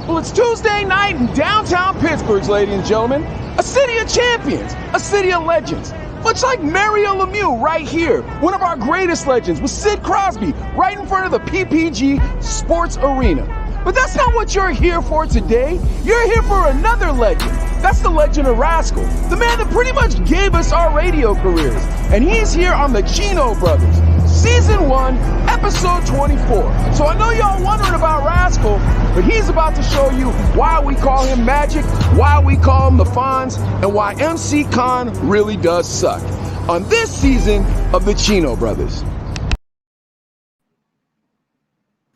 Well, it's Tuesday night in downtown Pittsburgh, ladies and gentlemen. A city of champions, a city of legends. Much like Mario Lemieux right here, one of our greatest legends with Sid Crosby right in front of the PPG Sports Arena. But that's not what you're here for today. You're here for another legend. That's the legend of Rascal, the man that pretty much gave us our radio careers. And he's here on the Chino Brothers, Season 1, Episode 24. So I know y'all wondering about Rascal, but he's about to show you why we call him Magic, why we call him the Fonz, and why MC Khan really does suck. On this season of the Chino Brothers.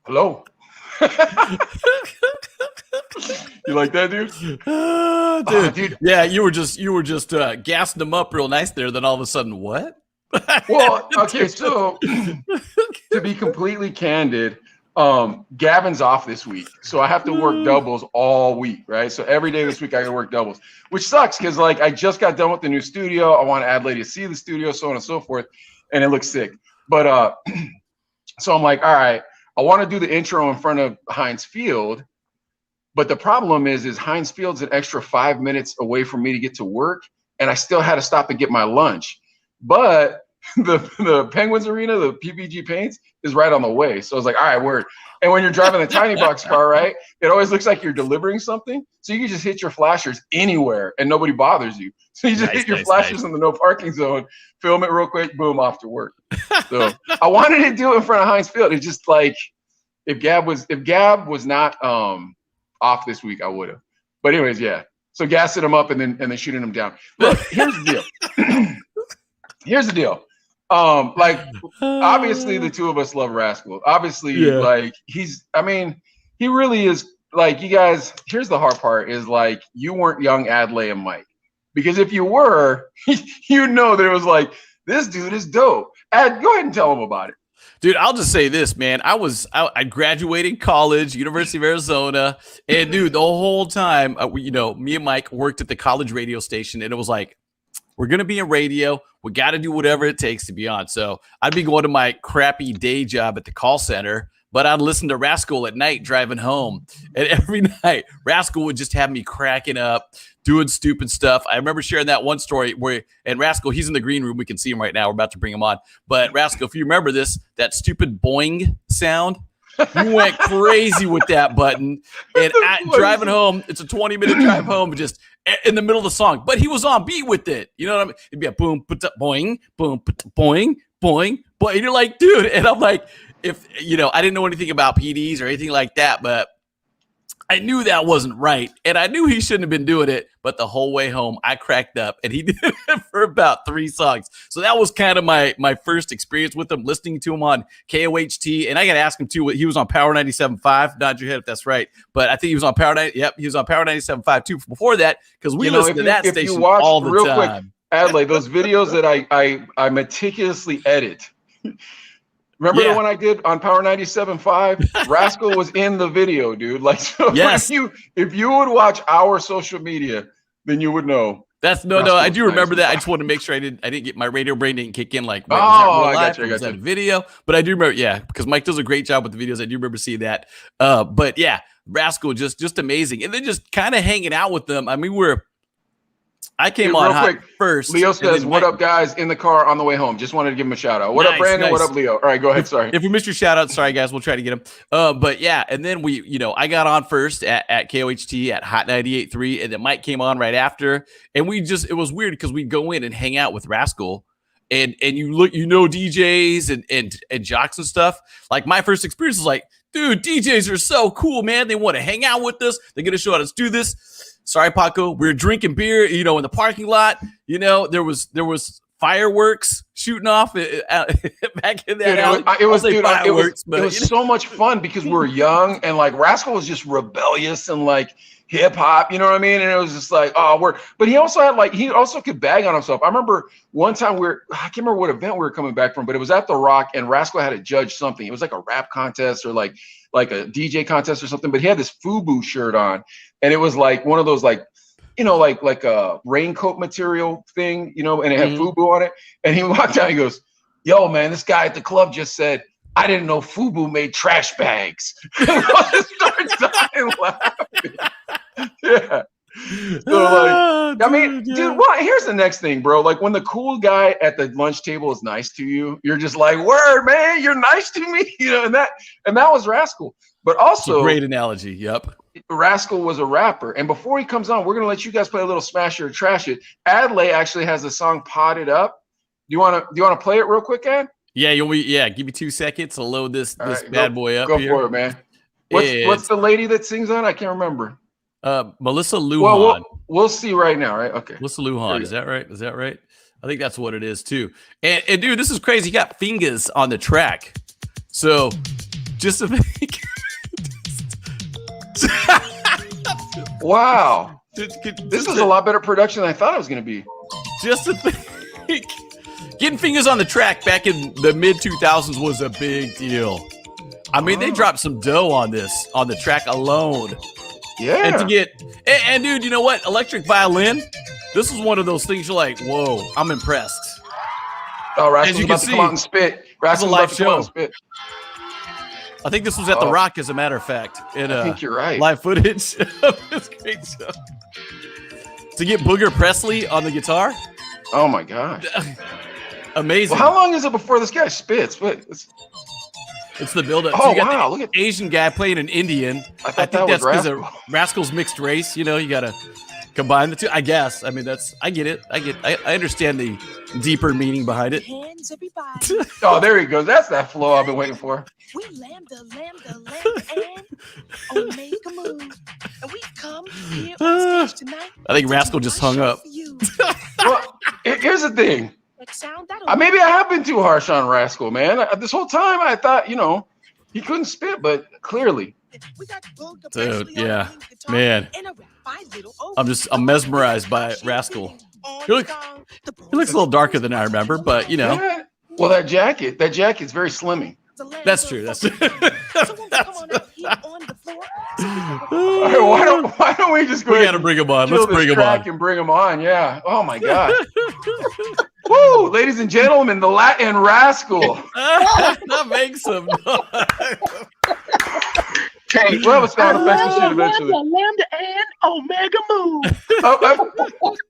Hello. You like that, dude? Dude. Yeah, you were just gassing them up real nice there. Then all of a sudden, what? Well, okay, so to be completely candid, Gavin's off this week, so I have to work doubles all week, right? So every day this week I got to work doubles, which sucks because like I just got done with the new studio. I want Adelaide to see the studio, so on and so forth, and it looks sick. But so I'm like, all right, I want to do the intro in front of Heinz Field, but the problem is Heinz Field's an extra 5 minutes away from me to get to work, and I still had to stop and get my lunch. But the Penguins Arena, the PPG Paints, is right on the way. So I was like, all right, word. And when you're driving the tiny box car, right, it always looks like you're delivering something. So you can just hit your flashers anywhere and nobody bothers you. So you just hit your flashers in the no parking zone, film it real quick, boom, off to work. So I wanted to do it in front of Heinz Field. It's just like if Gab was not off this week, I would have. But anyways, yeah. So gassing him up and then shooting him down. Look, here's the deal. Here's the deal. Like obviously the two of us love Rascal. Obviously, like he really is like you guys. Here's the hard part is like you weren't young Adlai and Mike, because if you were, you know that it was like this dude is dope. Ad, go ahead and tell him about it. Dude, I'll just say this, man. I graduated college, University of Arizona, and dude, the whole time, me and Mike worked at the college radio station, and it was like, we're going to be in radio. We got to do whatever it takes to be on. So I'd be going to my crappy day job at the call center, but I'd listen to Rascal at night driving home. And every night, Rascal would just have me cracking up, doing stupid stuff. I remember sharing that one story and Rascal, he's in the green room. We can see him right now. We're about to bring him on. But Rascal, if you remember this, that stupid boing sound, you went crazy with that button. And driving home, it's a 20-minute drive home, just in the middle of the song. But he was on beat with it. You know what I mean? It'd be a boom, boing, boom, boing, boing, boing. And you're like, dude. And I'm like, I didn't know anything about PDs or anything like that, but I knew that wasn't right. And I knew he shouldn't have been doing it. But the whole way home, I cracked up. And he did it for about 3 songs. So that was kind of my first experience with him, listening to him on KOHT. And I got to ask him, too. He was on Power 97.5. Nod your head if that's right. But I think he was on Power 90. Yep, he was on Power 97.5 too before that, because we listened to that station all the time. Quick, Adlai, those videos that I meticulously edit. Remember the one I did on Power 97.5? Rascal was in the video, dude. Like, so yes. if you would watch our social media, then you would know. I do remember that. I just wanted to make sure I didn't get my radio brain didn't kick in. Like, I got you. That video? But I do remember, because Mike does a great job with the videos. I do remember seeing that. But yeah, Rascal just amazing, and then just kind of hanging out with them. I mean, I came on hot first. Leo says, what up, guys, in the car on the way home. Just wanted to give him a shout out. What up, Brandon? Nice. What up, Leo? All right, go ahead. Sorry. If we missed your shout out, sorry, guys. We'll try to get him. But yeah, and then I got on first at KOHT at Hot 98.3, and then Mike came on right after. And it was weird because we'd go in and hang out with Rascal. And DJs and jocks and stuff. Like my first experience was like, dude, DJs are so cool, man. They want to hang out with us. They're going to show us do this. Sorry, Paco. We were drinking beer, in the parking lot. There was fireworks shooting off back in that. It was so much fun because we were young and like Rascal was just rebellious and like hip hop. You know what I mean? And it was just like, but he also could bag on himself. I remember one time I can't remember what event we were coming back from, but it was at the Rock and Rascal had to judge something. It was like a rap contest or like a DJ contest or something. But he had this FUBU shirt on. And it was like one of those like a raincoat material thing, and it had FUBU on it. And he walked out and he goes, yo, man, this guy at the club just said, I didn't know FUBU made trash bags. I just started dying laughing. Yeah. So like, I mean, dude, what? Here's the next thing, bro. Like when the cool guy at the lunch table is nice to you, you're just like, word, man, you're nice to me, you know. And that was Rascal. But also, great analogy. Yep. Rascal was a rapper, and before he comes on, we're gonna let you guys play a little Smash It or Trash It. Adley actually has a song potted up. Do you wanna play it real quick, Ad? Yeah, give me 2 seconds to load this Right, bad boy up. Go here. for it, man. What's the lady that sings on? I can't remember. Melissa Lujan. Well, we'll see right now, right? Okay. Melissa Lujan. Is that right? Is that right? I think that's what it is too. And dude, this is crazy. You got fingers on the track. So just to think. Wow. This is a lot better production than I thought it was going to be. Just to think. Getting fingers on the track back in the mid 2000s was a big deal. I mean, they dropped some dough on this, on the track alone. Yeah. And to get, and dude, you know what? Electric violin, this was one of those things you're like, whoa, I'm impressed. Oh, Rascal's about to come out and spit. Rascal's a live about to come out show. and spit. I think this was at The Rock, as a matter of fact. I think you're right. Live footage of this great show. To get Booger Presley on the guitar. Oh, my gosh. Amazing. Well, how long is it before this guy spits? It's the build-up. Oh, so you got wow. the Look at Asian guy playing an Indian. I think that was that's Rascal. Rascal's mixed race. You know, you got to combine the two. I guess. I mean, I get it. I understand the deeper meaning behind it. Hands, everybody. Oh, there he goes. That's that flow I've been waiting for. We lambda, and Omega move. And we come here on stage tonight. I think Rascal just hung up. Well, here's the thing. Sound, Maybe I have been too harsh on Rascal, man. This whole time I thought, he couldn't spit, but clearly. Dude, yeah, man. I'm mesmerized by Rascal. He looks a little darker than I remember, but Yeah. Well, that jacket's very slimming. That's true. That's true. All right, why don't we just go ahead and bring him on. Let's bring him on. And bring him on, yeah. Oh my God. Woo, ladies and gentlemen, the Latin Rascal. That makes some noise. Hey, we'll have a sound effects machine eventually. Lambda and Omega move.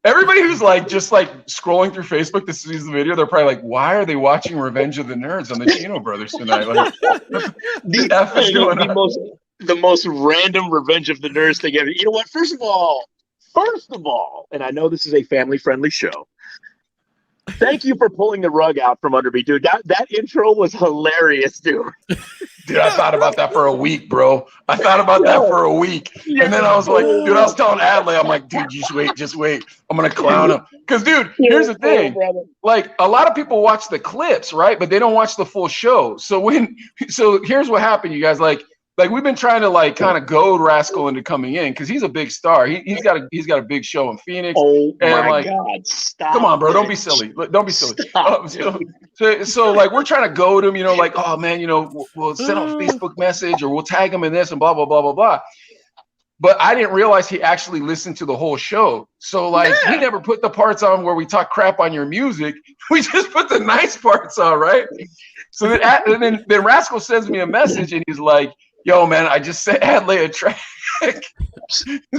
Everybody who's just scrolling through Facebook to see the video, they're probably like, why are they watching Revenge of the Nerds on the Chino Brothers tonight? Like, the F is going on. The most random Revenge of the Nerds thing ever. You know what? First of all, and I know this is a family-friendly show, thank you for pulling the rug out from under me, dude. That intro was hilarious, dude. Dude, I thought about that for a week, bro. And then I was like, dude, I was telling Adley, I'm like, dude, just wait. I'm going to clown him. Because, dude, here's the thing. Like, a lot of people watch the clips, right? But they don't watch the full show. So here's what happened, you guys. Like we've been trying to kind of goad Rascal into coming in because he's a big star. He's got a big show in Phoenix. Oh my God! Stop! Come on, bro. Don't be silly. Don't be silly. So we're trying to goad him. Oh man, we'll send him a Facebook message or we'll tag him in this and blah blah blah blah blah. But I didn't realize he actually listened to the whole show. So he never put the parts on where we talk crap on your music. We just put the nice parts on, right? So then Rascal sends me a message and he's like, yo, man, I just sent Adley a track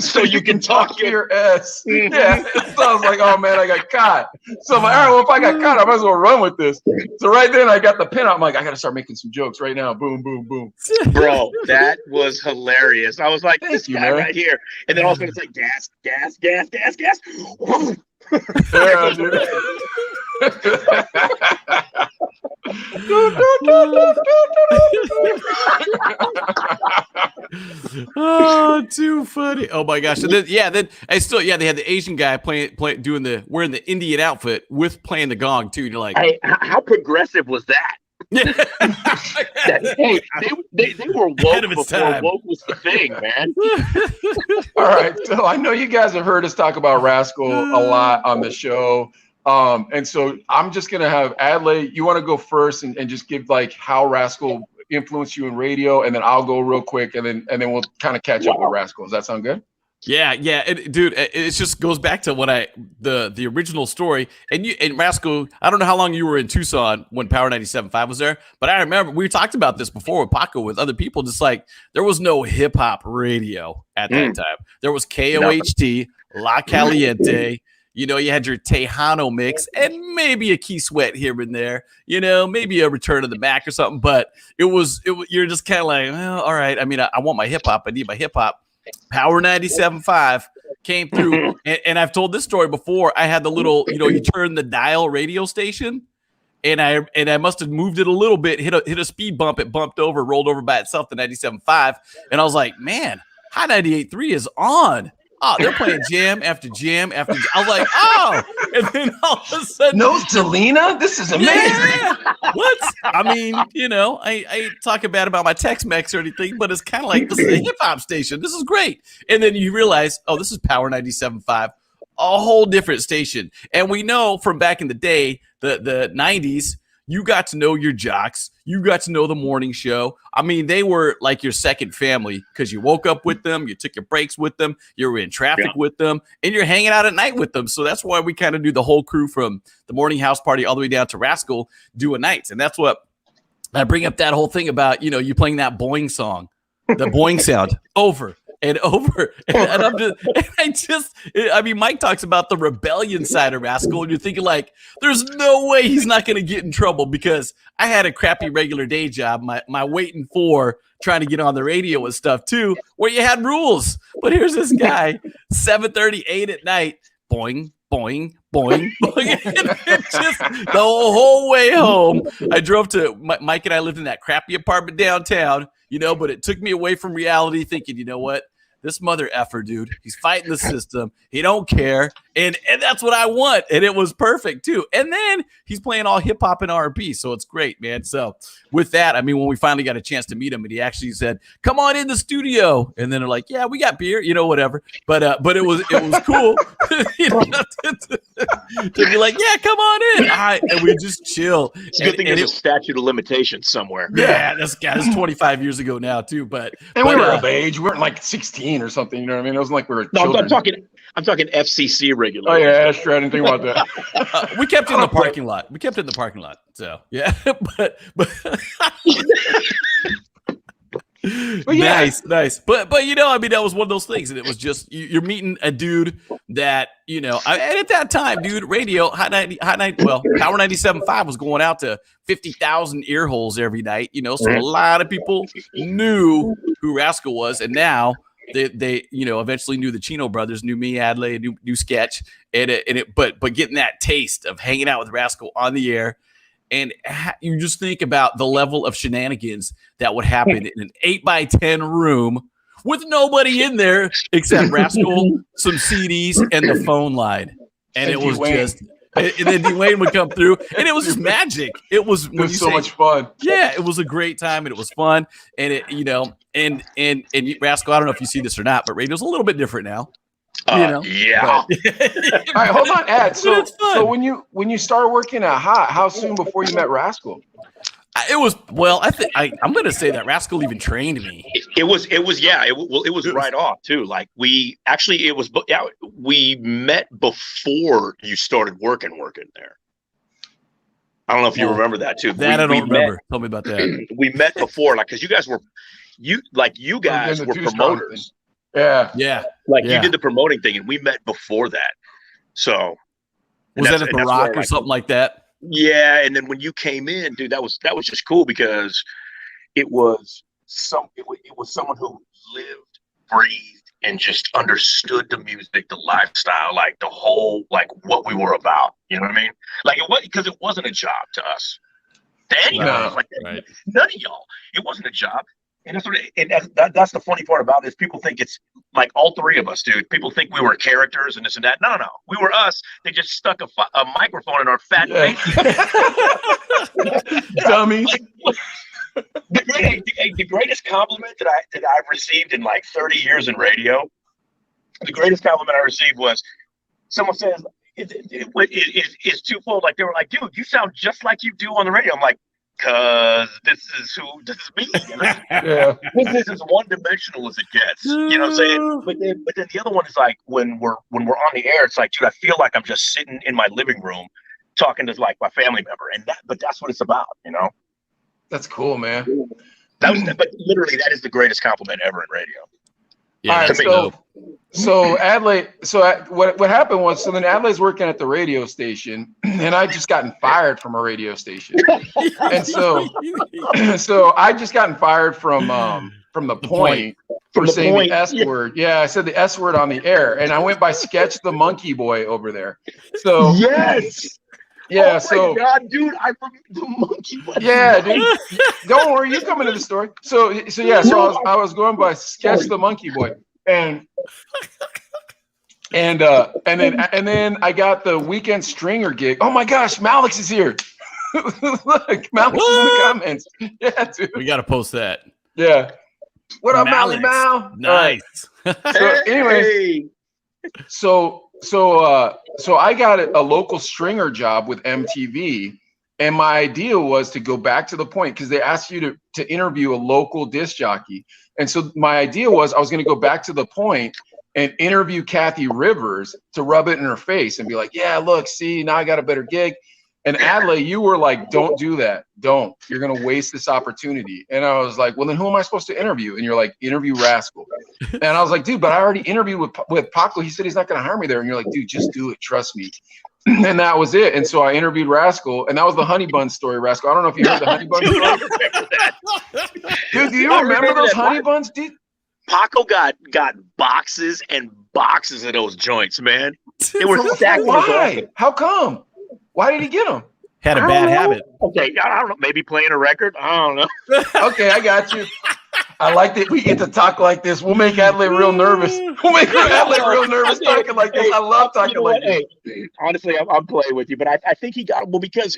so you can talk to your ass. Yeah. So I was like, oh, man, I got caught. So I'm like, all right, well, if I got caught, I might as well run with this. So right then I got the pin out. I'm like, I got to start making some jokes right now. Boom, boom, boom. Bro, that was hilarious. I was like, this guy right here. And then all of a sudden it's like gas, gas, gas, gas, gas. Yeah, dude. Oh, too funny. Oh my gosh. And then they had the Asian guy wearing the Indian outfit with playing the gong too. And you're like, hey, how progressive was that? Hey, they were woke before woke was the thing, man. All right, so I know you guys have heard us talk about Rascal a lot on the show. And so I'm just gonna have Adley, you want to go first and just give how Rascal influenced you in radio, and then I'll go real quick, and then we'll kind of catch up with Rascal. Does that sound good? Yeah, dude, it just goes back to what the original story. And Rascal, I don't know how long you were in Tucson when Power 97.5 was there, but I remember we talked about this before with Paco, with other people. Just like there was no hip hop radio at that time. There was KOHT, La Caliente. You know, you had your Tejano mix and maybe a Key Sweat here and there. You know, maybe a Return of the Mac or something. But you're just kind of like, well, all right. I mean, I want my hip hop. I need my hip hop. Power 97.5 came through, and I've told this story before. I had the little, you turn the dial radio station, and I must have moved it a little bit, hit a speed bump, it bumped over, rolled over by itself to 97.5, and I was like, man, High 98.3 is on. Oh, they're playing jam after jam after jam. I was like, oh, and then all of a sudden, no Selena, this is amazing. Yeah. What? I mean, I ain't talking bad about my Tex-Mex or anything, but it's kind of like, this is a hip hop station. This is great. And then you realize, oh, this is Power 97.5, a whole different station. And we know from back in the day, the 90s, you got to know your jocks. You got to know the morning show. I mean, they were like your second family because you woke up with them, you took your breaks with them, you were in traffic with them, and you're hanging out at night with them. So that's why we kind of do the whole crew from the morning house party all the way down to Rascal doing nights. And that's what I bring up, that whole thing about, you playing that boing song, the boing sound over and over. And Mike talks about the rebellion side of Rascal, and you're thinking like, there's no way he's not going to get in trouble, because I had a crappy regular day job, my waiting for trying to get on the radio and stuff too, where you had rules. But here's this guy, 7:38 at night, boing, boing, boing, boing. And it's just the whole way home. I drove to, Mike and I lived in that crappy apartment downtown, but it took me away from reality, thinking, you know what? This mother effer, dude, he's fighting the system. He don't care. And that's what I want. And it was perfect, too. And then he's playing all hip hop and R&B. So it's great, man. So with that, when we finally got a chance to meet him, and he actually said, come on in the studio. And then they're like, yeah, we got beer, whatever. But it was cool to be like, yeah, come on in. All right. And we just chill. It's a good thing there's a statute of limitations somewhere. Yeah, that's 25 years ago now, too. We were of age. We weren't like 16 or something. You know what I mean? It wasn't like we were children. I'm talking FCC regular. Oh yeah, that's true. I didn't think about that. We kept it in the parking lot. So yeah, but yeah. Nice. But that was one of those things, and it was just you're meeting a dude that and at that time, dude, radio Power 97.5 was going out to 50,000 ear holes every night. So a lot of people knew who Rascal was, and now they eventually knew the Chino brothers, knew me, Adley, knew Sketch, but getting that taste of hanging out with Rascal on the air, and you just think about the level of shenanigans that would happen in an 8x10 room with nobody in there except Rascal, some CDs, and the phone line, and it was just. And then Dwayne would come through, and it was just magic. It was so much fun. Yeah, it was a great time, and it was fun. And and Rascal, I don't know if you see this or not, but radio's a little bit different now. Yeah. All right, hold on, Ed. So when you started working at Hot, how soon before you met Rascal? It was, well, I'm going to say that Rascal even trained me. It was right off too. Like we met before you started working there. I don't know if you remember that too. I don't remember. Tell me about that. We met before, like, cause you guys were promoters. Yeah. Like you did the promoting thing, and we met before that. So was that at the Rock or something like that? Yeah, and then when you came in, dude, that was just cool, because it was someone who lived, breathed, and just understood the music, the lifestyle, like the whole, like what we were about. You know what I mean? Like because it wasn't a job to us. To anyone, right. None of y'all. It wasn't a job. And that's the funny part about this. People think it's like all three of us, dude. People think we were characters and this and that. No. We were us. They just stuck a microphone in our fat face. Dummy. The greatest compliment that I've received in like 30 years in radio, the greatest compliment I received was someone says, it's twofold. Like they were like, dude, you sound just like you do on the radio. I'm like, Because this is me. Yeah. This is as one dimensional as it gets. You know what I'm saying? But then the other one is like when we're on the air, it's like, dude, I feel like I'm just sitting in my living room talking to like my family member, but that's what it's about, you know. That's cool, man. But literally, that is the greatest compliment ever in radio. Yeah, All that's right, dope. so Adelaide, what happened was, so then Adelaide's working at the radio station, and I just gotten fired from a radio station, and so I just gotten fired from the point for saying the S word. Yeah, I said the S word on the air, and I went by Sketch the Monkey Boy over there. So yes. Yeah, oh my God, dude, I remember the monkey. Yeah, dude. Don't worry, you come into the story. So I was going by Sketch the Monkey Boy, and then I got the weekend stringer gig. Oh my gosh, Malix is here. Look, Malix is in the comments. Yeah, dude. We got to post that. Yeah. What up, Malix. Mal? Nice. So anyway, so I got a local stringer job with MTV, and my idea was to go back to the point because they asked you to interview a local disc jockey. And so my idea was I was going to go back to the point and interview Kathy Rivers to rub it in her face and be like, yeah, look, see, now I got a better gig. And Adelaide, you were like, don't do that. Don't. You're going to waste this opportunity. And I was like, well, then who am I supposed to interview? And you're like, interview Rascal. And I was like, dude, but I already interviewed with Paco. He said he's not going to hire me there. And you're like, dude, just do it. Trust me. And that was it. And so I interviewed Rascal. And that was the Honey Bun story, Rascal. I don't know if you heard the Honey Bun story. Dude, do you remember those Honey Buns, dude? Paco got boxes and boxes of those joints, man. They were stacked. Why? How come? Why did he get them? Had a bad habit. Okay, I don't know. Maybe playing a record. I don't know. Okay, I got you. I like that we get to talk like this. We'll make Adelaide real nervous. We'll make Adelaide real nervous talking like this. I love talking like this. Hey, honestly, I'm playing with you, but I think he got well because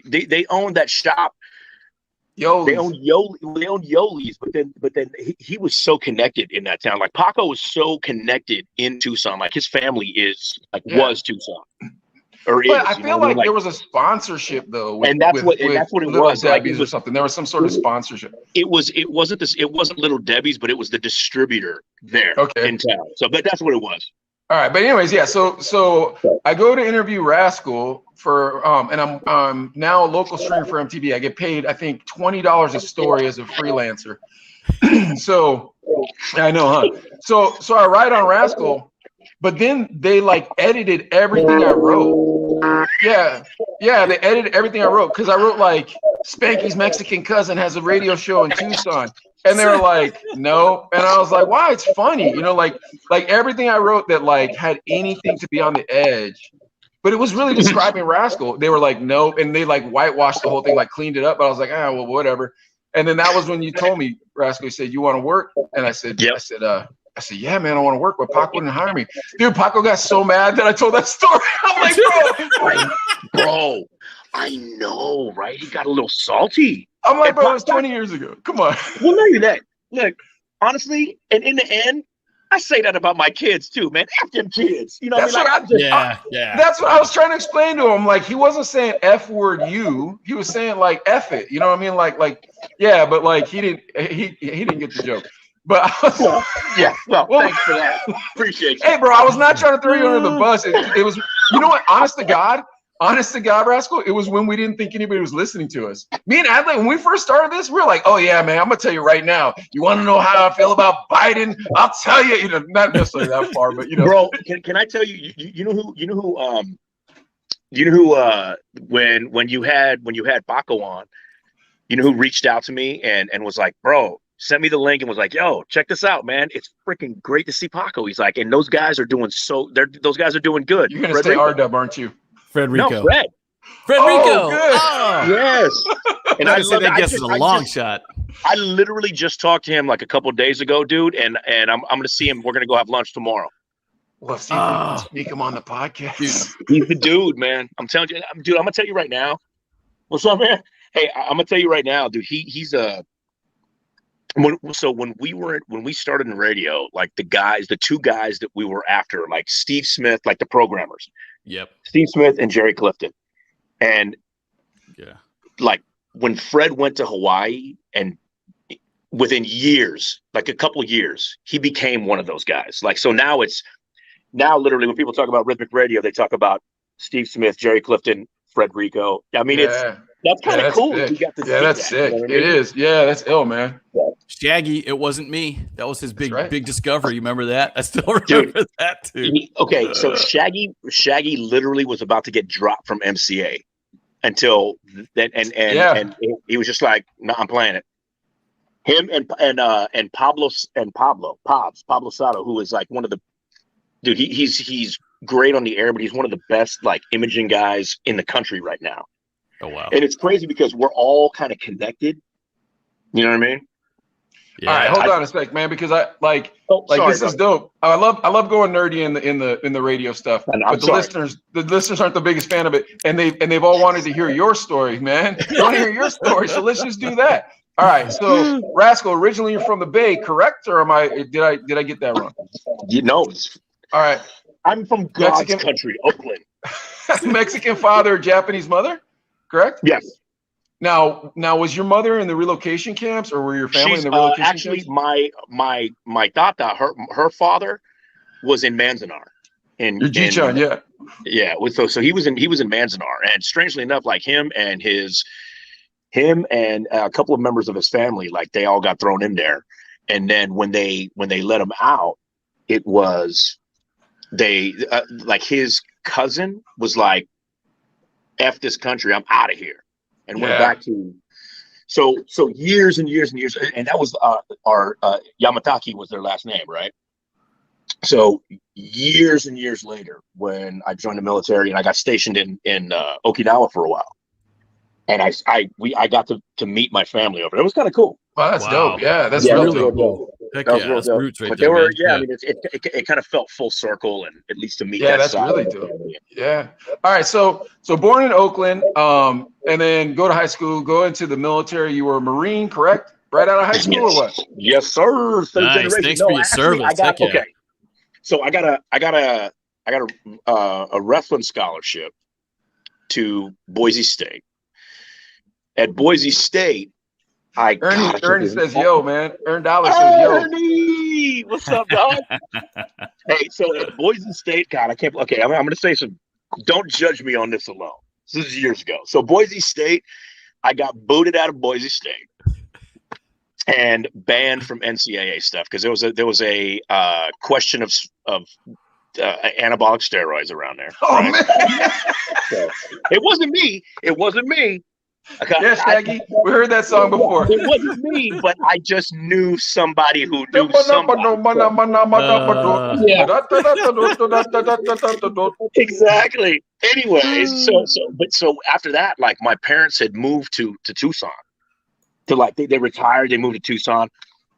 they owned that shop. Yoli's. They owned Yoli's, but then he was so connected in that town. Like Paco was so connected in Tucson. Like his family was Tucson. But I feel like there was a sponsorship though, and that's what it was. Like it was, or something. There was some sort of sponsorship. It wasn't Little Debbie's, but it was the distributor there in town. So, but that's what it was. All right, but anyways, yeah. So I go to interview Rascal for and I'm now a local stringer for MTV. I get paid, I think, $20 a story as a freelancer. So I know, huh? So I write on Rascal, but then they like edited everything I wrote. Yeah, they edited everything I wrote because I wrote like Spanky's Mexican cousin has a radio show in Tucson. And they were like, no. And I was like, why? It's funny. You know, like everything I wrote that like had anything to be on the edge, but it was really describing Rascal. They were like, no. And they like whitewashed the whole thing, like cleaned it up. But I was like, well, whatever. And then that was when you told me, Rascal, you said, you want to work? And I said, yep. I said, yeah, man, I want to work, but Paco wouldn't hire me. Dude, Paco got so mad that I told that story. I'm like, bro, I know, right? He got a little salty. I'm like, bro, it was 20 years ago. Come on. Well, not even that. Look, honestly, and in the end, I say that about my kids too, man. F them kids. You know what I mean? That's what I was trying to explain to him. Like, he wasn't saying F word you. He was saying like F it. You know what I mean? Like, yeah, but like he didn't get the joke. But I was, well, thanks for that. Appreciate you. Hey, bro, I was not trying to throw you under the bus. It was, you know what? Honest to God, Rascal, it was when we didn't think anybody was listening to us. Me and Adelaide, when we first started this, we were like, oh yeah, man, I'm gonna tell you right now. You want to know how I feel about Biden? I'll tell you. You know, not necessarily that far, but you know. Bro, can I tell you? You know who? When you had Paco on, you know who reached out to me and was like, bro, sent me the link and was like, yo, check this out, man. It's freaking great to see Paco. He's like, and those guys are doing those guys are doing good. You're gonna say R-Dub, aren't you? Frederico. No, Fred. Frederico. Oh, Yes. And I said that guess is a long shot. I literally just talked to him like a couple of days ago, dude, and I'm gonna see him. We're gonna go have lunch tomorrow. Well, see if we can sneak him on the podcast. He's the dude, man. I'm telling you, dude. I'm gonna tell you right now. What's up, man? Hey, I'm gonna tell you right now, dude. He's a. When we started in radio, like the two guys that we were after, like Steve Smith, like the programmers. Yep. Steve Smith and Jerry Clifton. And Yeah. Like when Fred went to Hawaii, and within years, like a couple of years, he became one of those guys. Like, so now literally when people talk about rhythmic radio, they talk about Steve Smith, Jerry Clifton, Fred Rico. I mean, that's kind of cool. Sick. We got to see that's that, sick. You know what I It mean? is. Yeah, that's ill, man. Shaggy, it wasn't me. That was his big right. big discovery. You remember that? I still remember that too. Okay, so Shaggy literally was about to get dropped from MCA until then, and he was just like, "No, I'm playing it." Him and Pablo Sato, who is like one of the dude. He's great on the air, but he's one of the best like imaging guys in the country right now. Oh wow! And it's crazy because we're all kind of connected. You know what I mean? Yeah. All right, hold on a sec, man, because I like sorry, this is dope. I love going nerdy in the radio stuff, but the listeners aren't the biggest fan of it, and they've all wanted to hear your story, man. They want to hear your story, so let's just do that. All right, so Rascal, originally you're from the Bay, correct? Or did I get that wrong? You know. All right, I'm from God's country, Oakland. Mexican father, Japanese mother, correct? Yes. Now, was your mother in the relocation camps, or were your family in the relocation actually, camps? my tata, her father was in Manzanar. Your G-Chan, yeah. Yeah, so he was in Manzanar, and strangely enough, like him and a couple of members of his family, like they all got thrown in there, and then when they let him out, it was like his cousin was like, "F this country, I'm out of here." And went back to so years and years and years, and that was our Yamataki was their last name, right? So years and years later, when I joined the military and I got stationed in Okinawa for a while, and I got to meet my family over there. It was kind of cool. Wow, that's dope. Yeah, that's real cool. Heck yeah, that's roots right but there. They were, man. I mean, it kind of felt full circle, and at least to meet. Yeah, that's really dope. Yeah. All right. So born in Oakland, and then go to high school, go into the military. You were a Marine, correct? Right out of high school, or what? Yes, sir. Nice. Thanks for your service. Okay. So I got a wrestling scholarship to Boise State. At Boise State, Ernie says, "Yo, man." Ern Dollar says, "Yo." Ernie, what's up, dog? Hey, so at Boise State, God, I can't. Okay, I'm going to say some. Don't judge me on this alone. This is years ago. So Boise State, I got booted out of Boise State and banned from NCAA stuff because there was a question of anabolic steroids around there. Oh right? man, So, it wasn't me. Yeah, Shaggy. We heard that song before. It wasn't me, but I just knew somebody who knew somebody. Exactly. Anyways, so after that, like my parents had moved to Tucson. To like they retired, they moved to Tucson.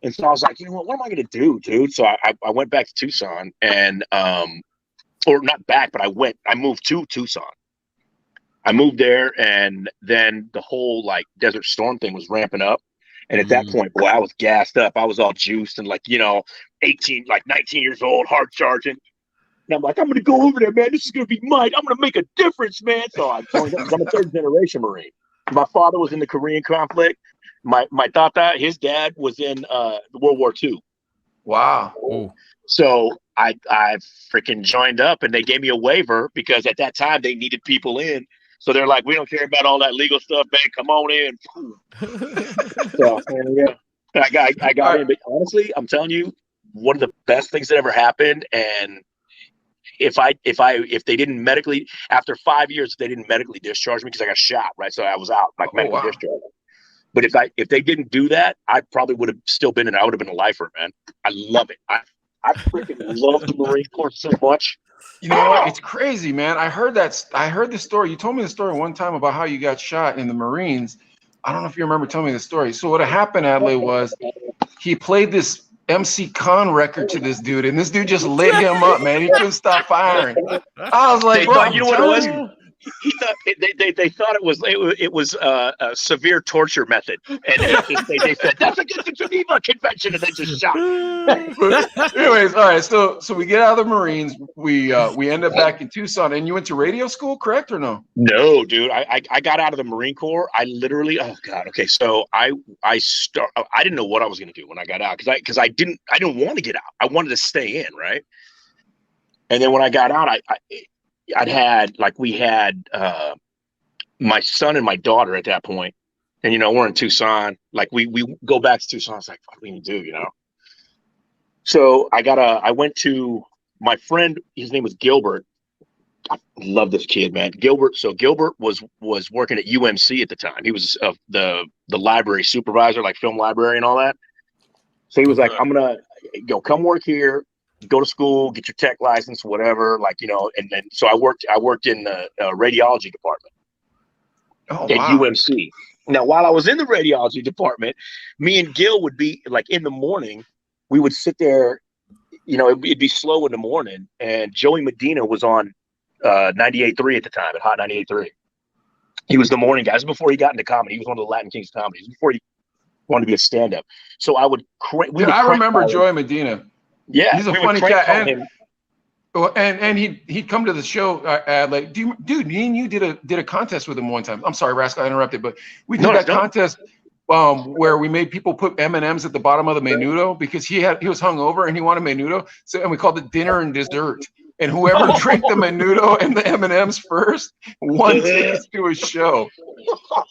And so I was like, you know what am I gonna do, dude? So I went back to Tucson and or not back, but I moved to Tucson. I moved there, and then the whole like Desert Storm thing was ramping up. And at that point, boy, I was gassed up. I was all juiced and like, 19 years old, hard charging. And I'm like, I'm going to go over there, man. This is going to be mine. I'm going to make a difference, man. So I joined up. I'm a third generation Marine. My father was in the Korean conflict. My tata, his dad was in World War II. Wow. Ooh. So I freaking joined up, and they gave me a waiver because at that time they needed people in. So they're like, we don't care about all that legal stuff, man. Come on in. So yeah, I got in. But honestly, I'm telling you, one of the best things that ever happened. And if they didn't medically, after 5 years, if they didn't medically discharge me because I got shot, right? So I was out, like medically discharged. But if they didn't do that, I probably would have still been in. I would have been a lifer, man. I love it. I freaking love the Marine Corps so much. You know what? It's crazy, man. I heard the story. You told me the story one time about how you got shot in the Marines. I don't know if you remember telling me the story. So what happened, Adley, was he played this MC Khan record to this dude, and this dude just lit him up, man. He couldn't stop firing. I was like, bro, you know what it was? he thought they thought it was a severe torture method, and they said that's against the Geneva Convention, and they just shot. But anyways, all right. So we get out of the Marines. We end up back in Tucson, and you went to radio school, correct or no? No, dude. I got out of the Marine Corps. I literally, oh god. Okay, so I didn't know what I was gonna do when I got out because I didn't want to get out. I wanted to stay in, right? And then when I got out, we had my son and my daughter at that point, and we're in Tucson. Like we go back to Tucson. It's like, what do we need to do, So I went to my friend. His name was Gilbert. I love this kid, man. Gilbert. So Gilbert was working at UMC at the time. He was the library supervisor, like film library and all that. So he was like, I'm gonna come work here. Go to school, get your tech license, whatever, and then so I worked in the radiology department at UMC. Now, while I was in the radiology department, me and Gil would be like in the morning, we would sit there, it'd be slow in the morning, and Joey Medina was on 98.3 at the time, at Hot 98.3. He was the morning guy. This was before he got into comedy. He was one of the Latin Kings comedies before he wanted to be a stand-up. So I would I remember Joey Medina. Yeah, he's a funny cat, and he'd come to the show. Like, dude, me and you did a contest with him one time. I'm sorry, Rascal, I interrupted, but we did that contest where we made people put M&Ms at the bottom of the menudo because he was hungover and he wanted menudo. So and we called it dinner and dessert. And whoever drank the menudo and the M&Ms first won tickets to his show.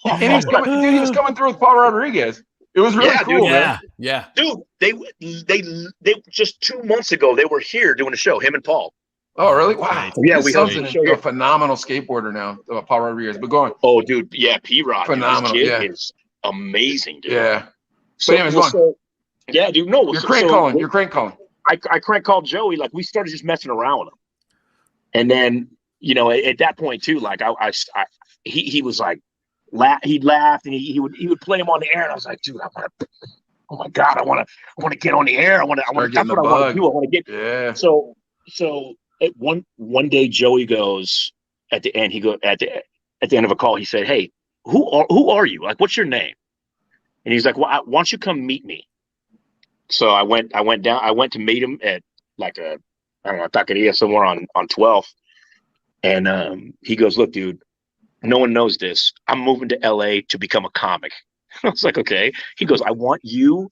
And he was coming through with Paul Rodriguez. It was really cool, dude, man. Yeah. Dude, they just 2 months ago they were here doing a show, him and Paul. Oh, really? Wow. Yeah, his son's a phenomenal skateboarder now, Paul Rodriguez. But go on. Oh, dude, yeah, P-Rod. Phenomenal. Dude, this kid is amazing, dude. Yeah. So, but anyways, go on. So, yeah, dude. No, you're crank calling. You're crank calling. I crank called Joey. Like we started just messing around with him, and then at that point too, like he was like. He'd laugh and he would play him on the air, and I was like, dude, oh my god, I want to get on the air. That's what I want to do. I want to get. Yeah. So at one day, Joey goes at the end. He goes at the end of a call. He said, "Hey, who are you? Like, what's your name?" And he's like, "Well, why don't you come meet me?" So I went down. I went to meet him at like taqueria somewhere on 12th, and he goes, "Look, dude. No one knows this. I'm moving to LA to become a comic." I was like, okay. He goes, "I want you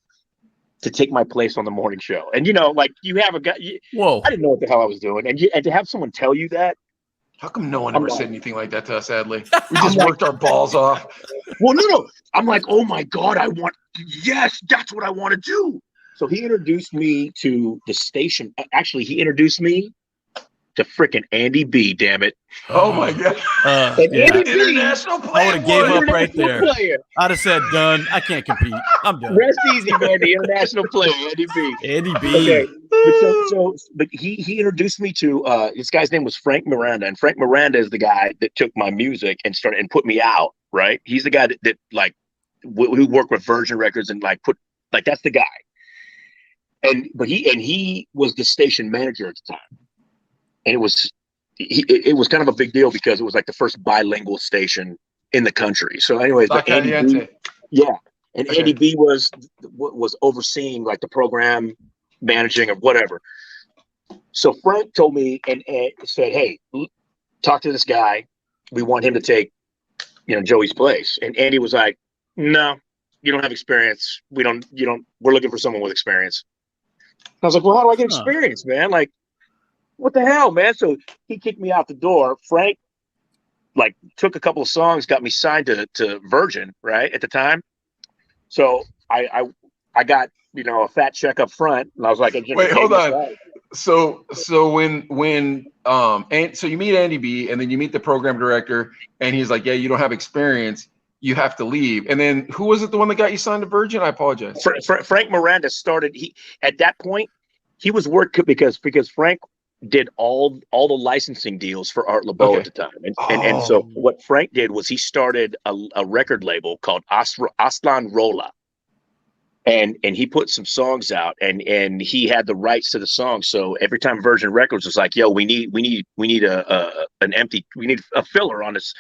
to take my place on the morning show." And like you have a guy. Whoa! I didn't know what the hell I was doing, and to have someone tell you that. How come no one ever said anything like that to us, Adley? We just worked our balls off. Well, no. I'm like, oh my god, yes, that's what I want to do. So he introduced me to the station. Actually, he introduced me to freaking Andy B. Damn it! Oh my god! Andy B, international player. I would have gave up right there. I'd have said, "Done. I can't compete. I'm done." Rest easy, man. The international player, Andy B. Andy B. Okay. But he introduced me to this guy's name was Frank Miranda, and Frank Miranda is the guy that took my music and put me out. Right? He's the guy that like who worked with Virgin Records and that's the guy. But he was the station manager at the time. And it was kind of a big deal because it was like the first bilingual station in the country. So, anyways, Andy B was overseeing like the program managing or whatever. So Frank told me and said, "Hey, talk to this guy. We want him to take, Joey's place." And Andy was like, "No, you don't have experience. We're looking for someone with experience." I was like, "Well, how do I get experience, man? Like, what the hell, man?" So he kicked me out the door. Frank took a couple of songs, got me signed to Virgin, right, at the time. So I got a fat check up front, and I was like, "Wait, hold on." So when so you meet Andy B, and then you meet the program director, and he's like, "Yeah, you don't have experience. You have to leave." And then who was it? The one that got you signed to Virgin? I apologize. Frank Miranda started. At that point he was working because Frank did all the licensing deals for Art Laboe at the time. And so what Frank did was he started a record label called Aslan Rolla. and he put some songs out, and he had the rights to the song. So every time Virgin Records was like, "Yo, we need a filler on this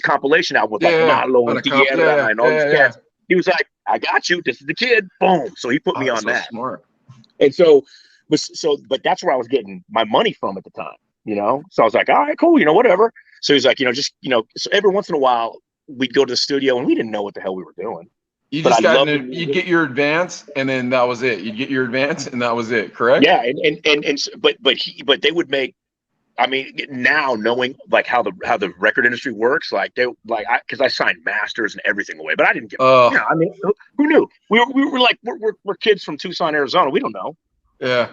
compilation album with like Malo on and a comp, Tierra and all these yeah. cats," he was like, "I got you. This is the kid." Boom. So he put me on so that. smart. And but that's where I was getting my money from at the time, you know? So I was like, all right, cool, whatever. So he's like, so every once in a while we'd go to the studio and we didn't know what the hell we were doing. You But just I got loved you'd get your advance and then that was it. You'd get your advance and that was it, correct? Yeah, but they would make, I mean, now knowing like how the record industry works, like because I signed masters and everything away, but I didn't get. I mean, who knew? We were like we're kids from Tucson, Arizona. We don't know. Yeah.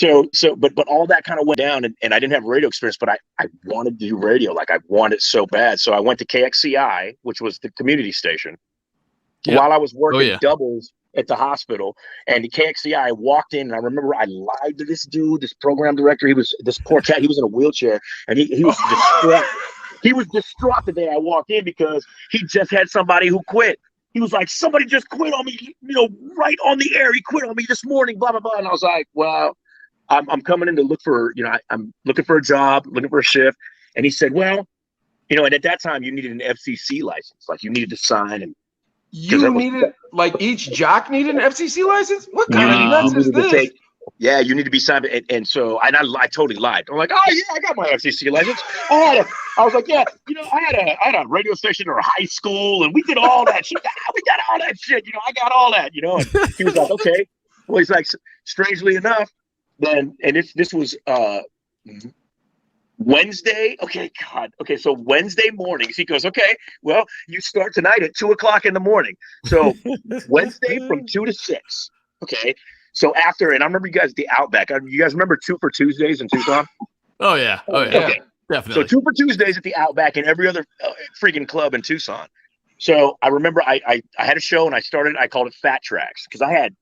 But all that kind of went down, and I didn't have radio experience, but I wanted to do radio, like I wanted it so bad. So I went to KXCI, which was the community station, while I was working doubles at the hospital. And the KXCI, I walked in, and I remember I lied to this dude, this program director. He was this poor cat. He was in a wheelchair, and he was distraught. He was distraught the day I walked in because he just had somebody who quit. He was like, somebody just quit on me, right on the air. He quit on me this morning, blah, blah, blah. And I was like, well, I'm coming in to look for, I'm looking for a job, looking for a shift. And he said, well, and at that time you needed an FCC license. Like you needed to sign. And you needed, like each jock needed an FCC license? What kind of nuts is this? You need to be signed. And so I totally lied. I'm like, oh yeah, I got my FCC license. I was like, yeah, I had a radio station or a high school, and we did all that shit. We got all that shit. I got all that. And he was like, okay. Well, he's like, strangely enough, then, and this was Wednesday. Okay, God. Okay, so Wednesday mornings, he goes, okay, well, you start tonight at 2:00 in the morning. So Wednesday from 2 to 6. Okay. So after, and I remember you guys at the Outback. You guys remember 2 for Tuesdays in Tucson? Oh yeah. Okay. Definitely. So 2 for Tuesdays at the Outback and every other freaking club in Tucson. So I remember I had a show and I called it Fat Tracks because I had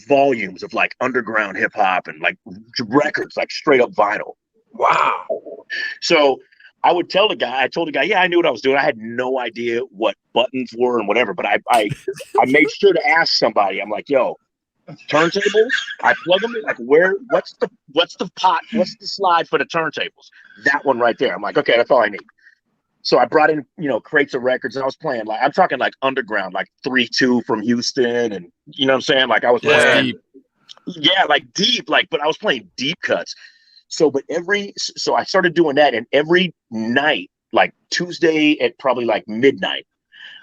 volumes of like underground hip hop and like records, like straight up vinyl. Wow. So I told the guy, yeah, I knew what I was doing. I had no idea what buttons were and whatever, but I made sure to ask somebody. I'm like, yo, turntables, I plug them in, like what's the pot, what's the slide for the turntables? That one right there. I'm like, okay, that's all I need. So I brought in, crates of records, and I was playing, like, I'm talking like underground, like 3-2 from Houston, and you know what I'm saying? Like I was playing, like deep, like, but I was playing deep cuts. So I started doing that, and every night, like Tuesday at probably like midnight,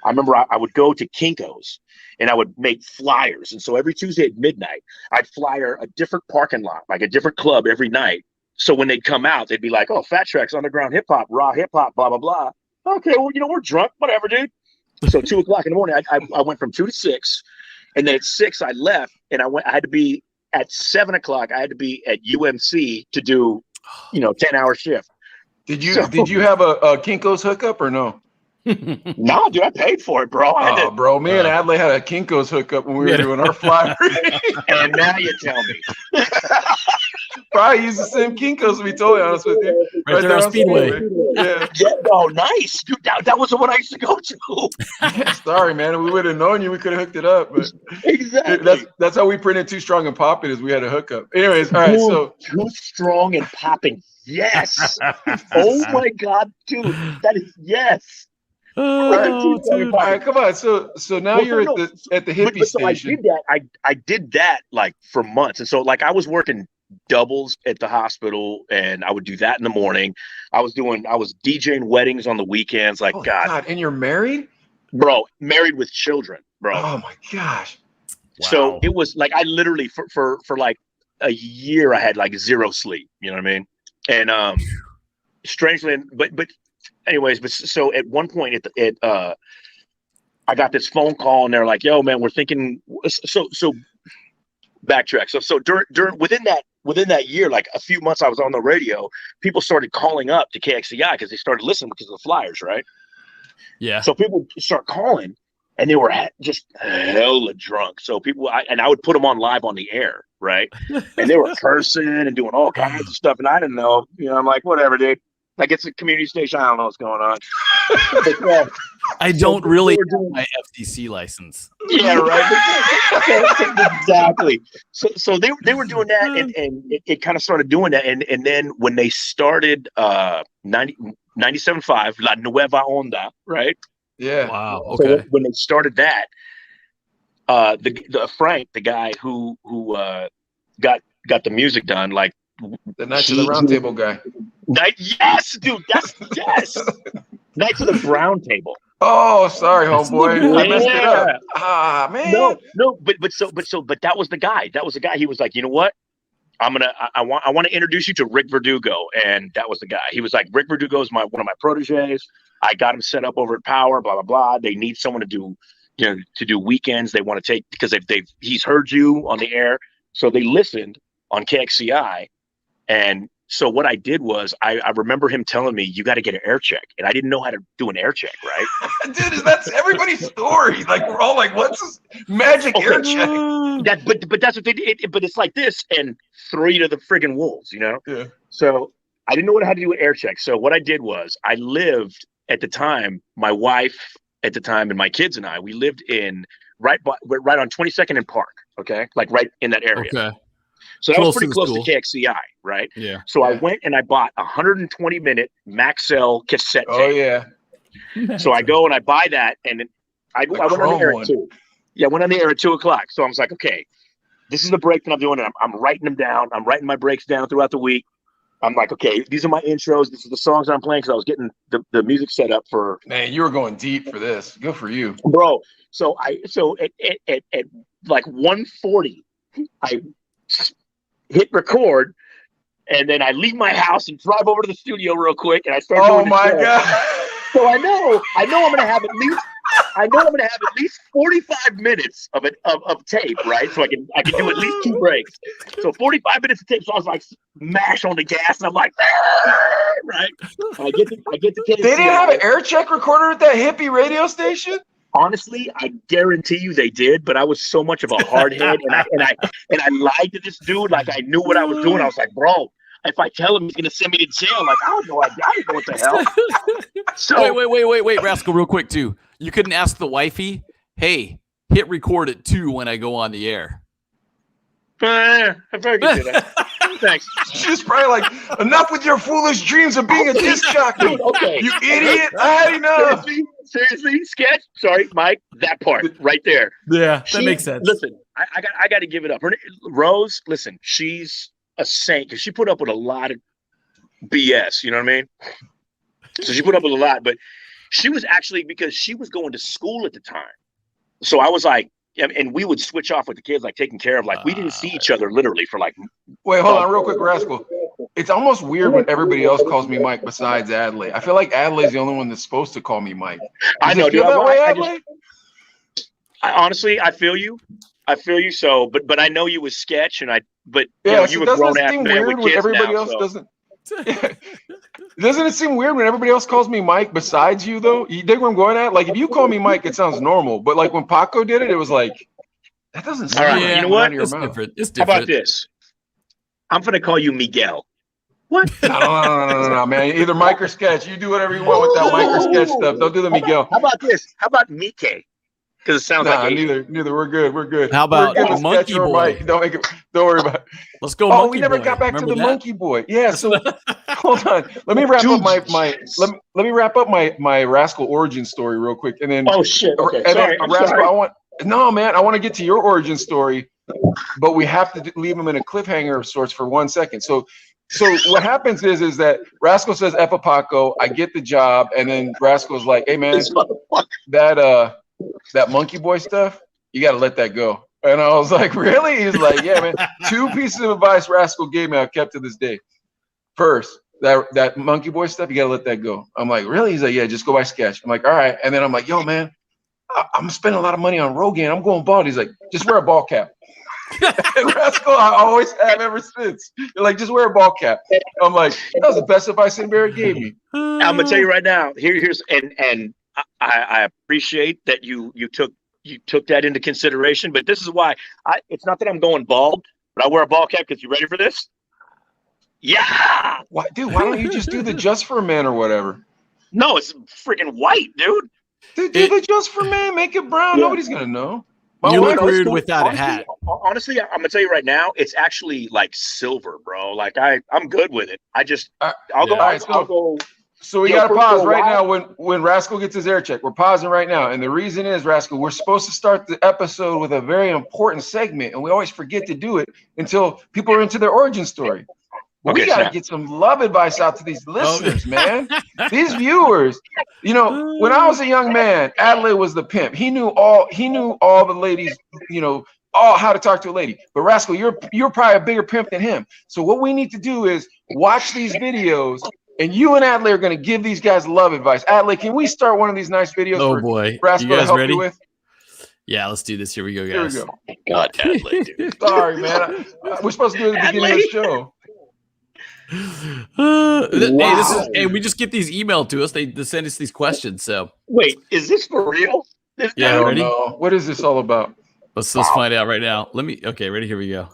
I remember I would go to Kinko's and I would make flyers. And so every Tuesday at midnight, I'd flyer a different parking lot, like a different club every night. So when they'd come out, they'd be like, oh, Fat Tracks, underground hip hop, raw hip hop, blah, blah, blah. Okay, well, we're drunk, whatever, dude. So 2:00 in the morning, I went from 2 to 6. And then at 6, I left, and I had to be at 7 o'clock. I had to be at UMC to do, 10-hour shift. Did you have a Kinko's hookup or no? No, dude, I paid for it, bro. Bro, me and Adley had a Kinko's hookup when we were doing our flyer. And now you tell me. Probably use the same Kinko's, to be totally honest with you. Right there on Speedway. Yeah. Oh, nice. Dude, that was the one I used to go to. Sorry, man. We would have known you. We could have hooked it up. But exactly. That's how we printed Too Strong and Poppin', is we had a hookup. Anyways, all right. So Too Strong and Poppin'. Yes. Oh, my God, dude. That is, yes. All right, come on. So now you're at the hippie station. So I did that like for months, and so like I was working doubles at the hospital, and I would do that in the morning. I was DJing weddings on the weekends. Like God, and you're married, bro? Married with children, bro. Oh my gosh. Wow. So it was like I literally for like a year I had like zero sleep. You know what I mean? And strangely, but. Anyways, but so at one point I got this phone call and they're like, yo, man, we're thinking, so backtrack. So during within that year, like a few months I was on the radio, people started calling up to KXCI because they started listening because of the flyers, right? Yeah. So people start calling and they were just hella drunk. So I would put them on live on the air, right? And they were cursing and doing all kinds of stuff. And I didn't know, I'm like, whatever, dude. Like it's a community station. I don't know what's going on. But, I don't really have my FCC license. yeah, right. Exactly. So they were doing that, and it kind of started doing that, and then when they started 97.5 La Nueva Onda, right? Yeah. Wow. So Okay. when they started that, the Frank, the guy who got the music done, like The Knights of the Round Table guy. yes, dude, yes. Knights of the Brown Table. Oh, sorry, homeboy. I messed it up. Yeah. Ah, man. No, but that was the guy. That was the guy. He was like, you know what? I want to introduce you to Rick Verdugo, and that was the guy. He was like, Rick Verdugo is one of my proteges. I got him set up over at Power. Blah blah blah. They need someone to do, to do weekends. They want to take because he's heard you on the air, so they listened on KXCI, and so what I did was I remember him telling me you got to get an air check, and I didn't know how to do an air check, right? Dude, that's everybody's story. Like we're all like, what's this magic air check? But that's what they did. But it's like this and 3 to the friggin' wolves, Yeah. So I didn't know how to do an air check. So what I did was I lived at the time, my wife at the time and my kids and I, we lived in right on 22nd and Park. Okay, like right in that area. Okay. So that was pretty to close to school. KXCI, right? Yeah. So I went and I bought a 120-minute Maxell cassette tape. Oh yeah. So I go and I buy that, and I went on the air at 2. Yeah, I went on the air at 2:00. So I was like, okay, this is the break that I'm doing, and I'm writing them down. I'm writing my breaks down throughout the week. I'm like, okay, these are my intros. These are the songs I'm playing because I was getting the music set up for. Man, you were going deep for this. Good for you, bro. So at like 1:40, I hit record, and then I leave my house and drive over to the studio real quick, and I start. Oh doing the my show. God. So I know I'm gonna have at least 45 minutes of tape, right? So I can do at least 2 breaks. So 45 minutes of tape. So I was like, mash on the gas, and I'm like, right. I get to KCI. They didn't have an air check recorder at that hippie radio station. Honestly, I guarantee you they did, but I was so much of a hard head, and I lied to this dude like I knew what I was doing. I was like, bro, if I tell him he's gonna send me to jail, like I didn't know what the hell. So Wait, Rascal, real quick too. You couldn't ask the wifey, hey, hit record at 2 when I go on the air. I probably could do that. Thanks. She's probably like, enough with your foolish dreams of being a disc jockey. Dude, okay. You idiot. I had enough. Seriously, sketch. Sorry, Mike. That part right there. Yeah, that makes sense. Listen, I got to give it up. Rose, listen, she's a saint because she put up with a lot of BS. You know what I mean? So she put up with a lot, but she was actually, because she was going to school at the time. So I was like, and we would switch off with the kids, like taking care of, like we didn't see each other literally for like. Wait, hold on, real quick, Rascal. It's almost weird when everybody else calls me Mike besides Adley. I feel like Adley's the only one that's supposed to call me Mike. I know. Feel that way, Adley? Honestly, I feel you. So, but I know you was sketch, and you were doesn't grown it ass seem man weird with when kids everybody now, else so. doesn't? Doesn't it seem weird when everybody else calls me Mike besides you, though? You dig where I'm going at? Like, if you call me Mike, it sounds normal. But like when Paco did it, it was like, that doesn't sound All right, right. you know what? It's different. It's How different. about this? I'm gonna call you Miguel. What? No, man. Either Mike or sketch. You do whatever you want with that Mike or sketch stuff. Don't do the Miguel. How about this? How about Mike? Because it sounds like neither. We're good. How about we're good with Monkey Sketch or Boy? Mike. Don't worry about it. Let's go. Oh, Monkey we never Boy. got back Remember to the that? Monkey Boy. Yeah. So hold on. Let me wrap up let me wrap up my Rascal origin story real quick, and then. Oh shit. Okay. And Sorry. then, Rascal, I want to get to your origin story, but we have to leave him in a cliffhanger of sorts for 1 second. So what happens is that Rascal says Epipaco, I get the job, and then Rascal's like, hey man, that Monkey Boy stuff, you gotta let that go. And I was like, really? He's like, yeah, man. 2 pieces of advice Rascal gave me I've kept to this day. First, that Monkey Boy stuff, you gotta let that go. I'm like, really? He's like, yeah, just go by sketch. I'm like, all right. And then I'm like, yo, man, I'm spending a lot of money on Rogan. I'm going bald. He's like, just wear a ball cap. And Rascal, I always have ever since. You're like, just wear a ball cap. I'm like, that was the best advice anybody gave me. I'm gonna tell you right now. Here's and I appreciate that you took that into consideration. But this is why it's not that I'm going bald, but I wear a ball cap because you ready for this? Yeah. Why, dude? Why don't you just do the Just for Men or whatever? No, it's freaking white, dude. Dude, do the Just for Men. Make it brown. Yeah. Nobody's gonna know. My You wife- look weird Honestly- without a hat. Honestly, I'm gonna tell you right now, it's actually like silver, bro. Like I'm good with it. I'll go. Yeah. I'll go. So we Yo, got to for pause a right while- now when Rascal gets his air check. We're pausing right now. And the reason is, Rascal, we're supposed to start the episode with a very important segment, and we always forget to do it until people are into their origin story. We Okay, got to snap. get some love advice out to these listeners, man. These viewers. You know, when I was a young man, Adelaide was the pimp. He knew all the ladies, you know, all how to talk to a lady. But Rascal, you're probably a bigger pimp than him. So what we need to do is watch these videos. And you and Adley are going to give these guys love advice. Adley, can we start one of these nice videos Oh for boy, Rascal you to guys help ready? you with? Yeah, let's do this. Here we go, Here we guys. go. God, Adelaide, dude. Sorry, man. We're supposed to do it at the beginning of the show. Hey, we just get these emailed to us. They send us these questions. So Wait, is this for real? This Yeah, I dude? don't ready? know. What is this all about? let's find out right now. Okay, ready? Here we go.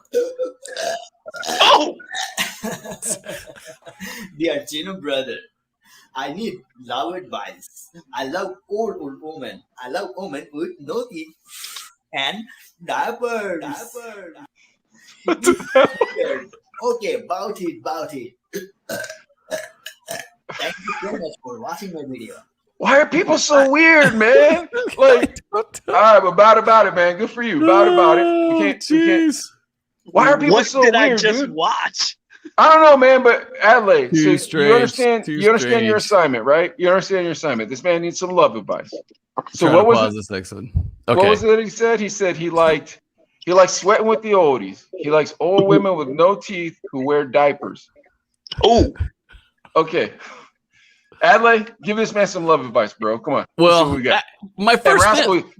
Oh, Dear Chino brother, I need love advice. I love old women. I love women with no teeth and diapers. Okay, about it. Thank you so much for watching my video. Why are people so weird, man? Like, all right, but about it, man. Good for you. About it. We can't. Jeez. Why are people what so did weird, I just dude? watch? I don't know, man. But Adelaide, Too so strange, you understand? too You understand your strange. assignment, right? You understand your assignment. This man needs some love advice. So Trying what to was pause it? this next one? What Okay. was it he said? He said he liked sweating with the oldies. He likes old women with no teeth who wear diapers. Oh, Okay. Adelaide, give this man some love advice, bro. Come on. Let's see Well, what we got. my And first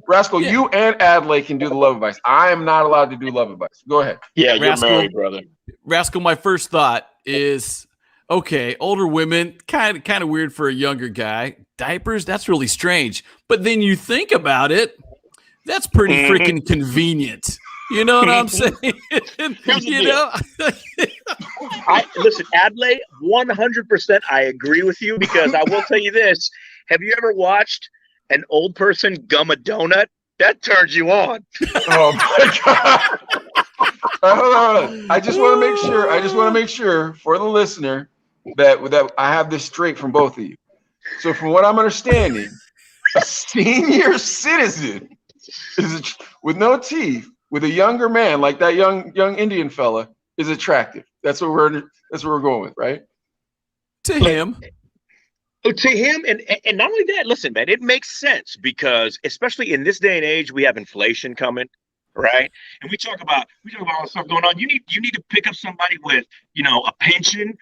Rascal, Yeah. you and Adelaide can do the love advice. I am not allowed to do love advice. Go ahead. yeah, you're Rascal. married, brother. Rascal, my first thought is, okay, older women, kind of weird for a younger guy. Diapers, that's really strange. But then you think about it, that's pretty freaking convenient. You know what I'm saying? Here's the You deal. know? Listen, Adley, 100%. I agree with you because I will tell you this: have you ever watched an old person gum a donut? That turns you on. Oh my god. Hold on. I just want to make sure for the listener that I have this straight from both of you. So from what I'm understanding, a senior citizen with no teeth, with a younger man like that young Indian fella is attractive. That's what we're going with, right? To him. To him, and not only that, listen, man, it makes sense because especially in this day and age, we have inflation coming, right? And we talk about all the stuff going on. You need to pick up somebody with, a pension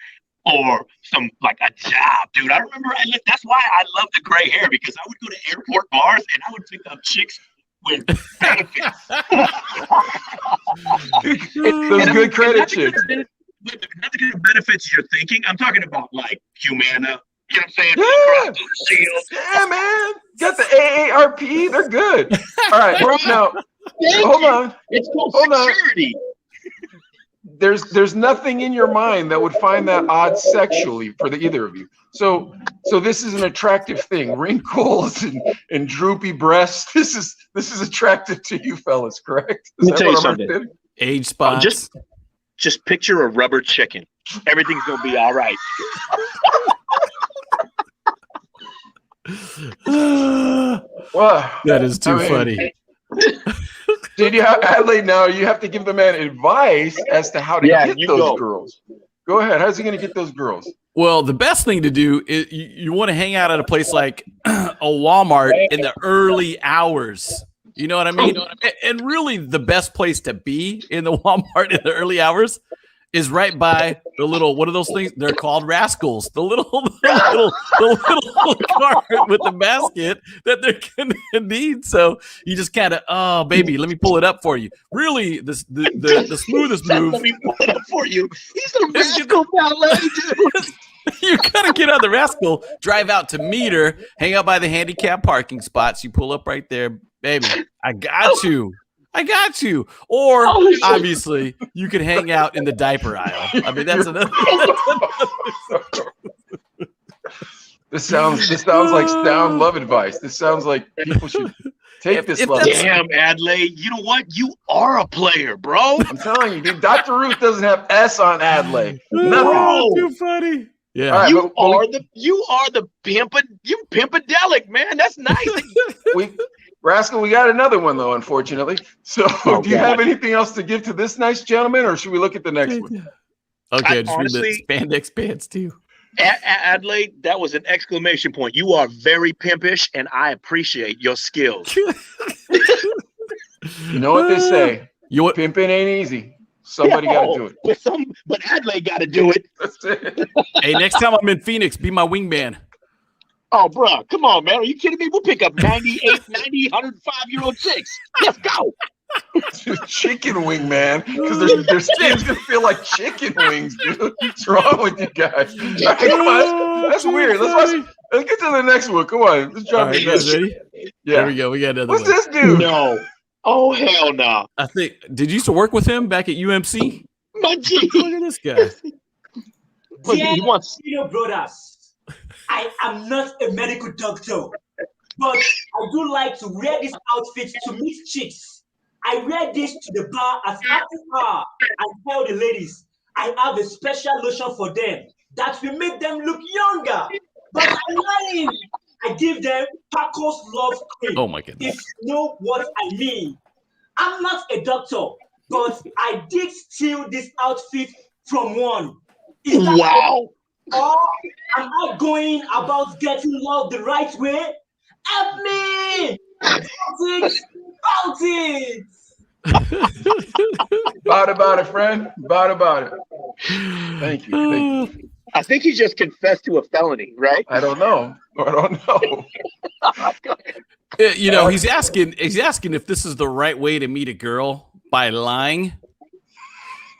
or some like a job, dude. I remember that's why I love the gray hair because I would go to airport bars and I would pick up chicks with benefits. Those good credit chicks. Not the kind of benefits you're thinking. I'm talking about like Humana. You know what I'm saying? Yeah. Blue Shield. Yeah, man. Got the AARP. They're good. All right. Now, hold on. It's called Hold on. security. There's nothing in your mind that would find that odd sexually for either of you. So this is an attractive thing. Wrinkles and droopy breasts. This is attractive to you fellas, correct? Is Let me tell you what I'm something. understanding? Age spots. Just picture a rubber chicken. Everything's gonna be all right. Wow. That is too I mean, funny. Did you have Adelaide now? You have to give the man advice as to how to Yeah, get you those go. girls. Go ahead. How's he going to get those girls? Well, the best thing to do is you want to hang out at a place like a Walmart in the early hours. You know what I mean? And really, the best place to be in the Walmart in the early hours is right by the little, what are those things? They're called rascals. The little cart with the basket that they're going to need. So you just kind of, oh, baby, let me pull it up for you. Really, the smoothest move. Let me pull it up for you. He's a rascal ballet, dude. You gotta get on the rascal, drive out to Meter, hang out by the handicap parking spots. You pull up right there, baby. I got you. I got you. Or Oh, shit. obviously, you could hang out in the diaper aisle. I mean, that's another. This sounds like sound love advice. This sounds like people should take this love. Damn, Adley. You know what? You are a player, bro. I'm telling you, dude. Dr. Ruth doesn't have S on Adley. Nothing. Bro. Too funny. Yeah. All right, You are the pimpadelic, man. That's nice. Rascal, we got another one though, unfortunately. So, do you have anything else to give to this nice gentleman, or should we look at the next one? Okay, I just read the spandex pants too. Adelaide, that was an exclamation point. You are very pimpish, and I appreciate your skills. You know what they say? You what? Pimping ain't easy. Somebody got to do it. But Adelaide got to do it. That's it. Hey, next time I'm in Phoenix, be my wingman. Oh, bro, come on, man. Are you kidding me? We'll pick up 98, 90, 105-year-old chicks. Let's go. Chicken wing, man. Because their skin's going to feel like chicken wings, dude. What's wrong with you guys? Right, come on. That's weird. Let's get to the next one. Come on. Let's jump in. Ready? Yeah. There we go. We got another What's one. this dude? No. Oh, hell no. I think, did you used to work with him back at UMC? My G. Look at this guy. Look, he wants. Chino brothers, I am not a medical doctor, but I do like to wear this outfit to meet chicks. I wear this to the bar as after hour and tell the ladies I have a special lotion for them that will make them look younger. But I'm lying. I give them Paco's Love Cream. Oh my goodness. If you know what I mean. I'm not a doctor, but I did steal this outfit from one. Is that Wow. or am I going about getting love the right way? Help me! Bout it! About it, friend. About it. Thank you. I think he just confessed to a felony, right? I don't know. You know, he's asking if this is the right way to meet a girl by lying.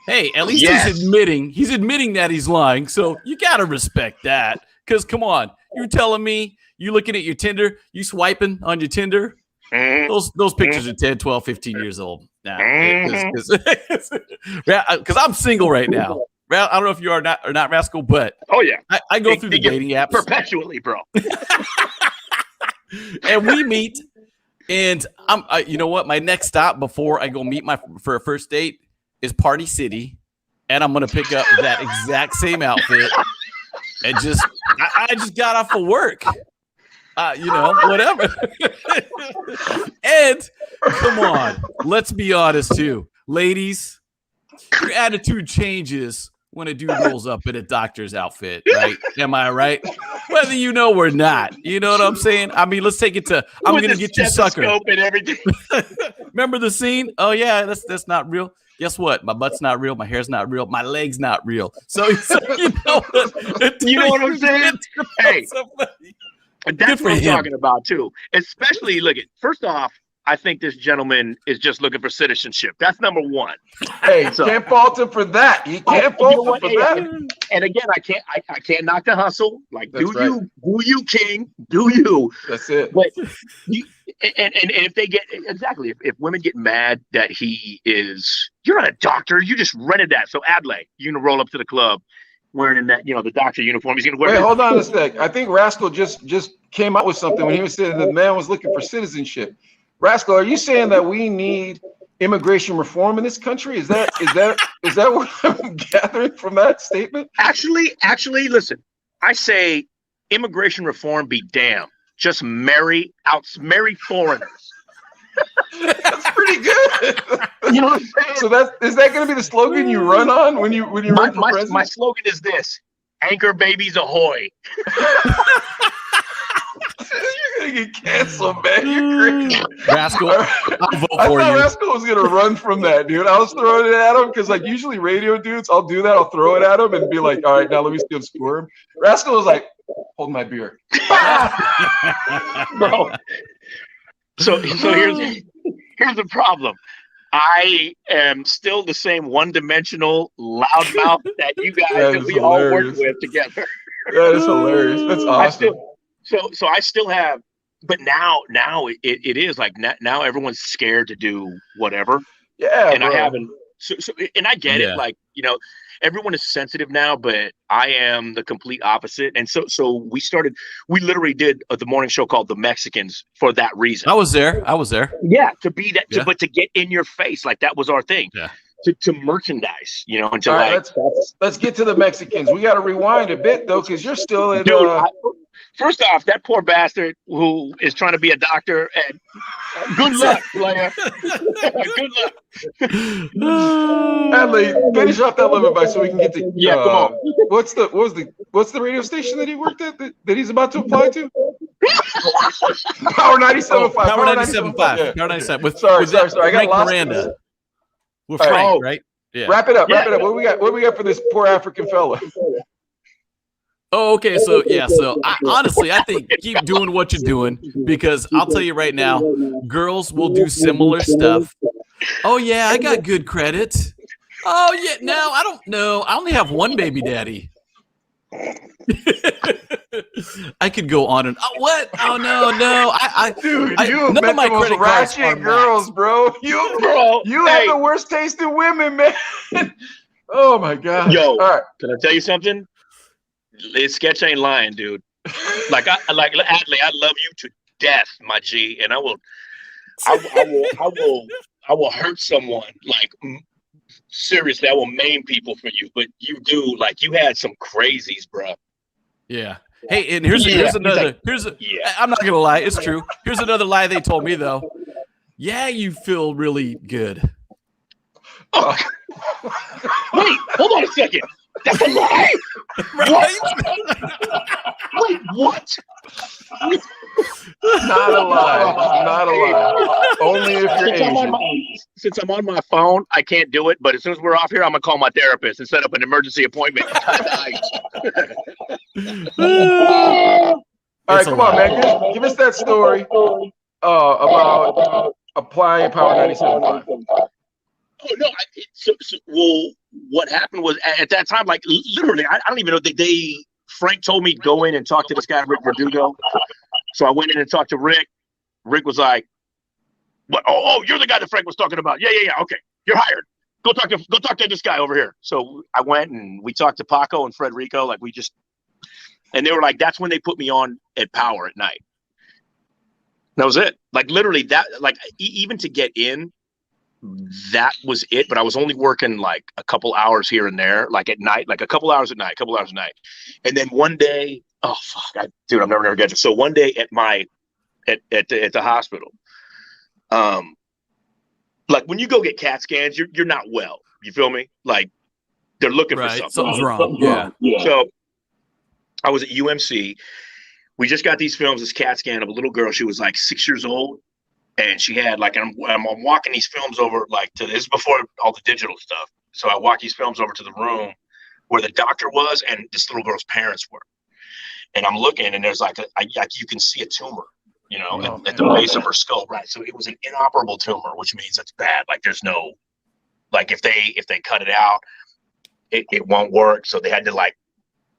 Hey, at least Yes. he's admitting that he's lying. So you gotta respect that. Because come on, you're telling me you looking at your Tinder, you swiping on your Tinder. Those pictures are 10, 12, 15 years old. Nah, because I'm single right now. I don't know if you are not or not, Rascal, but Oh, yeah. I go through the dating apps Perpetually, bro. and we meet. And you know what? My next stop before I go meet for a first date is Party City, and I'm gonna pick up that exact same outfit and I just got off of work. You know, whatever. And come on, let's be honest too, ladies. Your attitude changes when a dude rolls up in a doctor's outfit, right? Am I right? Whether you know or not. You know what I'm saying? I mean, let's take it to I'm With gonna the get you, sucker. stethoscope and everything. Remember the scene? Oh yeah, that's not real. Guess what? My butt's not real. My hair's not real. My leg's not real. So you know what? You know what I'm saying? Hey. Somebody. And that's Good what for I'm him. talking about too. Especially, look at first off, I think this gentleman is just looking for citizenship. That's number one. Hey, So- can't fault him for that. You can't You know fault him what? for Hey, that. And again, I can't knock the hustle. Like, That's right. do you, King? Do you? That's it. But and if they get exactly if women get mad that you're not a doctor, you just rented that. So Adley, you're gonna roll up to the club wearing that, the doctor uniform. He's gonna wear. Wait, hold on a sec. I think Rascal just came out with something when he was saying the man was looking for citizenship. Rascal, are you saying that we need immigration reform in this country? Is that what I'm gathering from that statement? Actually, listen. I say immigration reform be damned. Just marry foreigners. That's pretty good. You know what I'm saying? So is that going to be the slogan you run on when you run for president? My slogan is this: anchor babies ahoy. You're gonna get canceled, man. You're crazy. Rascal, I'll vote I for thought you. Rascal was gonna run from that, dude. I was throwing it at him because, like, usually radio dudes, I'll do that. I'll throw it at him and be like, "All right, now let me see him squirm." Rascal was like, "Hold my beer." Bro. So here's the problem. I am still the same one-dimensional loudmouth that you guys that we all work hilarious. with together. That is hilarious. That's awesome. So I still have but now it is like now everyone's scared to do whatever. Yeah, And bro. I haven't. And I get Yeah. it. Like, everyone is sensitive now, but I am the complete opposite. And so we literally did the morning show called The Mexicans for that reason. I was there. Yeah, to be that, Yeah. but to get in your face, like that was our thing. Yeah. To merchandise, and to All right, like. let's get to the Mexicans. We got to rewind a bit though, because you're still at. Dude, first off, that poor bastard who is trying to be a doctor, and good luck, player. Good luck. Adley, finish off that lemon bite so we can get to. Yeah, come on. What's the radio station that he worked at that he's about to apply to? Power 97.5. Power 97.5. Yeah. Power 97. With Sorry. I got Frank lost. Miranda. With All right. Frank, right? Yeah. Wrap it up. What do we got for this poor African fella? Oh, okay. So honestly, I think keep doing what you're doing, because I'll tell you right now, girls will do similar stuff. Oh yeah, I got good credit. Oh yeah, no, I don't know. I only have one baby daddy. I could go on and what? Oh no. Dude, I you none met of my the most credit cards are ratchet girls, maxed. bro. You have the worst taste in women, man. Oh my god. Yo, all right. Can I tell you something? Sketch ain't lying, dude. Like Adley, I love you to death, my G, and I will hurt someone. Like, seriously, I will maim people for you. But you do, like, you had some crazies, bro. Yeah. Hey, and here's another. I'm not gonna lie, it's true. Here's another lie they told me though. Yeah, you feel really good. Oh. Wait, hold on a second. That's a lie. Right? Wait, what? Not a lie. Only if you're Asian. Since I'm on my phone, I can't do it. But as soon as we're off here, I'm gonna call my therapist and set up an emergency appointment. All right, come on, man. Give us that story about applying Power 97.5. Oh no! Well, what happened was at that time, like literally, I don't even know. Frank told me go in and talk to this guy Rick Verdugo. So I went in and talked to Rick. Rick was like, "What? Oh, you're the guy that Frank was talking about. Yeah. Okay, you're hired. Go talk to this guy over here." So I went and we talked to Paco and Frederico. Like and they were like, "That's when they put me on at Power at night." That was it. Like literally that. Like even to get in. That was it, but I was only working like a couple hours here and there, like at night, like a couple hours at night. And then one day, oh fuck, dude, I'm never gonna forget it. So one day at the hospital, like when you go get CAT scans, you're not well. You feel me? Like they're looking for something. Something's wrong. Yeah. So I was at UMC. We just got these films, this CAT scan of a little girl. She was like 6 years old. And she had like, I'm walking these films over like to this before all the digital stuff. So I walked these films over to the room where the doctor was and this little girl's parents were. And I'm looking and there's like you can see a tumor, at the base of her skull. Right. So it was an inoperable tumor, which means it's bad. Like there's no, like if they cut it out, it won't work. So they had to like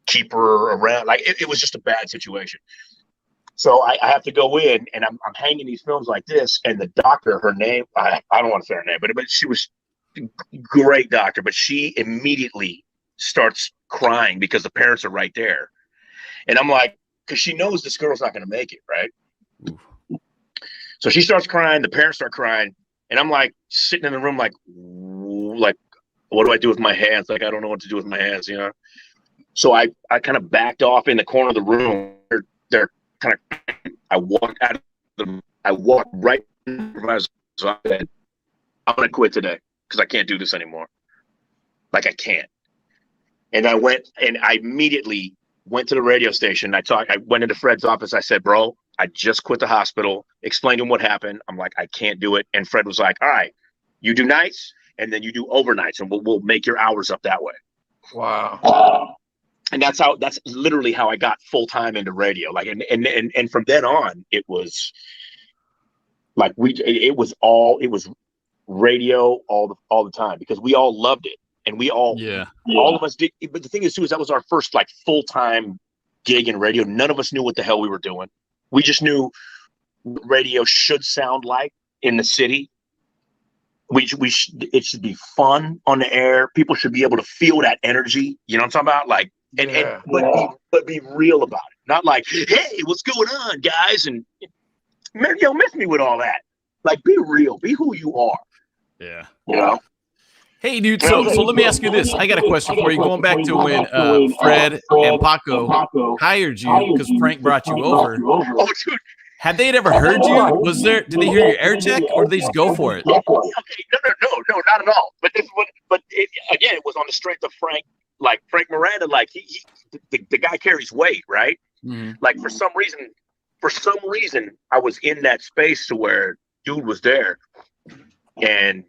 keep her around. Like it was just a bad situation. So I have to go in and I'm hanging these films like this. And the doctor, her name, I don't want to say her name, but she was a great doctor, but she immediately starts crying because the parents are right there. And I'm like, because she knows this girl's not going to make it, right? Oof. So she starts crying. The parents start crying. And I'm like sitting in the room like, what do I do with my hands? Like, I don't know what to do with my hands, So I kind of backed off in the corner of the room. They're kind of, I walked right in my said, I'm going to quit today because I can't do this anymore. Like I can't. And I went and I immediately went to the radio station. I went into Fred's office. I said, bro, I just quit the hospital, explained to him what happened. I'm like, I can't do it. And Fred was like, all right, you do nights and then you do overnights and we'll make your hours up that way. Wow. And that's literally how I got full time into radio. Like, and from then on, it was like it was radio all the time because we all loved it and we all of us did. But the thing is too, is that was our first like full time gig in radio. None of us knew what the hell we were doing. We just knew what radio should sound like in the city. It should be fun on the air. People should be able to feel that energy. You know what I'm talking about? Like, but be real about it. Not like, hey, what's going on, guys? And man, miss me with all that. Like, be real. Be who you are. Yeah. You know? Hey, dude. So let me ask you this. I got a question for you. Going back to when Fred and Paco hired you because Frank brought you over. Oh, dude. Had they ever heard you? Did they hear your air check, or did they just go for it? Okay, no, not at all. But again, it was on the strength of Frank. Like Frank Miranda, like the guy carries weight, right? Mm-hmm. Like for some reason, I was in that space to where dude was there, and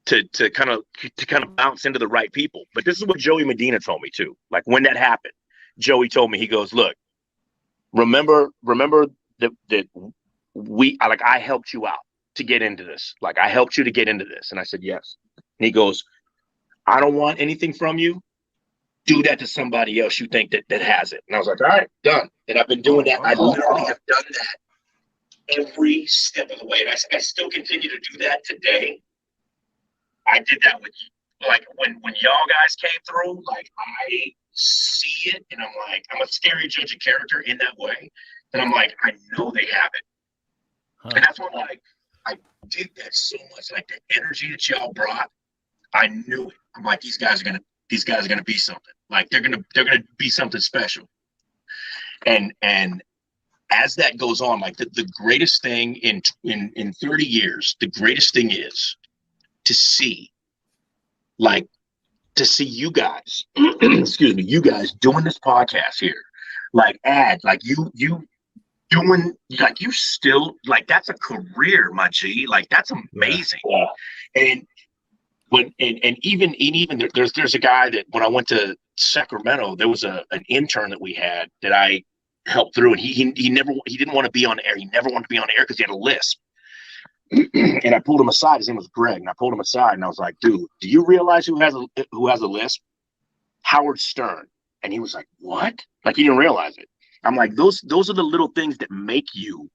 to kind of bounce into the right people. But this is what Joey Medina told me too. Like when that happened, Joey told me, he goes, look, remember that I helped you out to get into this. Like I helped you to get into this. And I said, yes. And he goes, I don't want anything from you. Do that to somebody else you think that has it. And I was like, all right, done. And I've been doing that. I literally have done that every step of the way. And I still continue to do that today. I did that with you. Like when y'all guys came through, like I see it and I'm like, I'm a scary judge of character in that way. And I'm like, I know they have it. Huh. And that's what I did that so much. Like the energy that y'all brought, I knew it. I'm like, these guys are gonna be something. Like they're gonna be something special. And as that goes on, like the greatest thing in 30 years, the greatest thing is to see you guys, excuse me, you guys doing this podcast here, like you doing, like you still, like that's a career, my G, like that's amazing. Yeah. And even there's a guy that when I went to Sacramento, there was an intern that we had that I helped through, and he didn't want to be on air. He never wanted to be on air because he had a lisp. And I pulled him aside. His name was Greg, and I pulled him aside, and I was like, "Dude, do you realize who has a lisp? Howard Stern." And he was like, "What?" Like he didn't realize it. I'm like, those are the little things that make you,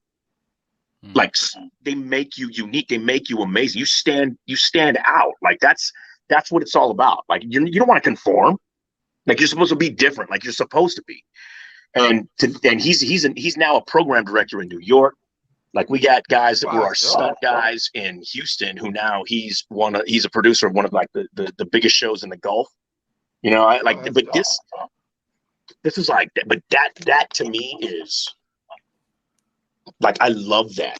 like, they make you unique. They make you amazing. You stand out. Like that's what it's all about. Like you don't want to conform. Like you're supposed to be different. Like you're supposed to be. And he's now a program director in New York. Like we got guys that were our stunt guys in Houston, who now he's a producer of one of like the biggest shows in the Gulf. You know, but this is like that. But that to me is like, I love that.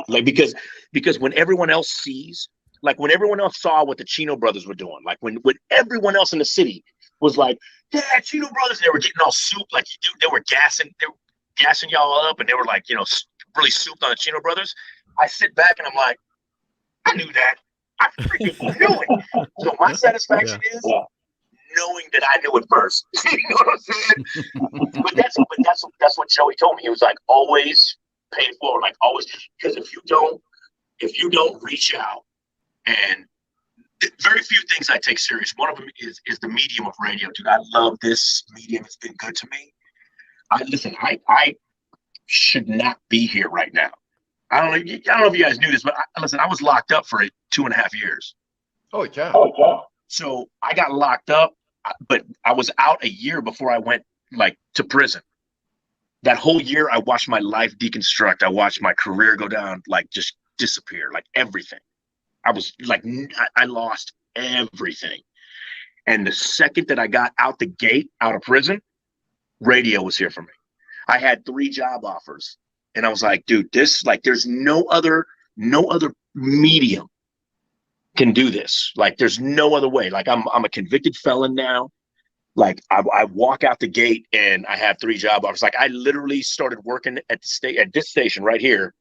Like because when everyone else sees, like when everyone else saw what the Chino brothers were doing, like when everyone else in the city was like, yeah, Chino brothers, they were getting all souped, like they were gassing y'all up, and they were like, you know, really souped on the Chino brothers. I sit back and I'm like, I knew that. I freaking knew it. So my satisfaction is knowing that I knew it first. You know what I'm saying? but that's what Joey told me. He was like, always pay it forward, like always, because if you don't reach out, and very few things I take serious. One of them is the medium of radio, dude. I love this medium. It's been good to me. I should not be here right now. I don't know if you guys knew this, but I was locked up for 2.5 years. Holy cow. So I got locked up, but I was out a year before I went like to prison. That whole year I watched my life deconstruct. I watched my career go down, like just disappear, like everything. I was like, I lost everything. And the second that I got out the gate, out of prison, radio was here for me. I had 3 job offers, and I was like, dude, this, like, there's no other medium can do this. Like, there's no other way. Like, I'm a convicted felon now. Like, I walk out the gate and I have 3 job offers. Like, I literally started working at this station right here,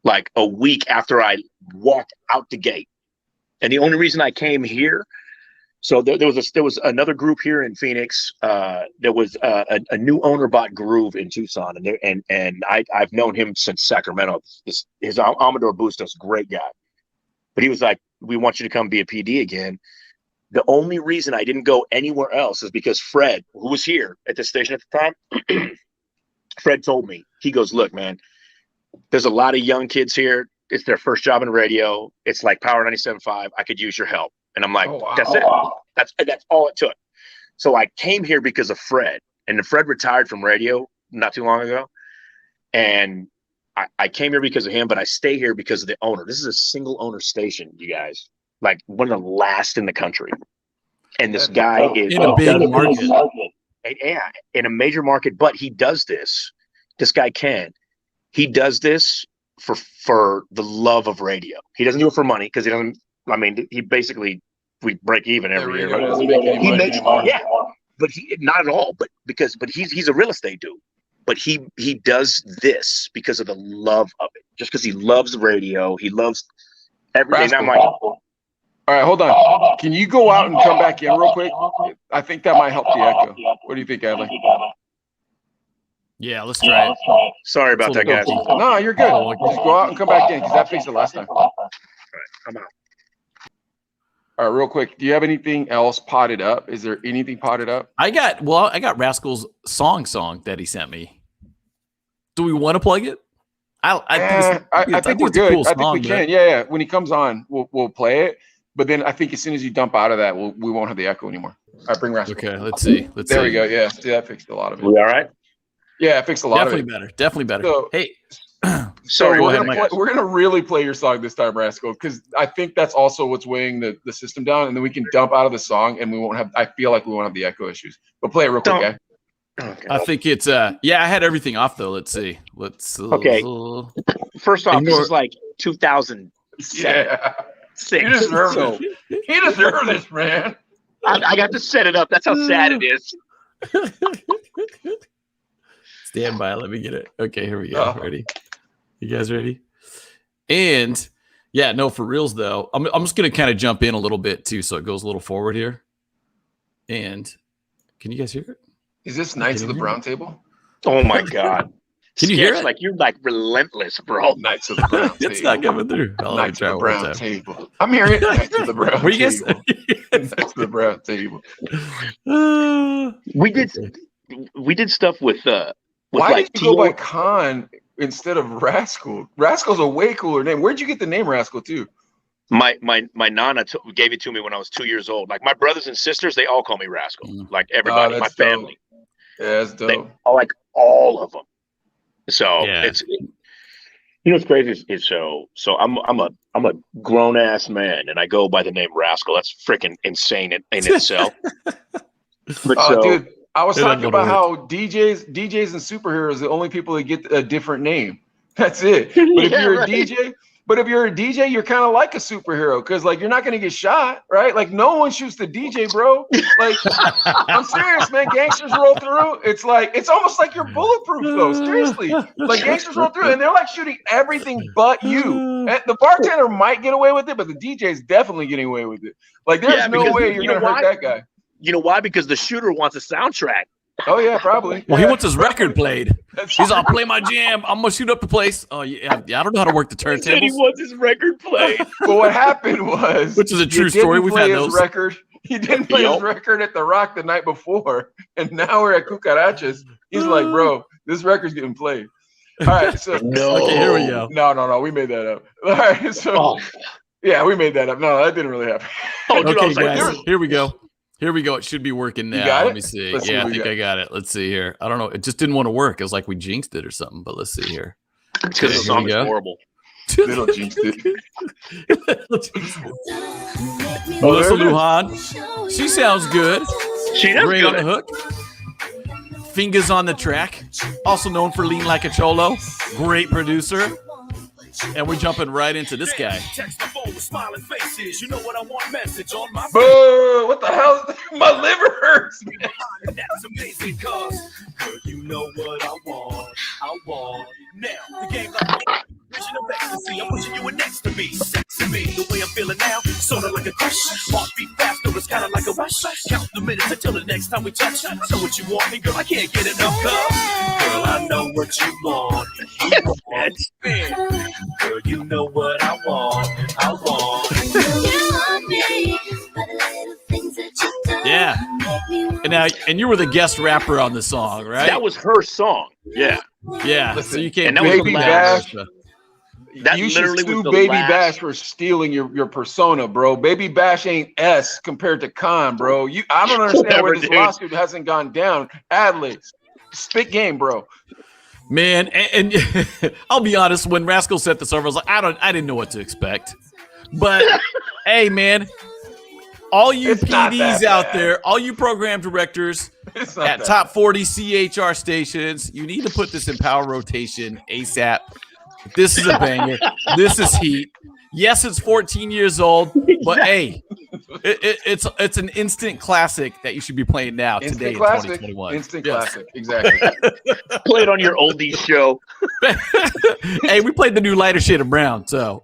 like a week after I walked out the gate. And the only reason I came here, so there was another group here in Phoenix. There was a new owner bought Groove in Tucson, and I've known him since Sacramento. His Amador Bustos, great guy. But he was like, we want you to come be a PD again. The only reason I didn't go anywhere else is because Fred, who was here at the station at the time, Fred told me, he goes, look, man, There's a lot of young kids here. It's their first job in radio. It's like Power 97.5. I could use your help. And I'm like, Oh, wow. that's it. That's all it took. So I came here because of Fred. And Fred retired from radio not too long ago. And I came here because of him, but I stay here because of the owner. This is a single owner station, you guys. Like one of the last in the country. And this guy is in a big market. Yeah, in a major market, but he does this. This guy he does this for the love of radio. He doesn't do it for money because he doesn't. I mean, he basically we break even every year. Radio doesn't make any money anymore. Yeah, but he not at all. But he's a real estate dude. But he does this because of the love of it. Just because he loves radio, he loves everything. I'm like, all right, hold on. Can you go out and come back in real quick? I think that might help the echo. What do you think, Adley? Yeah, let's try it. sorry about that, guys. No, you're good. Just go out and come back in because that fixed it last time. All right, I'm out. All right, real quick. Do you have anything else potted up? Is there anything potted up? I got Rascal's song that he sent me. Do we want to plug it? I think we're it's a good. cool I think song, we can. Yeah. When he comes on, we'll play it. But then I think as soon as you dump out of that, we won't have the echo anymore. All right, bring Rascal. Okay, let's see. There we go. Yeah, see, that fixed a lot of it. We all right? Yeah, it fixed a lot of it. Definitely better. So- Hey, Sorry, we're go ahead, gonna really play your song this time, Rascal, because I think that's also what's weighing the system down, and then we can dump out of the song, and we won't have. I feel like we won't have the echo issues. But play it real quick, guy. Okay. I think it's I had everything off though. Let's see. Okay. First off, this is like 2006. Yeah, he deserves it. He deserves this, man. I got to set it up. That's how sad it is. Stand by. Let me get it. Okay, here we go. Oh. Ready? You guys ready? And yeah, no, for reals though. I'm just gonna kind of jump in a little bit too, so it goes a little forward here. And can you guys hear it? Is this Knights of the Brown Table? Oh my God. Can you hear it? Like you're like relentless, bro. Knights of the Brown Table. It's not coming through. I'll Knights try of the one more Brown time. Table. I'm hearing it. Knights of the Brown Were you guys? Table. Knights of the Brown Table. We did stuff with Why like did you go by Tio. Khan instead of Rascal? Rascal's a way cooler name. Where'd you get the name Rascal too? My nana gave it to me when I was 2 years old. Like my brothers and sisters, they all call me Rascal. Like everybody, my that's dope. family, Yeah, that's they dope. like all of them. So Yeah. it's what's crazy is so I'm a grown ass man and I go by the name Rascal. That's freaking insane in itself. But Dude, I was It talking doesn't about work. how DJs and superheroes are the only people that get a different name. That's it. But if Yeah, you're right. a DJ, you're kind of like a superhero because like you're not gonna get shot, right? Like no one shoots the DJ, bro. Like I'm serious, man. Gangsters roll through. It's like it's almost like you're bulletproof, though. Seriously, like gangsters roll through and they're like shooting everything but you. And the bartender might get away with it, but the DJ is definitely getting away with it. Like there's Yeah, no because way you you're know gonna hurt why? that guy. You know why? Because the shooter wants a soundtrack. Oh yeah, probably. Well, he Yeah. wants his record played. He's all play my jam. I'm gonna shoot up the place. Oh yeah, I don't know how to work the He said he turntables, wants his record played. But what happened was, which is a he true didn't story. We've play had his those. record. He didn't play his record at the Rock the night before, and now we're at Cucarachas. He's like, bro, this record's getting played. All right, so No. Okay, here we go. no, we made that up. All right, so Oh, yeah, we made that up. No, that didn't really happen. dude, I Okay, was like, guys, here we go. Here we go. It should be working now. got Let it? me see. Let's see Yeah, what I we think got. I got it. Let's see here. I don't know. It just didn't want to work. It was like we jinxed it or something. But let's see here. because the Here we song is go. horrible. Little jinxed it. Melissa there it is. Lujan. She sounds good. She does Great on the good. hook. Fingers on the track. Also known for Lean Like a Cholo. Great producer. And we're jumping right into this guy. Text the phone with smiling faces. You know what I want? Message on my Boo! What the hell? My liver hurts. Man. phone. That's amazing, cause girl, you know what I want. I want now the game like vision of ecstasy. I'm pushing you in next to me, sexy me. The way I'm feeling now, sorta like a crush. Heartbeat faster, it's kinda like a rush. Count the minutes until the next time we touch. I know what you want, and girl, I can't get enough. Girl, I know what you want. You want me. Girl, you know what I want. I want. Yeah. And you were the guest rapper on the song, right? That was her song. Yeah. Yeah. Listen, So you can't and that do was Baby the Bash. that. That You should literally was sue the Baby last- Bash for stealing your persona, bro. Baby Bash ain't S compared to Khan, bro. I don't understand Whatever, where this dude. lawsuit hasn't gone down. Adlibs, spit game, bro. Man, and I'll be honest, when Rascal set this over, I was like, I didn't know what to expect. But hey, man, all you It's not PDs that out bad. there, all you program directors It's not at that top 40 CHR stations, you need to put this in power rotation ASAP. This is a banger. This is heat. Yes, it's 14 years old, but hey, it's an instant classic that you should be playing now Instant today classic. in 2021. Instant Yes. classic. Exactly. Play it on your oldies show. Hey, we played the new lighter shade of brown, so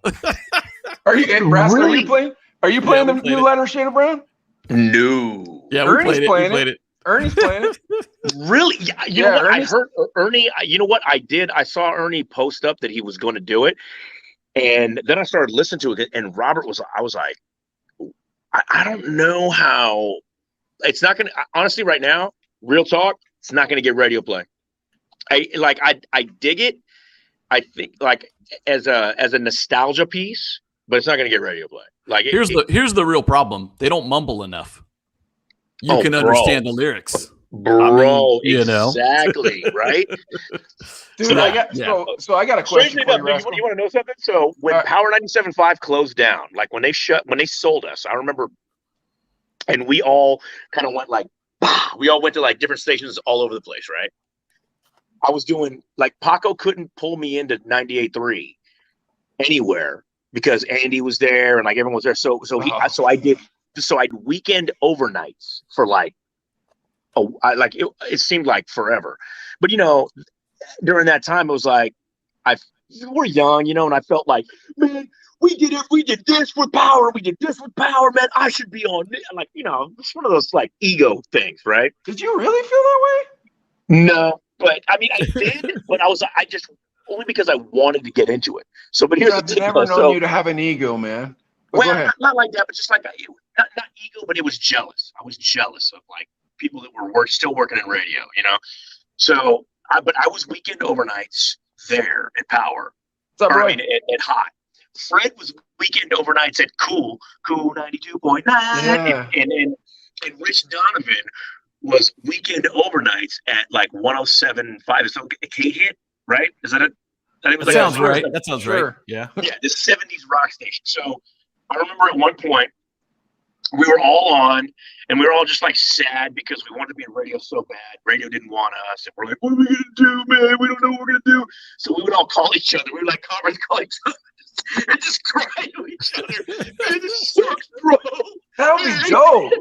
Are you and Rascal, Really? Are you playing we the played new it. lighter shade of brown? No. yeah, we Ernie's played it. We playing played it. Ernie's playing it. Really? Yeah, you know Yeah, what? Ernie's- I heard Ernie. You know what I did? I saw Ernie post up that he was going to do it, and then I started listening to it. And Robert was. I was like, I don't know how. It's not going to. Honestly, right now, real talk, it's not going to get radio play. I dig it. I think like as a nostalgia piece, but it's not going to get radio play. Like Here's the real problem. They don't mumble enough. You Oh, can bro. understand the lyrics. bro, you know. exactly, right? Dude, I got Yeah. so I got a question Strangely for enough, you, you Rascal. want to know something? So when All right. Power 97.5 closed down, like when they sold us, I remember, and we all kind of went like, we all went to like different stations all over the place, right? I was doing like Paco couldn't pull me into 98.3 anywhere because Andy was there and like everyone was there. So I'd weekend overnights for like, it seemed like forever, but you know, during that time it was like we're young, you know, and I felt like, man, we did this with Power, man. I should be on it. Like, you know, it's one of those like ego things, right? Did you really feel that way? No, but I mean, I did, but I just only because I wanted to get into it. So, but here's I've the thing, never though. known you to have an ego, man. But go Well, ahead. not like that, but just like not ego, but it was jealous. I was jealous of like people that were still working in radio, you know. So, but I was weekend overnights there at Power. What's up, Or, bro? I mean, at Hot. Fred was weekend overnights at Cool 92.9, Yeah. and Rich Donovan was weekend overnights at like 107.5. It's a K hit, right? Is that it? That was That like sounds a- right. That sounds right. Sure. Yeah. Yeah, this 70s rock station. So I remember at one point we were all on and we were all just like sad because we wanted to be in radio so bad. Radio didn't want us. And we're like, what are we going to do, man? We don't know what we're going to do. So we would all call each other. We would like conference call each other and just cry to each other. Man, this sucks, bro. That would be dope.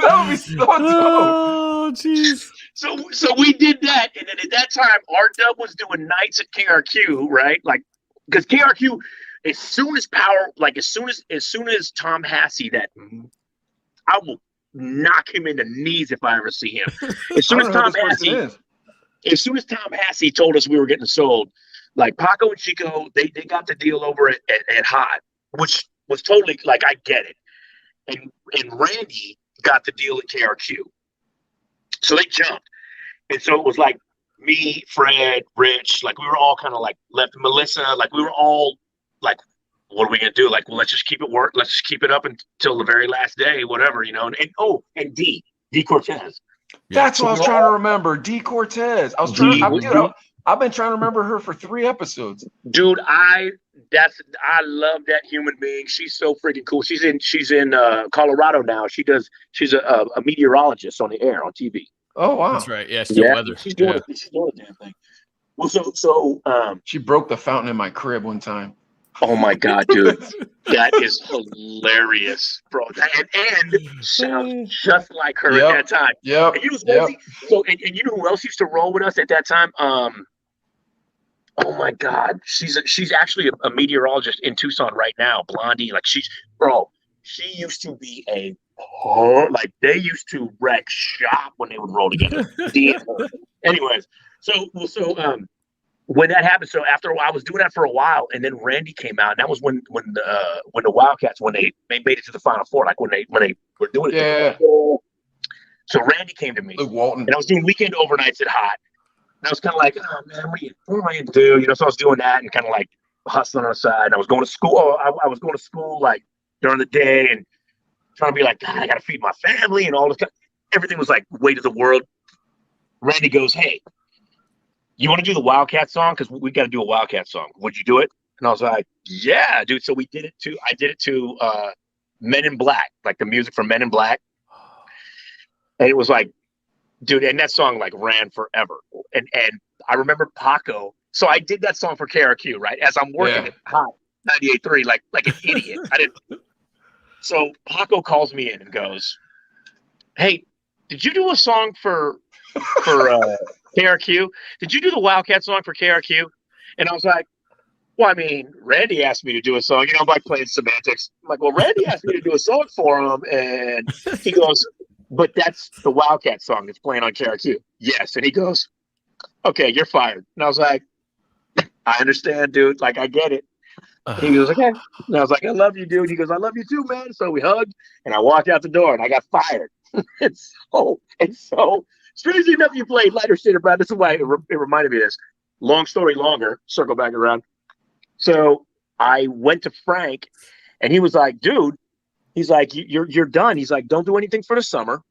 That would be so dope. Oh, jeez. So we did that. And then at that time, R-Dub was doing nights at KRQ, right? Like, because KRQ, as soon as Power, like as soon as Tom Hassey, that I will knock him in the knees if I ever see him. As soon I as don't know Tom who this person Hassey, is. as soon as Tom Hassey told us we were getting sold, like Paco and Chico, they got the deal over at Hot, which was totally like, I get it. And Randy got the deal at KRQ. So they jumped. And so it was like me, Fred, Rich, like we were all kind of like left, Melissa, like we were all like, what are we going to do? Like, well, let's just keep it work. Let's just keep it up until the very last day, whatever, you know? And D Cortez. That's what I was So trying to remember. D Cortez. I was trying. I've been trying to remember her for 3 episodes. Dude, I love that human being. She's so freaking cool. She's in Colorado now. She's a meteorologist on the air on TV. Oh wow. That's right. Yeah, still weather. She's doing a damn thing. Well, so She broke the fountain in my crib one time. oh my god, dude, that is hilarious, bro. And sounds just like her Yep. at that time. Yep. And you know, Yep. so and you know who else used to roll with us at that time? Oh my god, she's actually a meteorologist in Tucson right now. Blondie, like she used to be like they used to wreck shop when they would roll together. Anyways, so when that happened, so after a while, I was doing that for a while, and then Randy came out, and that was when the Wildcats when they made it to the Final Four, like when they were doing it. Yeah. So Randy came to me, Luke Walton. and I was doing weekend overnights at Hot. And I was kind of like, oh man, what am I gonna do? So I was doing that and kind of like hustling on the side. And I was going to school. I was going to school like during the day and trying to be like, God, I gotta feed my family and all this. Everything was like weight of the world. Randy goes, hey, you want to do the Wildcat song? Because we got to do a Wildcat song. Would you do it? And I was like, yeah, dude. So I did it to Men in Black, like the music from Men in Black. And it was like, dude, and that song like ran forever. And I remember Paco. So I did that song for KRQ, right? As I'm working at Hot 98.3, like an idiot. I didn't. So Paco calls me in and goes, hey, did you do a song for KRQ? Did you do the Wildcat song for KRQ? And I was like, well, I mean, Randy asked me to do a song. I'm like playing semantics. I'm like, well, Randy asked me to do a song for him. And he goes, but that's the Wildcat song that's playing on KRQ. Yes. And he goes, okay, you're fired. And I was like, I understand, dude. Like, I get it. And he goes, okay. And I was like, I love you, dude. He goes, I love you too, man. So we hugged and I walked out the door and I got fired. and so strangely enough, you played Lighter Shade of Brown. This is why it reminded me of this. Long story longer, circle back around. So I went to Frank and he was like, dude, he's like, you're done. He's like, don't do anything for the summer.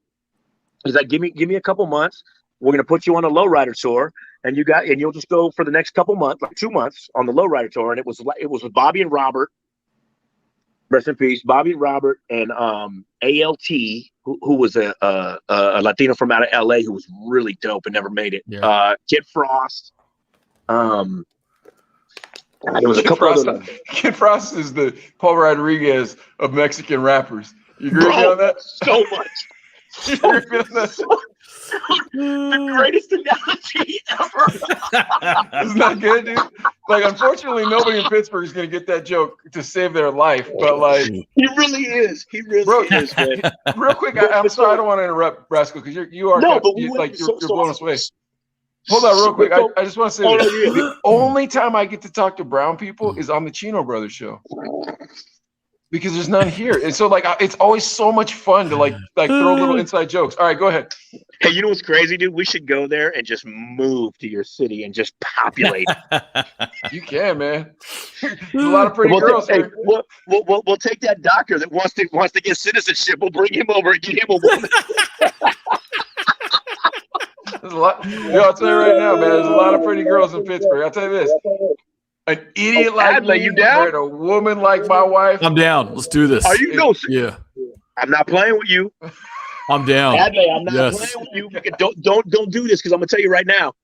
He's like, give me a couple months. We're going to put you on a lowrider tour and you'll just go for the next couple months, like 2 months on the lowrider tour. And it was with Bobby and Robert, rest in peace, Bobby and Robert and ALT, who was a Latino from out of LA who was really dope and never made it. Yeah. Kid Frost. There was a couple other. Kid Frost is the Paul Rodriguez of Mexican rappers. You agree with me on that? So much. You agree with me on that? The greatest analogy ever. Isn't that good, dude? Like, unfortunately, nobody in Pittsburgh is going to get that joke to save their life. But like, he really is. He really is, man. Real quick, I'm sorry, I don't want to interrupt, Rascal, because you are you're blowing us away. Hold on, real quick. I just want to say this. The only time I get to talk to brown people is on the Chino Brothers show. Because there's none here. And so, like, it's always so much fun to, like throw little inside jokes. All right, go ahead. Hey, you know what's crazy, dude? We should go there and just move to your city and just populate. You can, man. There's a lot of pretty girls here. We'll take that doctor that wants to get citizenship. We'll bring him over and get him a woman. There's a lot. I'll tell you right now, man. There's a lot of pretty girls in Pittsburgh. I'll tell you this. An idiot like Adley, me you down? married a woman like my wife. I'm down. Let's do this. Are you? No, yeah. I'm not playing with you. I'm down. Adley, I'm not playing with you. Don't do this because I'm gonna tell you right now.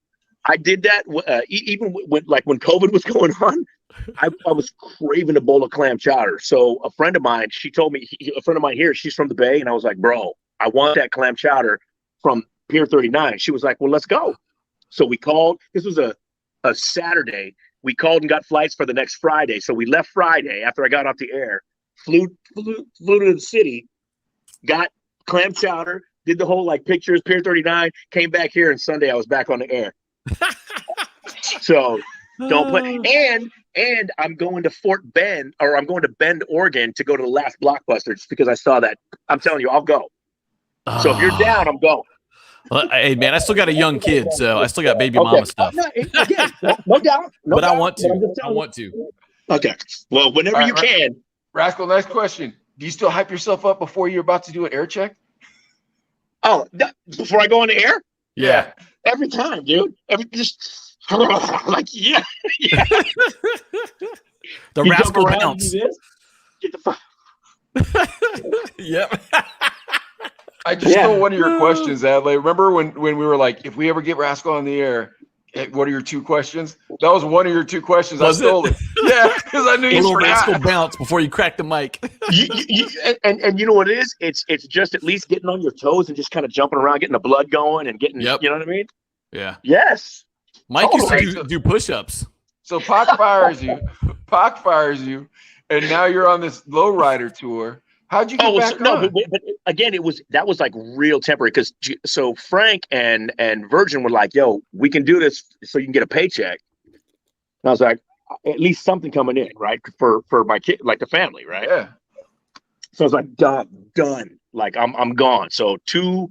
I did that even when COVID was going on. I was craving a bowl of clam chowder. So a friend of mine, she told me, a friend of mine here, she's from the Bay, and I was like, bro, I want that clam chowder from Pier 39. She was like, well, let's go. So we called. This was a Saturday. We called and got flights for the next Friday. So we left Friday after I got off the air, flew to the city, got clam chowder, did the whole like pictures, Pier 39, came back here, and Sunday I was back on the air. So don't play. And I'm going to I'm going to Bend, Oregon to go to the last Blockbuster just because I saw that. I'm telling you, I'll go. So if you're down, I'm going. Well, hey man, I still got a young kid, so I still got baby mama stuff. No doubt. But I want to. I want to. Okay. Well, whenever you can. Rascal, next question. Do you still hype yourself up before you're about to do an air check? Oh, before I go on the air? Yeah. Every time, dude. Just like yeah. The Rascal bounce. Get the fuck. Yep. I just stole one of your questions, Adley. Remember when we were like, if we ever get Rascal on the air, what are your 2 questions? That was one of your 2 questions. I stole it. Yeah, because I knew you forgot. Rascal bounce before you crack the mic. And you know what it is? It's just at least getting on your toes and just kind of jumping around, getting the blood going and getting, you know what I mean? Yeah. Yes. Mike used to do push-ups. So Pac fires you, and now you're on this lowrider tour. How'd you get back on? No, but again, that was like real temporary because so Frank and Virgin were like, "Yo, we can do this so you can get a paycheck." And I was like, "At least something coming in, right? For my kid, like the family, right?" Yeah. So I was like, "Done. Like I'm gone." So 2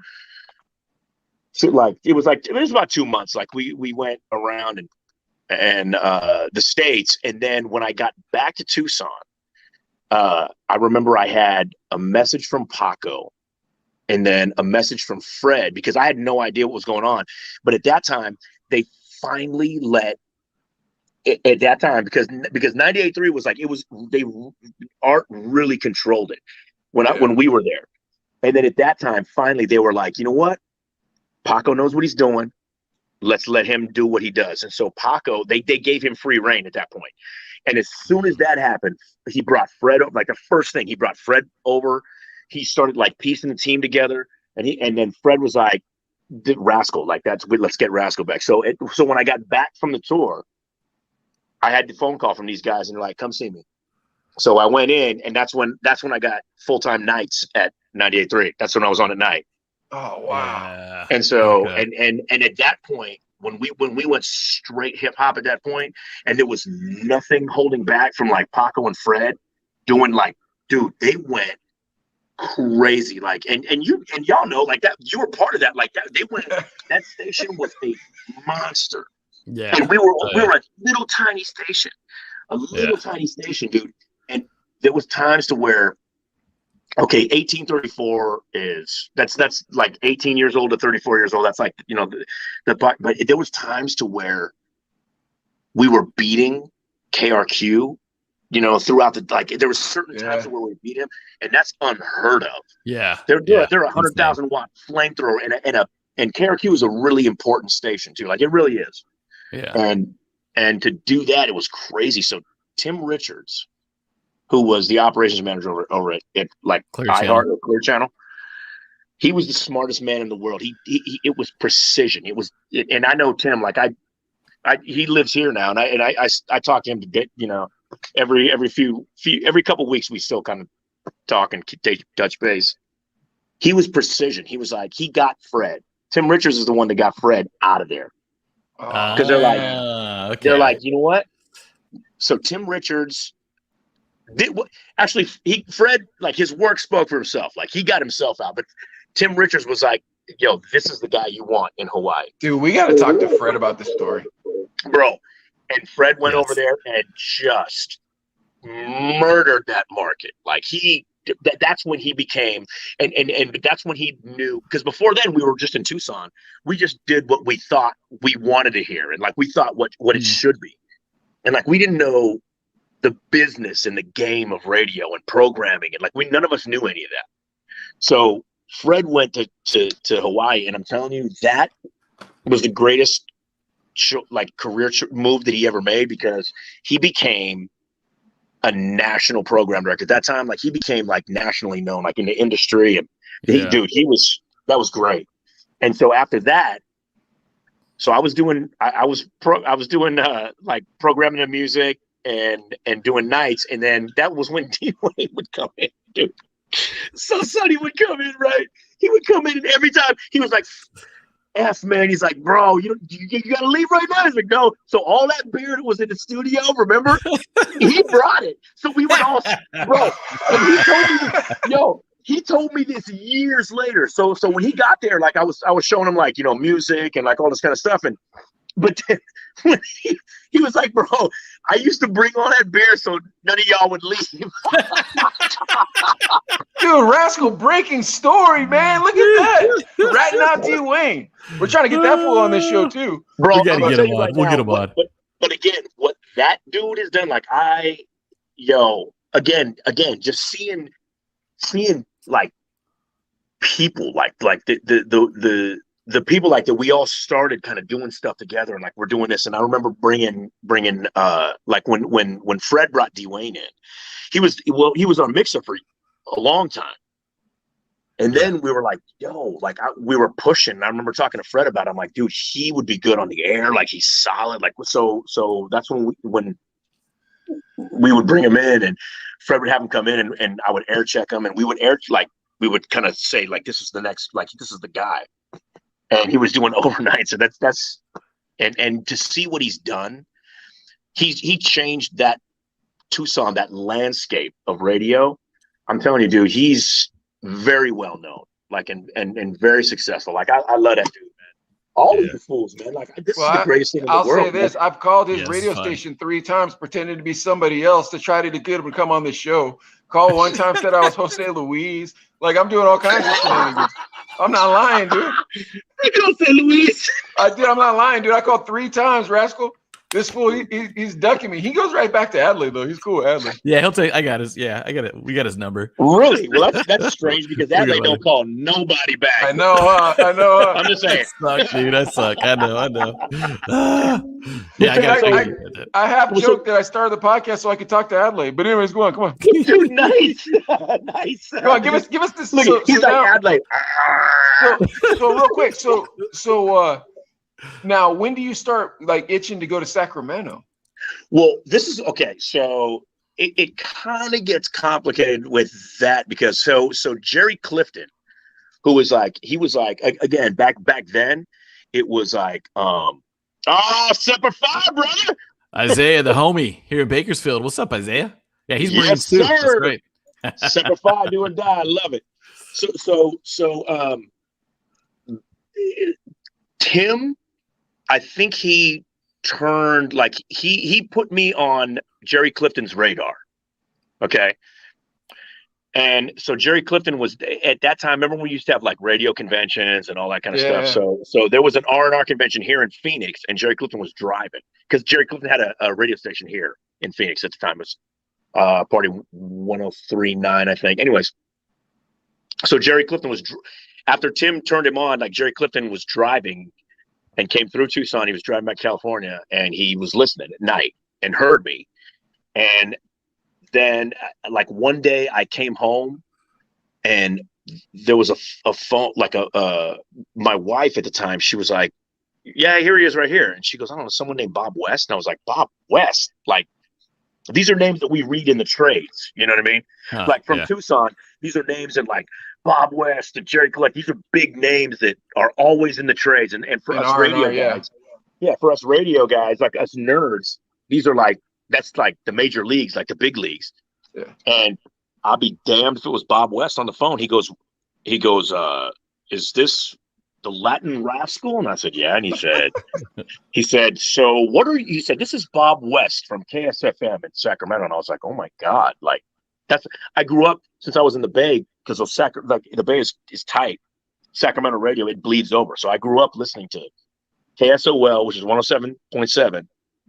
So like it was about 2 months. Like we went around and the States, and then when I got back to Tucson, I remember I had a message from Paco and then a message from Fred, because I had no idea what was going on. But at that time, they finally let at that time, because 98.3 was like, it was, they Art really controlled it when we were there. And then at that time, finally they were like, you know what? Paco knows what he's doing. Let's let him do what he does. And so Paco, they gave him free reign at that point. And as soon as that happened, he brought Fred up. Like the first thing, he brought Fred over. He started like piecing the team together. And then Fred was like, Rascal, like let's get Rascal back. So when I got back from the tour, I had the phone call from these guys, and they're like, come see me. So I went in, and that's when I got full-time nights at 98.3. That's when I was on at night. Oh wow! Yeah. And so and at that point, when we went straight hip hop at that point, and there was nothing holding back from like Paco and Fred doing like, dude, they went crazy. Like and y'all know, like that, you were part of that. Like that station was a monster. Yeah. And we were a little tiny station, tiny station, dude. And there was times to where, okay, 1834 that's like 18 years old to 34 years old. That's like, you know, but there was times to where we were beating KRQ, you know, throughout the, like there was certain times where we beat him, and that's unheard of. Yeah. They're a 100,000 watt flamethrower, and KRQ is a really important station too. Like it really is. Yeah. And to do that, it was crazy. So Tim Richards, who was the operations manager over at like iHeart or Clear Channel, he was the smartest man in the world. He it was precision. And I know Tim, like he lives here now, and I talk to him to get, you know, every couple of weeks we still kind of talk and touch base. He was precision. He was like, he got Fred. Tim Richards is the one that got Fred out of there. Because they're like, you know what? So Tim Richards actually, Fred, like his work spoke for himself. Like he got himself out, but Tim Richards was like, yo, this is the guy you want in Hawaii. Dude, we got to talk to Fred about this story, bro. And Fred went over there and just murdered that market. Like that's when he became, and that's when he knew, because before then we were just in Tucson. We just did what we thought we wanted to hear, and like we thought what it should be, and like we didn't know the business and the game of radio and programming, and like none of us knew any of that. So Fred went to Hawaii, and I'm telling you, that was the greatest career move that he ever made, because he became a national program director at that time. Like he became like nationally known, like in the industry, and that was great. And so after that, so I was doing like programming the music and doing nights, and then that was when D-Wayne would come in, dude. So Sonny would come in, right? He would come in, and every time he was like, F, man, he's like, bro, you gotta leave right now. He's like, no. So all that beer that was in the studio, remember? He brought it. So we went all, bro. And he told me this years later. So when he got there, like I was showing him, like, you know, music and like all this kind of stuff, but then when he was like, bro, I used to bring all that beer so none of y'all would leave. Dude, Rascal breaking story, man. Look at that. Ratting out D-Wayne. We're trying to get that fool on this show too. Bro, we gotta get him on. We'll get him on. But again, what that dude has done, like again, just seeing like people like the people like that, we all started kind of doing stuff together, and like we're doing this. And I remember bringing like when Fred brought D-Wayne in, he was our mixer for a long time. And then we were like, yo, like we were pushing. I remember talking to Fred about it. I'm like, dude, he would be good on the air. Like he's solid. Like, so that's when we would bring him in, and Fred would have him come in, and I would air check him, and we would kind of say, like, this is the next, like, this is the guy. And he was doing overnight. So that's and to see what he's done, he changed that Tucson, that landscape of radio. I'm telling you, dude, he's very well known, like, and very successful. Like I love that dude, man. All Yeah. of you fools, man. Like this Well, is the greatest thing in the I'll world. say this: I've called his Yes, radio fun. station 3 times, pretending to be somebody else to try to get him to come on the show. Called one time, said I was Jose Luis. Like I'm doing all kinds of shenanigans. I'm not lying, dude. You don't say Luis. I'm not lying, dude. I called 3 times, rascal. This fool, he's ducking me. He goes right back to Adley though. He's cool with Adley. Yeah, he'll take. I got his. Yeah, I got it. We got his number. Really? Well, that's strange because that We're they gonna- don't call nobody back. I know, I know. I'm just saying. Suck, dude. I suck. I know. Yeah, I got. I have Well, so- joked that I started the podcast so I could talk to Adley. But anyways, go on, come on. Dude, nice. Nice. Come on, give us this. Look, he's like Adley. So real quick, so now when do you start like itching to go to Sacramento? Well, this is okay. So it kind of gets complicated with that because so Jerry Clifton, who was like again back then, it was like Semper Fi, brother. Isaiah, the homie here in Bakersfield. What's up, Isaiah? Yeah, he's Yes, Marines too. That's sir. great. Semper Fi, do or die. I love it. So Tim, I think he turned like he put me on Jerry Clifton's radar. Okay. And so Jerry Clifton was at that time. Remember when we used to have like radio conventions and all that kind of Yeah. stuff. So there was an R&R convention here in Phoenix, and Jerry Clifton was driving because Jerry Clifton had a radio station here in Phoenix at the time. It was Party 103.9, I think. Anyways, so Jerry Clifton was after Tim turned him on. Like Jerry Clifton was driving and came through Tucson. He was driving back to California, and he was listening at night and heard me. And then like one day I came home and there was a phone, like my wife at the time, she was like, yeah, here he is right here. And she goes, I don't know, someone named Bob West. And I was like, Bob West? Like, these are names that we read in the trades. You know what I mean? Huh, like from yeah. Tucson, these are names in like Bob West and Jerry Collect. These are big names that are always in the trades. And for In us R&R, radio yeah. guys, for us radio guys, like us nerds, these are like, that's like the major leagues, like the big leagues. Yeah. And I'll be damned if it was Bob West on the phone. He goes, is this the Latin rascal? And I said, yeah. And he said, so what are you? He said, this is Bob West from KSFM in Sacramento. And I was like, oh my God. Like I grew up since I was in the Bay because the Bay is tight. Sacramento radio, it bleeds over. So I grew up listening to KSOL, which is 107.7,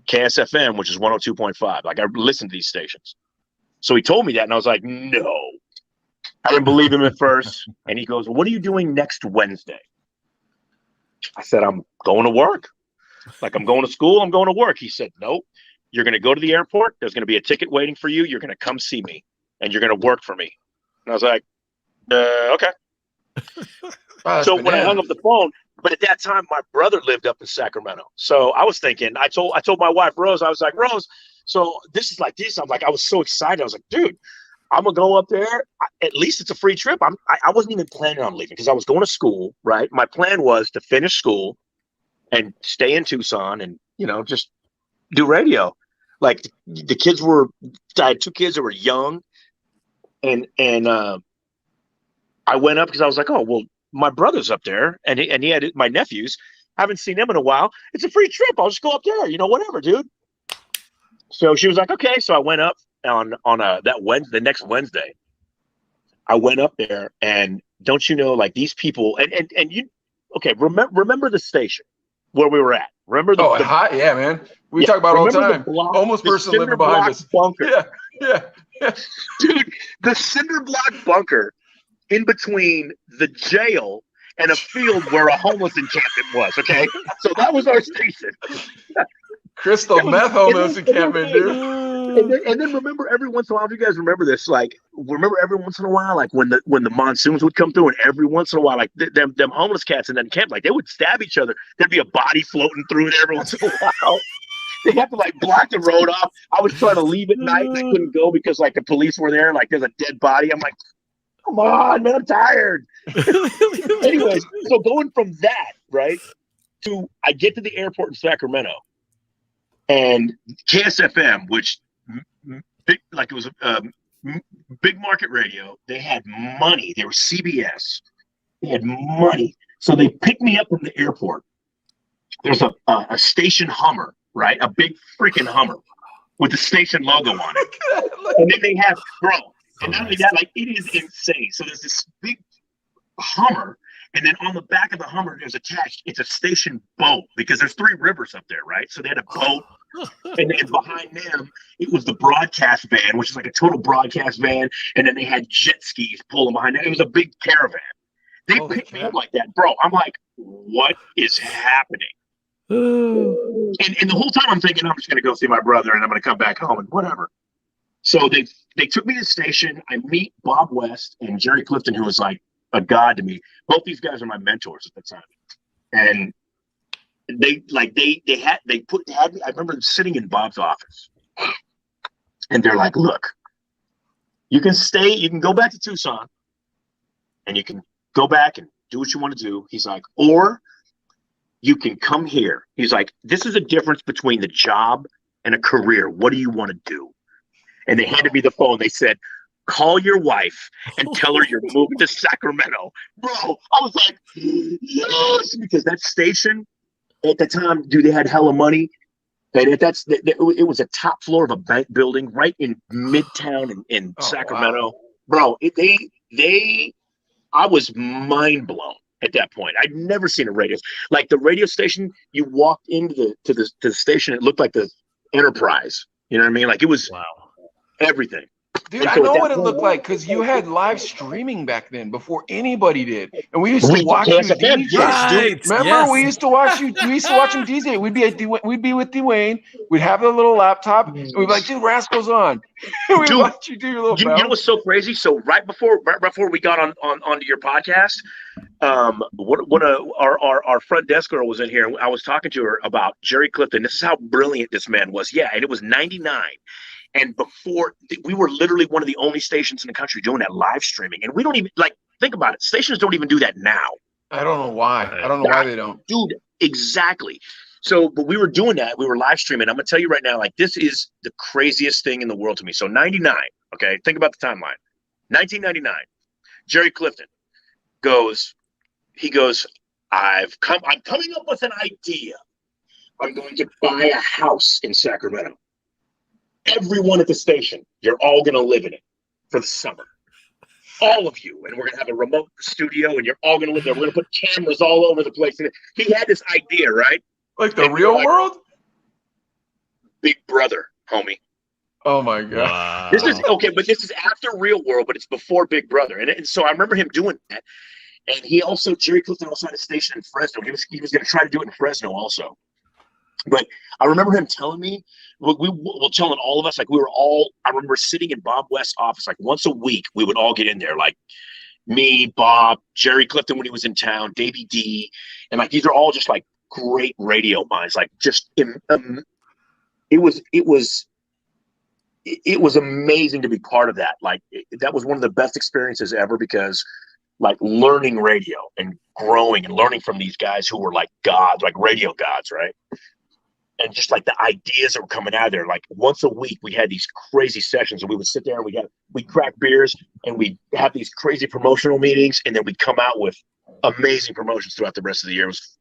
KSFM, which is 102.5. Like I listened to these stations. So he told me that, and I was like, no. I didn't believe him at first. And he goes, what are you doing next Wednesday? I said, I'm going to work. Like, I'm going to school, I'm going to work. He said, nope. You're going to go to the airport. There's going to be a ticket waiting for you. You're going to come see me, and you're going to work for me. And I was like, okay. Oh, So when I hung up the phone, but at that time, my brother lived up in Sacramento. So I was thinking, I told my wife, Rose, I was like, Rose, so this is like this. I'm like, I was so excited. I was like, dude, I'm going to go up there. At least it's a free trip. I wasn't even planning on leaving because I was going to school, right? My plan was to finish school and stay in Tucson and, just do radio. Like the kids I had 2 kids that were young. And I went up because I was like, oh, well, my brother's up there and he had my nephews. I haven't seen them in a while. It's a free trip. I'll just go up there, whatever, dude. So she was like, okay. So I went up on the next Wednesday. I went up there, and don't you know, like these people and you, okay, remember the station where we were at. Remember the yeah, man. We talk about all the time. Almost person living behind us. Bunker. Yeah. Dude, the cinder block bunker in between the jail and a field where a homeless encampment was, okay? So that was our station. Crystal meth homeless encampment, dude. And then remember every once in a while, if you guys remember this, like remember every once in a while, like when the monsoons would come through, and every once in a while, like them homeless cats in that camp, like they would stab each other. There'd be a body floating through it every once in a while. They have to like block the road off. I was trying to leave at night and I couldn't go because like the police were there. Like there's a dead body. I'm like, come on, man, I'm tired. Anyways, so going from that, right, to I get to the airport in Sacramento, and KSFM, which it was big market radio. They had money. They were CBS. They had money. So they picked me up from the airport there's a station Hummer, right? A big freaking Hummer with the station logo on it. And then they have, bro, and not only that, like, it is insane. So there's this big Hummer, and then on the back of the Hummer there's attached, it's a station boat, because there's 3 rivers up there, right? So they had a boat, and then behind them it was the broadcast van, which is like a total broadcast van, and then they had jet skis pulling behind them. It was a big caravan. They picked me up like that, bro. I'm like, what is happening? And the whole time I'm thinking, I'm just gonna go see my brother and I'm gonna come back home and whatever. So they took me to the station. I meet Bob West and Jerry Clifton, who was like a god to me. Both these guys are my mentors at the time. And they had me. I remember sitting in Bob's office, and they're like, look, you can go back to Tucson, and you can go back and do what you want to do. He's like, or you can come here. He's like, this is a difference between the job and a career. What do you want to do? And they handed me the phone. They said, call your wife and tell her you're moving to Sacramento. Bro, I was like, yes, because that station at the time, dude, they had hella money. And it was a top floor of a bank building right in Midtown in Sacramento. Wow. Bro, I was mind blown at that point. I'd never seen a radio. Like the radio station, you walked into the station, it looked like the Enterprise. You know what I mean? Like it was everything. Dude, I know what it looked like because you had live streaming back then before anybody did, and we used to watch you DJ. Right. Remember, yes. we used to watch you. We used to watch him DJ. We'd be with Dwayne. We'd have a little laptop, and we'd be like, "Dude, Rascal's on." We'd watch you do your little. You know what's so crazy? So right before we got onto your podcast, one of our front desk girl was in here, and I was talking to her about Jerry Clifton. This is how brilliant this man was. Yeah, and it was '99. And before, we were literally one of the only stations in the country doing that live streaming. And we don't even, like, think about it. Stations don't even do that now. I don't know why. I don't know why they don't. Dude, exactly. So, but we were doing that. We were live streaming. I'm going to tell you right now, like, this is the craziest thing in the world to me. So 99, okay? Think about the timeline. 1999, Jerry Clifton goes, I'm coming up with an idea. I'm going to buy a house in Sacramento. Everyone at the station, you're all going to live in it for the summer. All of you. And we're going to have a remote studio, and you're all going to live there. We're going to put cameras all over the place. And he had this idea, right? Like the real world? Big Brother, homie. Oh, my God. Wow. This is, okay, but this is after Real World, but it's before Big Brother. And so I remember him doing that. And Jerry Clifton also had a station in Fresno. He was going to try to do it in Fresno also. But I remember him telling me, telling all of us, like I remember sitting in Bob West's office, like once a week, we would all get in there, like me, Bob, Jerry Clifton when he was in town, Davey D. And like, these are all just like great radio minds. Like just, it was amazing to be part of that. Like that was one of the best experiences ever because like learning radio and growing and learning from these guys who were like gods, like radio gods, right? And just like the ideas that were coming out of there, like once a week we had these crazy sessions, and we would sit there and we'd crack beers and we'd have these crazy promotional meetings, and then we'd come out with amazing promotions throughout the rest of the year. It was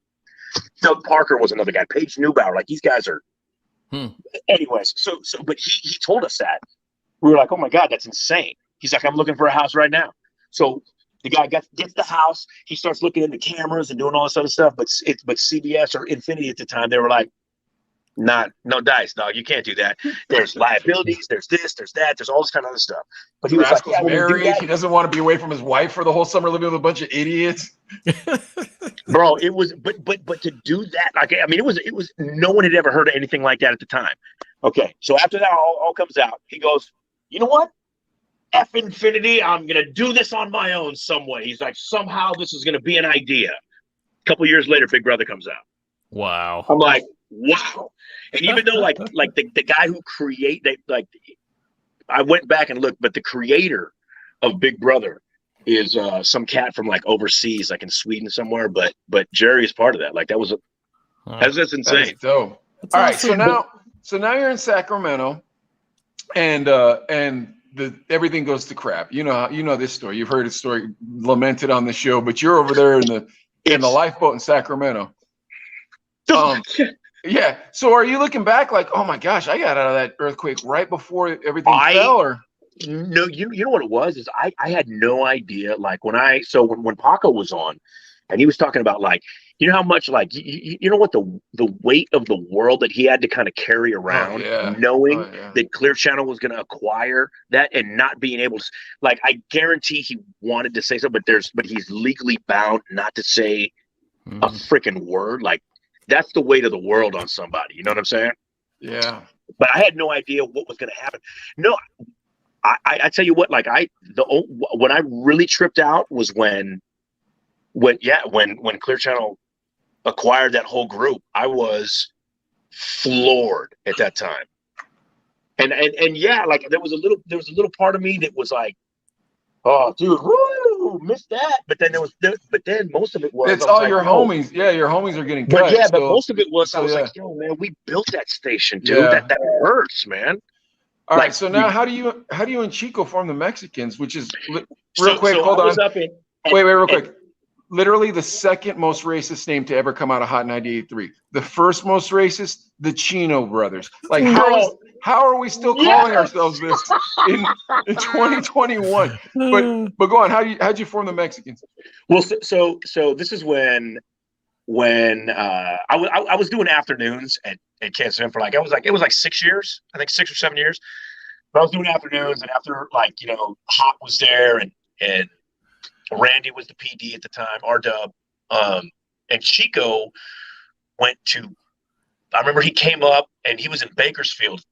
Doug Parker was another guy, Paige Neubauer, like these guys are. Anyways, so but he told us that. We were like, oh my God, that's insane. He's like, I'm looking for a house right now. So the guy gets the house. He starts looking into cameras and doing all this other stuff. But CBS or Infinity at the time, they were like, no dice, dog. You can't do that. There's liabilities. There's this. There's that. There's all this kind of other stuff. But he was like, yeah, married. He doesn't want to be away from his wife for the whole summer, living with a bunch of idiots. Bro, it was, but to do that, like, I mean, it was. No one had ever heard of anything like that at the time. Okay, so after that all comes out, he goes, you know what? F Infinity, I'm gonna do this on my own some way. He's like, somehow this is gonna be an idea. A couple years later, Big Brother comes out. Wow. I'm like, wow. And even though like the guy who I went back and looked, but the creator of Big Brother is some cat from like overseas, like in Sweden somewhere. But Jerry is part of that. Like that's insane. That's dope. That's all right, awesome. so now you're in Sacramento, and everything goes to crap. You know this story. You've heard the story lamented on the show, but you're over there in the lifeboat in Sacramento. Um, yeah. So are you looking back like, oh my gosh, I got out of that earthquake right before everything fell, or? No, you know what it was is I had no idea. Like when Paco was on, and he was talking about like you know how much like you know what the weight of the world that he had to kind of carry around, knowing that Clear Channel was going to acquire that and not being able to like I guarantee he wanted to say something, but he's legally bound not to say a freaking word. Like that's the weight of the world on somebody. You know what I'm saying? Yeah. But I had no idea what was going to happen. No. I tell you what, like when I really tripped out was when Clear Channel acquired that whole group. I was floored at that time, and yeah, like there was a little part of me that was like, oh, dude, woo, missed that. But then most of it was it's all your homies. Yeah, your homies are getting cut. But yeah, but most of it was I was like, yo, man, we built that station, dude. That hurts, man. All right, so now how do you and Chico form the Mexicans, which is real quick, hold on. Wait, real quick. Literally the second most racist name to ever come out of Hot 98.3. The first most racist, the Chino brothers. Like how are we still calling ourselves this in 2021? But go on, how'd you form the Mexicans? Well, so this is when I was doing afternoons at KSM for it was like 6 years, I think 6 or 7 years. But I was doing afternoons, and after Hot was there, and Randy was the PD at the time, R-Dub, and Chico went to. I remember he came up and he was in Bakersfield.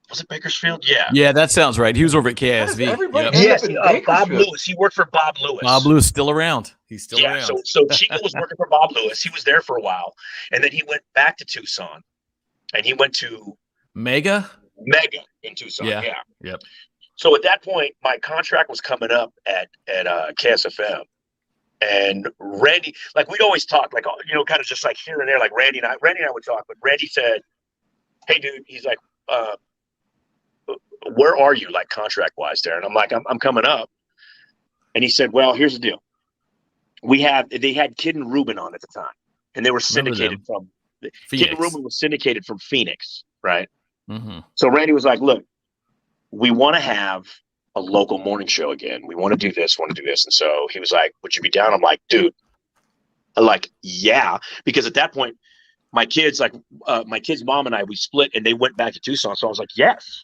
Was it Bakersfield? Yeah. Yeah, that sounds right. He was over at KSV. Yes, Bob Lewis. He worked for Bob Lewis. Bob Lewis still around. He's still around. So Chico was working for Bob Lewis. He was there for a while, and then he went back to Tucson, and he went to Mega in Tucson. Yeah. Yep. So at that point, my contract was coming up at KSFM, and Randy, like we'd always talk, like kind of just like here and there, like Randy and I would talk, but Randy said, "Hey, dude," he's like, "Where are you, like contract wise there?" And I'm like, "I'm coming up," and he said, "Well, here's the deal. They had Kid and Ruben on at the time, and they were syndicated from Kid and Ruben was syndicated from Phoenix, right?" Mm-hmm. So Randy was like, "Look, we want to have a local morning show again. We want to do this, And so he was like, "Would you be down?" I'm like, "Dude," I'm like, "Yeah," because at that point, my kid's mom and I, we split and they went back to Tucson. So I was like, "Yes,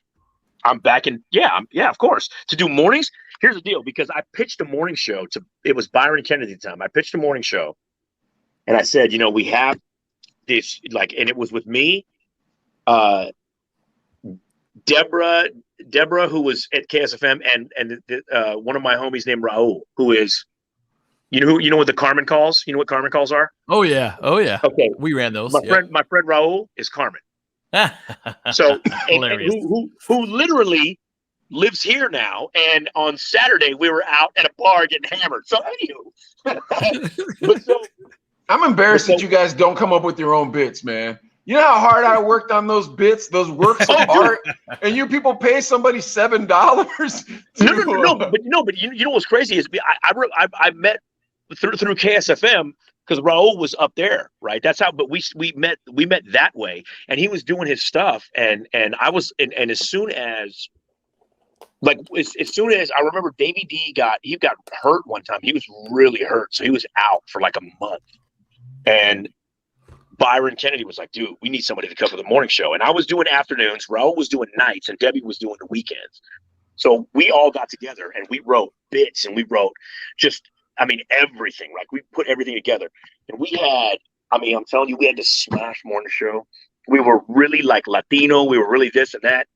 I'm back in." Yeah, of course. To do mornings. Here's the deal, because I pitched a morning show it was Byron Kennedy at the time. I pitched a morning show and I said, we have this, and it was with me, Deborah, who was at KSFM, and one of my homies named Raul, who is, you know what the Carmen calls? You know what Carmen calls are? Oh yeah. Okay, we ran those. My friend Raul is Carmen. So and who literally lives here now. And on Saturday we were out at a bar getting hammered. So anywho, I'm embarrassed that you guys don't come up with your own bits, man. You know how hard I worked on those bits, those works of art, and you people pay somebody $7? No, but you know what's crazy is I met through KSFM because Raul was up there, right? That's how. But we met that way, and he was doing his stuff, and I was, and as soon as I remember, Davey D got hurt one time. He was really hurt, so he was out for like a month, and Byron Kennedy was like, "Dude, we need somebody to cover the morning show." And I was doing afternoons, Raul was doing nights, and Debbie was doing the weekends. So we all got together and we wrote bits, and we wrote everything. Like we put everything together. And we had, I'm telling you, we had to smash morning show. We were really like Latino. We were really this and that.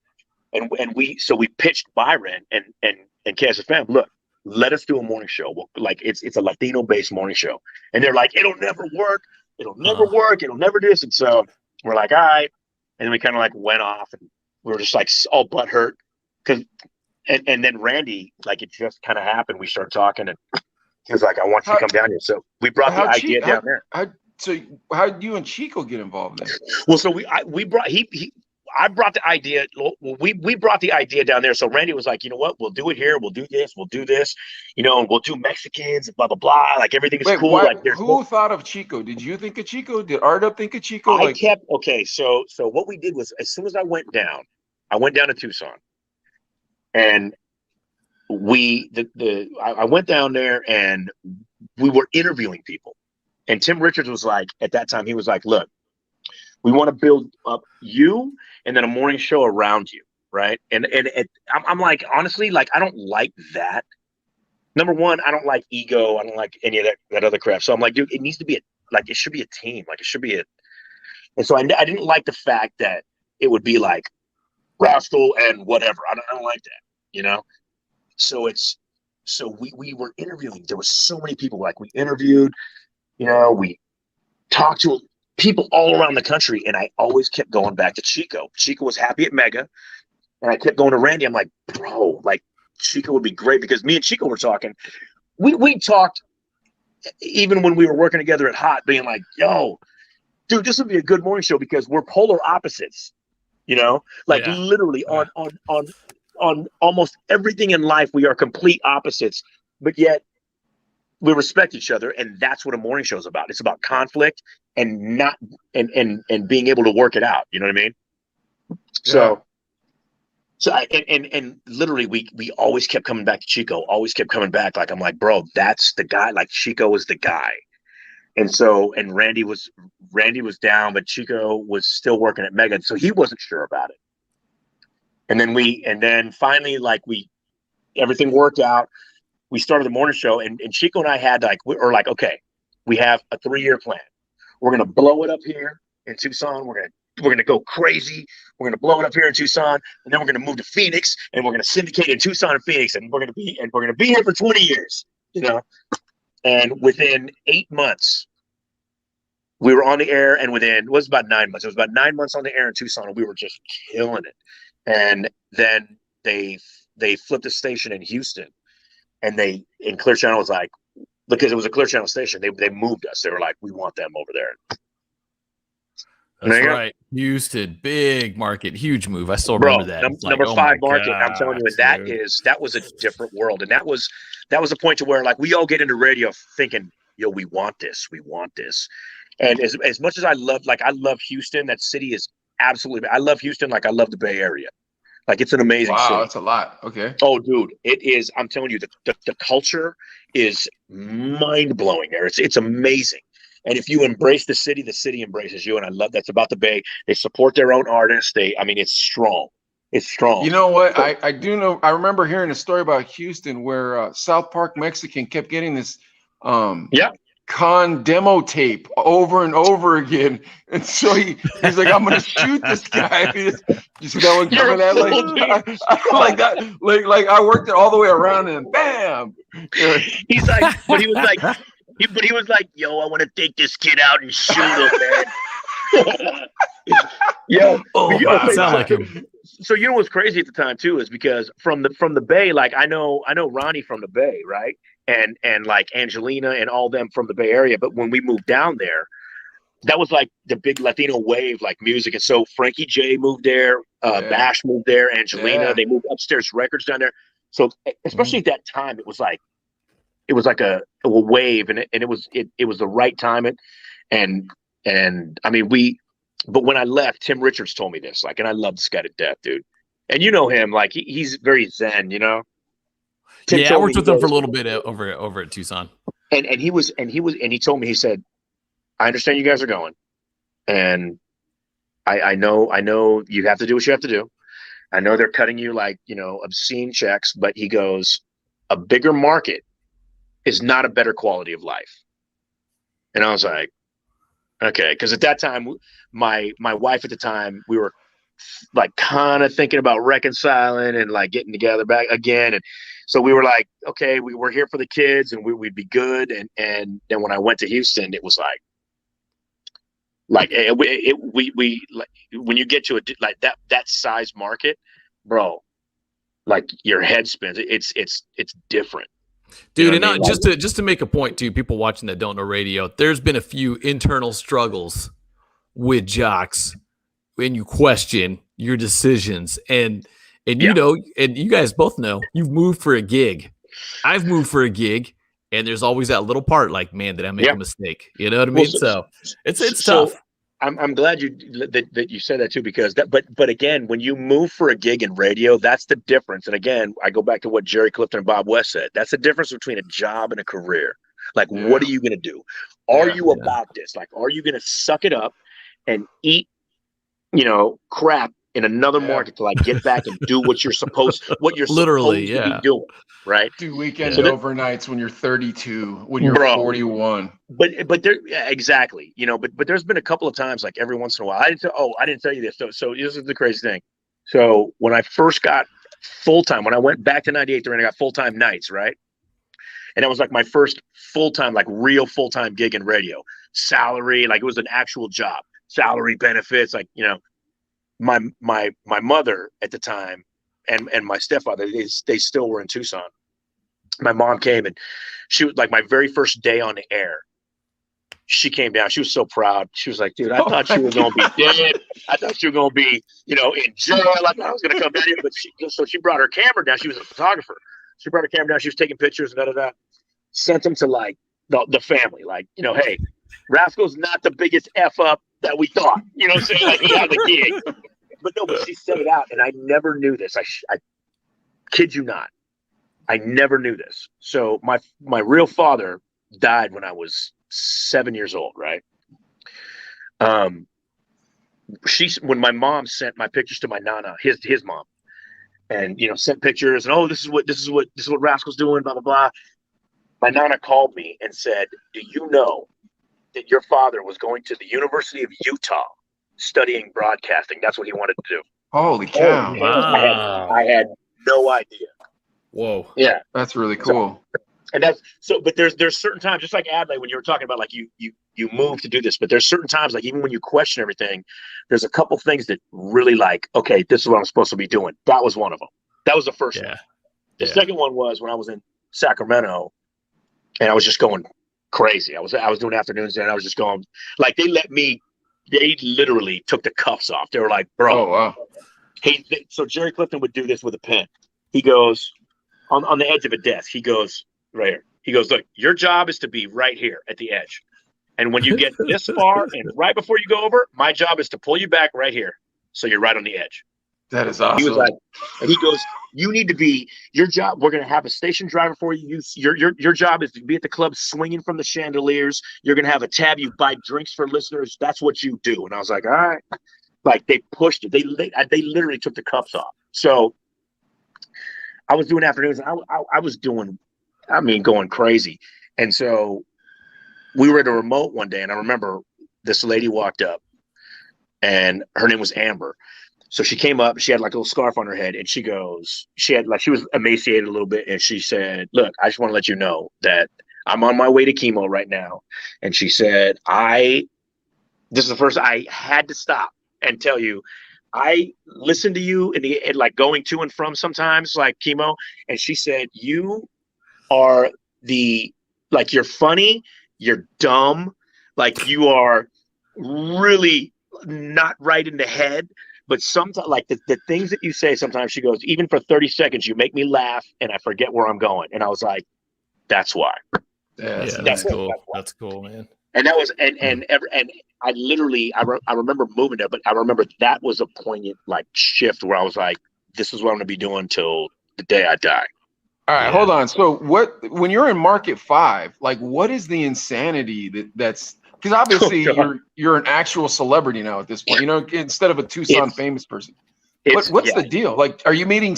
And we pitched Byron and KSFM, "Look, let us do a morning show. Well, like it's a Latino based morning show." And they're like, "It'll never work. It'll never work. It'll never do this." And so we're like, "All right." And then we kind of like went off, and we were just like all butthurt and then Randy, like it just kind of happened. We started talking, and he was like, "I want you to come down here." So we brought the idea down there. So how did you and Chico get involved in it? Well, so we brought I brought the idea. We brought the idea down there. So Randy was like, you know what? We'll do it here. We'll do this. We'll do this. You know, and we'll do Mexicans and blah blah blah. Like everything is Wait, cool. why, Like there's who thought of Chico? Did you think of Chico? Did Ardub think of Chico? I kept okay. So what we did was, as soon as I went down to Tucson, and I went down there and we were interviewing people, and Tim Richards was like, at that time he was like, look, we want to build up you and then a morning show around you, right? And I'm like, honestly, like I don't like that. Number one, I don't like ego. I don't like any of that other crap. So I'm like, dude, it needs to be it should be a team. Like it should be and so I didn't like the fact that it would be like Rascal and whatever. I don't like that, you know? So we were interviewing. There was so many people. Like we interviewed, you know, we talked to people all around the country, and I always kept going back to Chico. Chico was happy at Mega, and I kept going to Randy. I'm like, bro, like Chico would be great, because me and Chico were talking. We talked even when we were working together at Hot, being like, yo, dude, this would be a good morning show because we're polar opposites, you know, like literally on almost everything in life, we are complete opposites, but yet we respect each other. And that's what a morning show is about. It's about conflict and not, and being able to work it out. You know what I mean? Yeah. So literally we always kept coming back to Chico, always kept coming back. Like, I'm like, bro, that's the guy. Like Chico was the guy. And Randy was down, but Chico was still working at Mega. So he wasn't sure about it. And then finally, like everything worked out. We started the morning show, and Chico and I had we were like, okay, we have a 3-year plan. We're going to blow it up here in Tucson. We're going to go crazy. We're going to blow it up here in Tucson, and then we're going to move to Phoenix, and we're going to syndicate in Tucson and Phoenix, and we're going to be here for 20 years, you know? And within 8 months, we were on the air, and it was about 9 months. It was about 9 months on the air in Tucson, and we were just killing it. And then they flipped a station in Houston, and Clear Channel was like, because it was a Clear Channel station, they moved us. They were like, we want them over there. That's right. Houston, big market, huge move. I still remember that. Number 5 market. God, I'm telling you, and that was a different world. And that was a point to where, like, we all get into radio thinking, yo, we want this. And as much as I love Houston, that city is absolutely, I love Houston like I love the Bay Area. Like, it's an amazing city. Wow, that's a lot. Okay. Oh, dude, it is. I'm telling you, the culture is mind-blowing there. It's amazing. And if you embrace the city embraces you. And I love that's about the Bay. They support their own artists. It's strong. It's strong. You know what? I do know. I remember hearing a story about Houston where South Park Mexican kept getting this con demo tape over and over again. And so he's like, I'm going to shoot this guy. You see that one coming at like that? Like I worked it all the way around and bam. He's like, but he was like, yo, I want to take this kid out and shoot him, man. Sound like him. So you know what's crazy at the time too is because from the Bay, like I know Ronnie from the Bay, right? And like Angelina and all them from the Bay Area. But when we moved down there, that was like the big Latino wave, like music. And so Frankie J moved there, Bash moved there, Angelina, they moved Upstairs Records down there. So especially at that time, it was like a wave, and it was the right time. And I mean, but when I left, Tim Richards told me this, like, and I love this guy to death, dude. And you know him, like he's very zen, you know. I worked with him for a little bit over at Tucson. And he told me, he said, I understand you guys are going, and I know you have to do what you have to do. I know they're cutting you like, you know, obscene checks, but he goes, a bigger market is not a better quality of life. And I was like, okay, because at that time, my wife at the time, we were like kind of thinking about reconciling and like getting together back again. And so we were like, okay, we were here for the kids and we'd be good. And then when I went to Houston, it was like when you get to like that size market, bro, like your head spins. It's different. Dude, you know and just to make a point to people watching that don't know radio, there's been a few internal struggles with jocks you question your decisions, and you Yeah. know, and you guys both know you've moved for a gig. I've moved for a gig, and there's always that little part like, man, did I make Yeah. a mistake? You know what I Well, mean? So it's so tough. I'm glad that you said that too, because but again, when you move for a gig in radio, that's the difference. And again, I go back to what Jerry Clifton and Bob West said. That's the difference between a job and a career. Like, what are you going to do? Are you about this? Like, are you going to suck it up and eat, crap in another market to like get back and do what you're supposed Literally, to be doing, right? Do weekend So overnights when you're 32, when you're Bro. 41. But there, yeah, exactly, but there's been a couple of times, like every once in a while, I didn't tell you this. So this is the crazy thing. So when I first got full-time, when I went back to 98, I got full-time nights, right? And that was like my first full-time, like real full-time gig in radio. Salary, like it was an actual job. Salary, benefits, like, my mother at the time and my stepfather, they still were in Tucson. My mom came, and she was like, my very first day on the air, she came down. She was so proud. She was like, dude, I thought you were going to be dead. I thought you were going to be, in jail. I thought I was going to come down here. But she brought her camera down. She was a photographer. She brought her camera down. She was taking pictures and sent them to like the family. Like, hey, Rascal's not the biggest F up that we thought. You know what I'm saying? Like, he had a gig. But no, but she said it out. And I never knew this. I kid you not. I never knew this. So my real father died when I was 7 years old, right? When my mom sent my pictures to my nana, his mom, and sent pictures, and this is what Rascal's doing, blah blah blah. My nana called me and said, "Do you know that your father was going to the University of Utah studying broadcasting? That's what he wanted to do." Holy cow! Wow. I had no idea. Whoa. Yeah, That's really cool. and that's so. But there's certain times, just like Adlai, when you were talking about like you move to do this, but there's certain times, like even when you question everything, there's a couple things that really like, okay, this is what I'm supposed to be doing. That was one of them. That was the first one. The second one was when I was in Sacramento, and I was just going crazy. I was doing afternoons there, and I was just going like they literally took the cuffs off. They were like, bro. Oh wow. So Jerry Clifton would do this with a pen. He goes on the edge of a desk. He goes right here. He goes, look, your job is to be right here at the edge. And when you get this far and right before you go over, my job is to pull you back right here. So you're right on the edge. That is awesome. He was like, and he goes, you need to be your job. We're going to have a station driver for you. Your job is to be at the club swinging from the chandeliers. You're going to have a tab. You buy drinks for listeners. That's what you do. And I was like, all right. Like they pushed it. They literally took the cuffs off. So I was doing afternoons, and I was doing, going crazy. And so we were at a remote one day, and I remember this lady walked up, and her name was Amber. So she came up, she had like a little scarf on her head, and she was emaciated a little bit, and she said, look, I just want to let you know that I'm on my way to chemo right now. And she said, this is the first I had to stop and tell you, I listen to you and like going to and from sometimes like chemo. And she said, you are you're funny, you're dumb, like you are really not right in the head. But sometimes like the things that you say, sometimes she goes, even for 30 seconds, you make me laugh and I forget where I'm going. And I was like, that's why. That's cool. That's cool, man. And that was, and I literally, I remember moving there, but I remember that was a poignant like shift where I was like, this is what I'm going to be doing till the day I die. All right, hold on. So when you're in Market 5, like what is the insanity that's, because obviously you're an actual celebrity now at this point, instead of a Tucson famous person. What's the deal? Like, are you meeting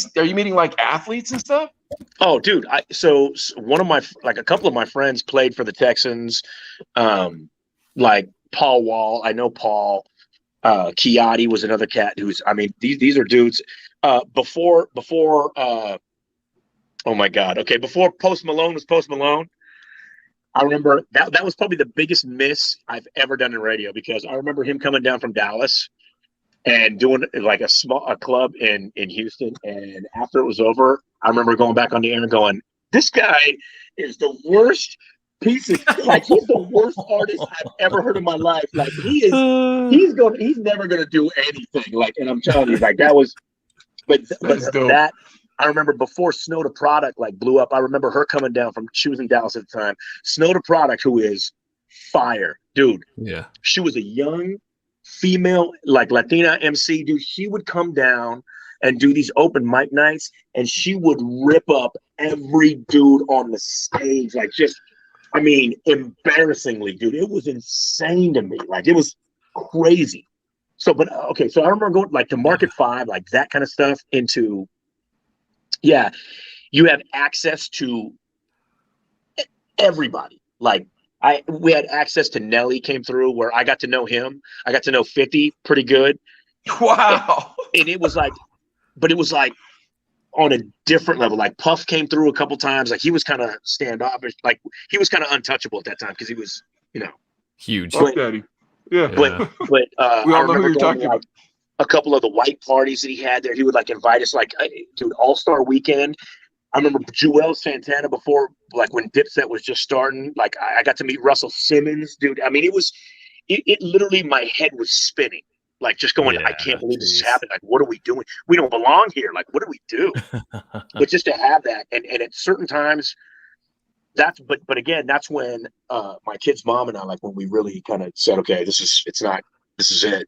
like athletes and stuff? Oh, dude. So one of a couple of my friends played for the Texans. Like Paul Wall. I know Paul. Chiatti was another cat these are dudes. Before oh my God. Okay. Before Post Malone was Post Malone. I remember that was probably the biggest miss I've ever done in radio, because I remember him coming down from Dallas and doing like a club in Houston. And after it was over, I remember going back on the air and going, this guy is the worst piece of like he's the worst artist I've ever heard in my life. Like he's never gonna do anything. Like, and I'm telling you, like that was, but dope. that I remember before Snow to Product like blew up. I remember her coming down from, she was in Dallas at the time. Snow to Product, who is fire, dude. Yeah. She was a young female, like Latina MC, dude. She would come down and do these open mic nights, and she would rip up every dude on the stage, like just, I mean, embarrassingly, dude. It was insane to me. Like it was crazy. So, but okay, so I remember going like to Market 5, like that kind of stuff into, yeah, you have access to everybody. Like we had access to Nelly came through where I got to know him. I got to know 50 pretty good. Wow. And it was like, but it was like on a different level. Like Puff came through a couple times. Like he was kind of standoffish. Like he was kind of untouchable at that time because he was, you know, Huge. Puff Daddy. Yeah. But we I all know who remember you're talking like, about. a couple of the white parties that he had there. He would like invite us, like, dude, All-Star Weekend. I remember Joel Santana before, like when Dipset was just starting. Like I got to meet Russell Simmons, dude. I mean, it literally, my head was spinning. Like just going, I can't believe this is happening. Like, what are we doing? We don't belong here. Like, what do we do? But just to have that, and at certain times, but again, that's when my kid's mom and I, like when we really kind of said, okay, this is it.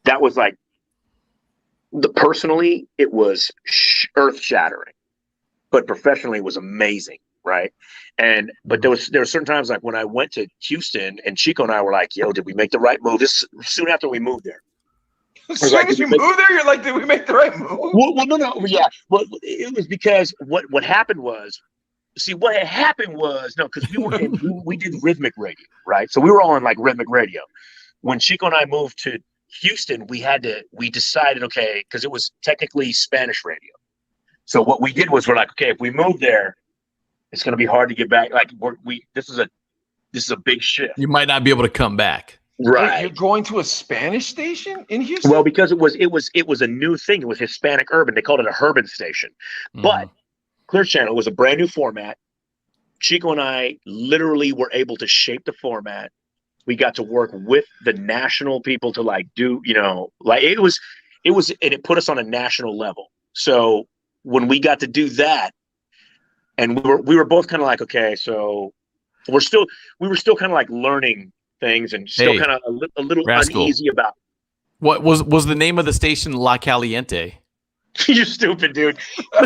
That was like, personally, it was earth shattering, but professionally it was amazing. Right. But there were certain times like when I went to Houston and Chico and I were like, yo, did we make the right move? This soon after we moved there. As soon as you moved there, you're like, did we make the right move? Well, no. Yeah. Well, it was because what happened was, what had happened was, no, because we did rhythmic radio, right? So we were all on like rhythmic radio. When Chico and I moved to Houston, we decided, okay, because it was technically Spanish radio. So what we did was we're like, okay, if we move there, it's going to be hard to get back. Like this is a big shift. You might not be able to come back. Right. Wait, you're going to a Spanish station in Houston? Well, because it was a new thing. It was Hispanic urban. They called it a urban station. But Clear Channel was a brand new format. Chico and I literally were able to shape the format. We got to work with the national people to like do, you know, like it was, and it put us on a national level. So when we got to do that, and we were both kind of like, okay, so we were still kind of like learning things and still kind of a little uneasy about. What was the name of the station? La Caliente. You stupid dude.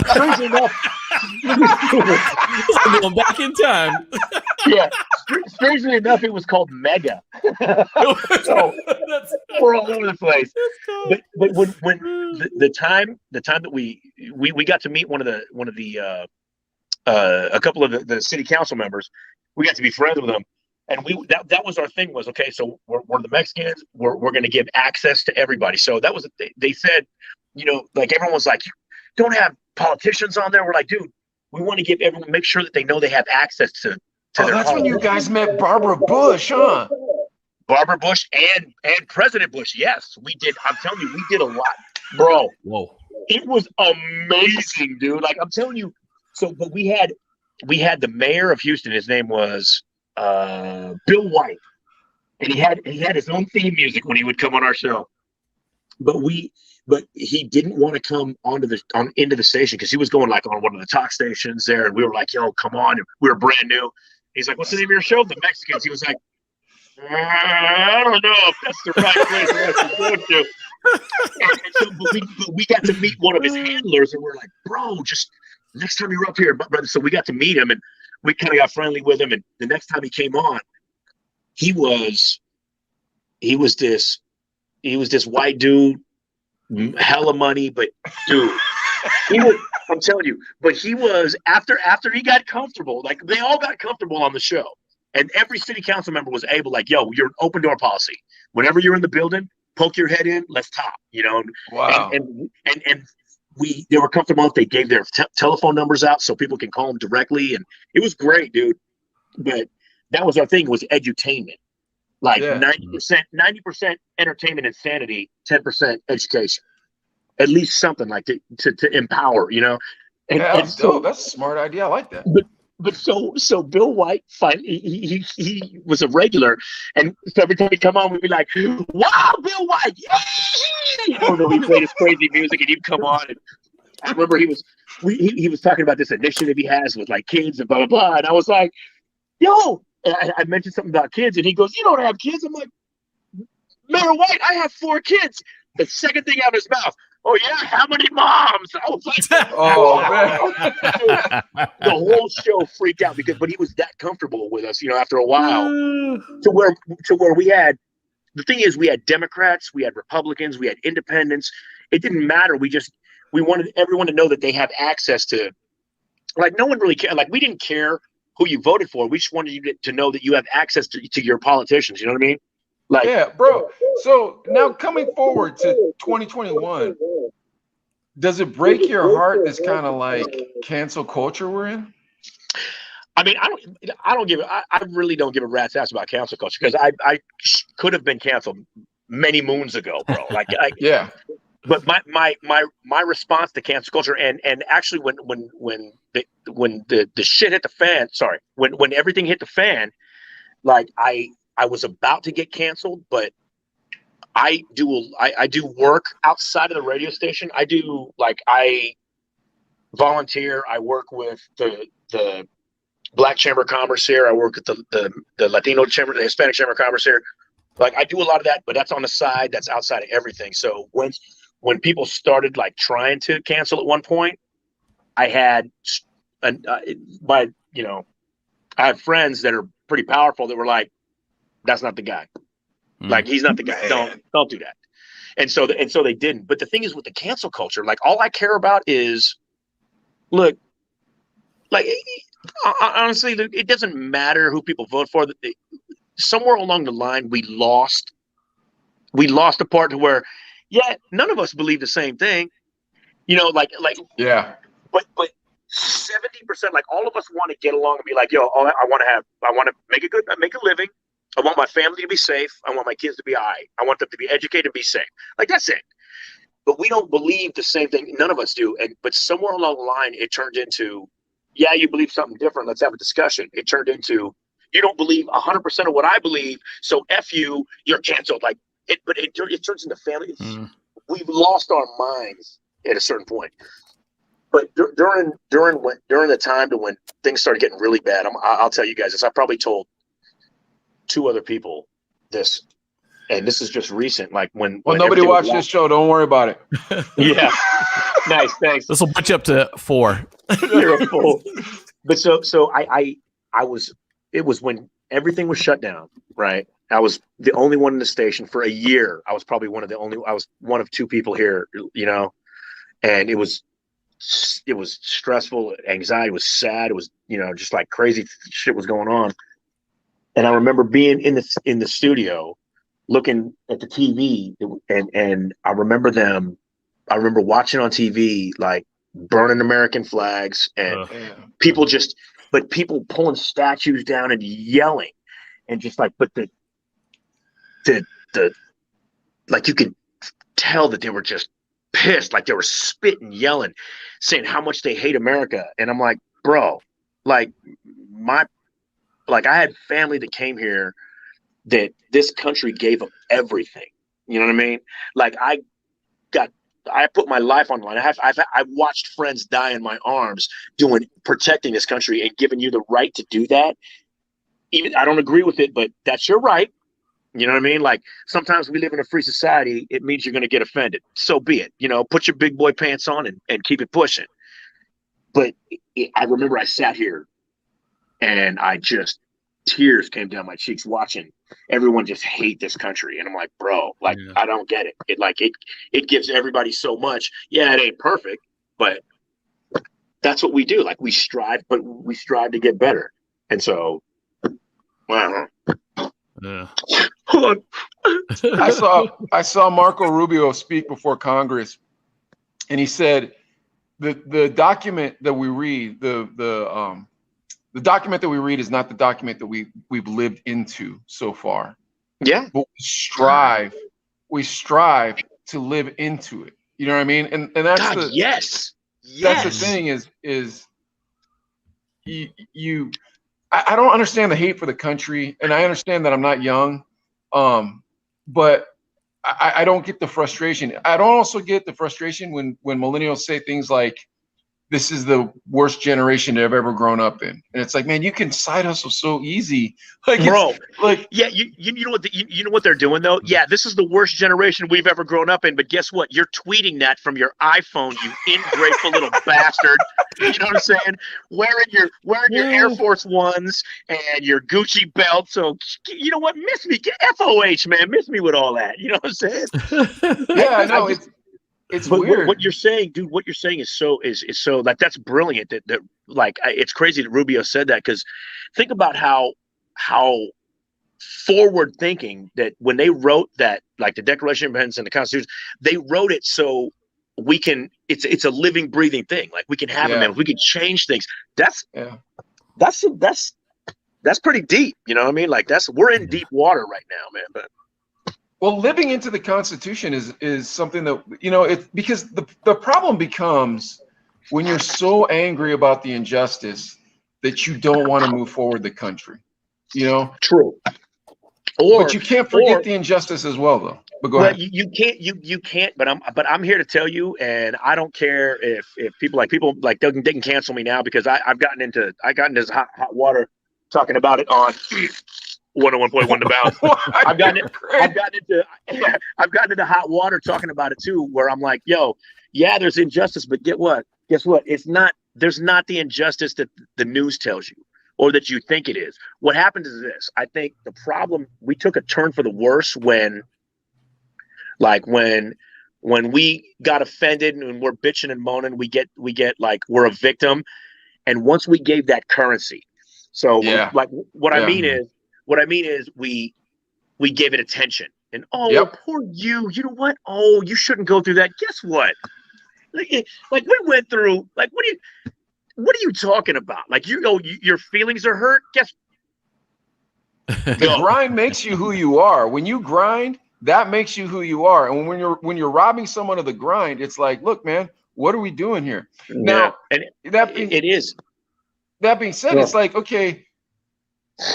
Strangely enough, going back in time. Yeah. Strangely enough, it was called Mega. So we're all over the place. But when the time that we got to meet one of the a couple of the city council members, we got to be friends with them. And that was our thing was, okay, so we're the Mexicans, we're going to give access to everybody. So that was, they said, you know, like everyone was like, you don't have politicians on there. We're like, dude, we want to give everyone, make sure that they know they have access to their that's home. when you guys met Barbara Bush, huh? Barbara Bush and President Bush. Yes, we did. I'm telling you, we did a lot, bro. Whoa. It was amazing, dude. Like I'm telling you. So, but we had the mayor of Houston. His name was Bill White, and he had his own theme music when he would come on our show. But he didn't want to come into the station because he was going like on one of the talk stations there, and we were like, "Yo, come on!" And we were brand new. He's like, "What's the name of your show?" The Mexicans. He was like, "I don't know if that's the right place for us to go to." And so, but we got to meet one of his handlers, and we're like, "Bro, just next time you're up here, brother." So we got to meet him, and we kind of got friendly with him. And the next time he came on, he was this white dude, hella money, but dude, I'm telling you, but he was after he got comfortable, like they all got comfortable on the show, and every city council member was able, like, yo, you're an open door policy. Whenever you're in the building, poke your head in, let's talk, you know. Wow. And they were comfortable if they gave their telephone numbers out so people can call them directly, and it was great, dude. But that was our thing, was edutainment. Like 90% entertainment and sanity, 10% education. At least something like to empower, you know. And that's dope. That's a smart idea. I like that. But so Bill White finally he was a regular, and so every time he come on, we'd be like, "Wow, Bill White!" Yeah! You know, we played his crazy music, and he'd come on. And I remember he was talking about this initiative he has with like kids and blah blah blah, and I was like, "Yo!" And I mentioned something about kids, and he goes, "You don't have kids?" I'm like, "Mayor White, I have 4 kids." The second thing out of his mouth, "Oh yeah, how many moms?" I was like, Oh man. the whole show freaked out but he was that comfortable with us, you know, after a while, to where we had, the thing is, we had Democrats, we had Republicans, we had independents. It didn't matter. We wanted everyone to know that they have access to, like, no one really cared. Like, we didn't care who you voted for. We just wanted you to know that you have access to your politicians. You know what I mean? Like, Yeah, bro. So now coming forward to 2021, does it break your heart, this kind of like cancel culture we're in? I mean, I really don't give a rat's ass about cancel culture, because I could have been canceled many moons ago, bro. Like, Yeah. But my response to cancel culture, and actually when the shit hit the fan, sorry, when everything hit the fan, like I was about to get canceled, but I do work outside of the radio station. I volunteer. I work with the Black Chamber of Commerce here. I work at the Latino Chamber, the Hispanic Chamber of Commerce here. Like, I do a lot of that, but that's on the side. That's outside of everything. So when people started like trying to cancel at one point, I had I have friends that are pretty powerful that were like, "That's not the guy. Like, he's not the guy. Don't do that." And so they didn't. But the thing is, with the cancel culture, like, all I care about is, look, like, honestly, it doesn't matter who people vote for. Somewhere along the line, we lost a part to where, yeah, none of us believe the same thing. You know, like Yeah. But 70%, like, all of us want to get along and be like, "Yo, I want to make a living. I want my family to be safe. I want my kids to be all right. I want them to be educated and be safe." Like, that's it. But we don't believe the same thing. None of us do. But somewhere along the line, it turned into, yeah, you believe something different. Let's have a discussion. It turned into, you don't believe 100% of what I believe, so F you, you're canceled. Like, but it turns into family. We've lost our minds at a certain point. But during the time to when things started getting really bad, I'll tell you guys this. I probably told 2 other people this, and this is just recent. Like, when Nobody watched this show. Don't worry about it. Yeah. Nice, thanks. This will put you up to 4. You're a fool. But so I was. It was when everything was shut down, right? I was the only one in the station for a year. I was probably I was one of 2 people here, you know, and it was stressful. Anxiety was sad. It was, you know, just like crazy shit was going on. And I remember being in the studio looking at the TV, and I remember watching on TV, like, burning American flags, and people pulling statues down and yelling, and just like, but the like, you could tell that they were just pissed, like they were spitting, yelling, saying how much they hate America. And I'm like, bro, like, I had family that came here, that this country gave them everything. You know what I mean? Like, I put my life on the line. I've watched friends die in my arms protecting this country, and giving you the right to do that. Even I don't agree with it, but that's your right. You know what I mean? Like, sometimes we live in a free society. It means you're going to get offended. So be it. You know, put your big boy pants on and keep it pushing. But I remember I sat here, and tears came down my cheeks watching everyone just hate this country. And I'm like, bro, like, I don't get it. It gives everybody so much. Yeah, it ain't perfect, but that's what we do. Like, we strive to get better. And so, wow. Yeah. I saw Marco Rubio speak before Congress, and he said the document that we read, the document that we read is not the document that we've lived into so far. Yeah. But we strive to live into it. You know what I mean? And that's God, yes. That's the thing is I don't understand the hate for the country, and I understand that I'm not young, but I don't get the frustration. I don't also get the frustration when millennials say things like, this is the worst generation to have ever grown up in. And it's like, man, you can side hustle so easy. Like, Bro, it's like, yeah, you know what you know what they're doing though? Yeah, this is the worst generation we've ever grown up in. But guess what? You're tweeting that from your iPhone, you ingrateful little bastard. You know what I'm saying? Wearing your Air Force Ones and your Gucci belt. So you know what? Miss me, FOH, man. Miss me with all that. You know what I'm saying? yeah, no, it's But weird. what you're saying, dude, what you're saying is so like, that's brilliant. That like, it's crazy that Rubio said that, because think about how forward thinking that when they wrote that, like the Declaration of Independence and the Constitution, they wrote it so we can. It's a living, breathing thing. Like, we can have them, and we can change things. That's pretty deep. You know what I mean? Like, we're in deep water right now, man. But well, living into the Constitution is something that, you know, it's because the problem becomes when you're so angry about the injustice that you don't want to move forward the country, you know? True. But you can't forget the injustice as well, though. But go ahead. You can't. But I'm here to tell you, and I don't care if people like they can cancel me now, because I got into this hot water talking about it on 101.1 The Bounce. I've gotten into hot water talking about it too, where I'm like, yo, yeah, there's injustice, but guess what? There's not the injustice that the news tells you or that you think it is. What happens is this. I think the problem, we took a turn for the worse when we got offended and we're bitching and moaning, we get like we're a victim. And once we gave that currency, what I mean is we gave it attention, and poor you. You know what? Oh, you shouldn't go through that. Guess what? Like we went through. Like, what are you talking about? Like, your feelings are hurt. Guess the grind makes you who you are. When you grind, that makes you who you are. And when you're robbing someone of the grind, it's like, look, man, what are we doing here? Now, and it is. That being said, it's like, okay,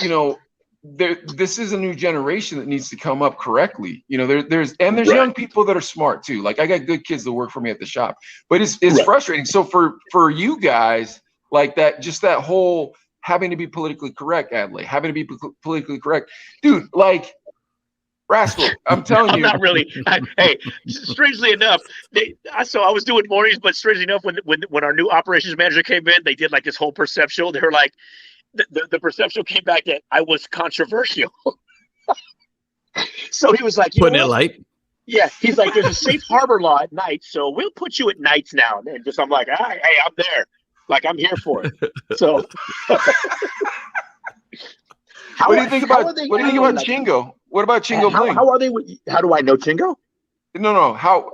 you know, this is a new generation that needs to come up correctly. You know, there's young people that are smart too. Like, I got good kids that work for me at the shop, but it's frustrating. So for you guys, like that whole having to be politically correct, Adley, having to be politically correct, dude, like, Rascal, I'm telling you. I'm not really. Hey, strangely enough, I was doing mornings, but strangely enough, when our new operations manager came in, they did like this whole perceptual. They were like, the perceptual came back that I was controversial. So he was like, putting it light. Yeah, he's like, there's a safe harbor law at night, so we'll put you at nights now and then. I'm like, hey, I'm there. Like, I'm here for it. So. What do you think about Chingo? What about Chingo Bling? How are they? How do I know Chingo? No. How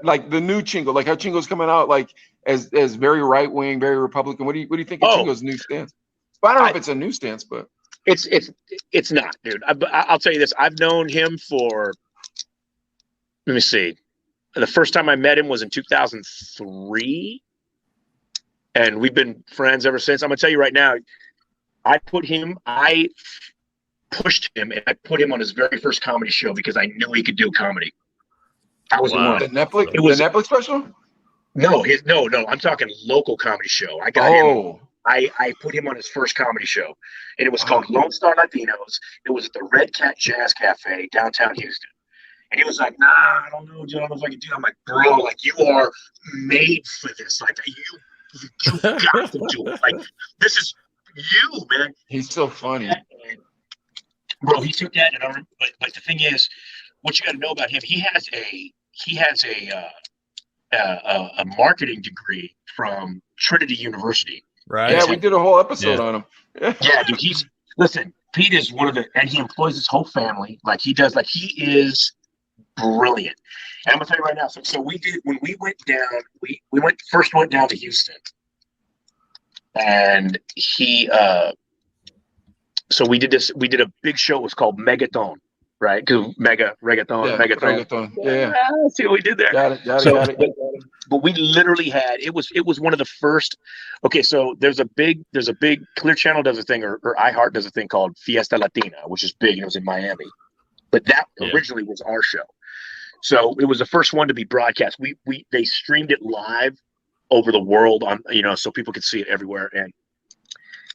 like the new Chingo? Like, how Chingo's coming out like as very right wing, very Republican. What do you think of Chingo's new stance? But I don't know if it's a new stance, but it's not, dude. I'll tell you this. I've known him for. Let me see. The first time I met him was in 2003, and we've been friends ever since. I'm gonna tell you right now. I pushed him, and I put him on his very first comedy show because I knew he could do comedy. I was the one. The Netflix special? No. I'm talking local comedy show. I got him. I put him on his first comedy show, and it was called Lone Star Latinos. It was at the Red Cat Jazz Cafe downtown Houston. And he was like, nah, I don't know, John, if I can do it. I'm like, bro, like, you are made for this. Like, you got to do it. Like, this is you, man. He's so funny. Bro, he took that, and but the thing is, what you got to know about him, he has a marketing degree from Trinity University. Right. Yeah, we did a whole episode on him. Yeah, dude. Listen, Pete is and he employs his whole family. Like, he does. Like, he is brilliant. And I'm gonna tell you right now. So we did, when we went down. We went down to Houston, and he. So we did this. We did a big show. It was called Megathon, right? Because reggaeton. Reggaeton. Yeah. See what we did there. Got it. But we literally had it was one of the first. Okay, so there's a big Clear Channel does a thing or iHeart does a thing called Fiesta Latina, which is big and it was in Miami. But that originally was our show. So it was the first one to be broadcast. They streamed it live over the world on so people could see it everywhere, and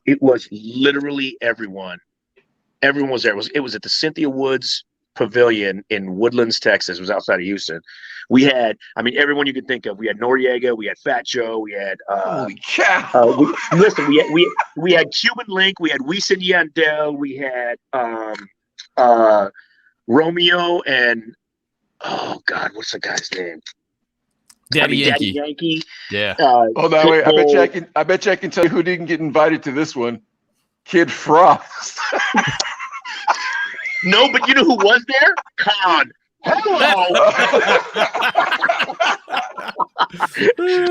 it was literally everyone was there. It was at the Cynthia Woods Pavilion in Woodlands, Texas. It was outside of Houston. We had, everyone you could think of. We had Noriega, we had Fat Joe, we had holy cow. We had Cuban Link, we had Wisin Yandel, we had Romeo and oh God, what's the guy's name? Daddy Yankee. Daddy Yankee. Yeah. Hold on, wait. I bet you I can tell you who didn't get invited to this one. Kid Frost. No, but you know who was there? Khan. Hello.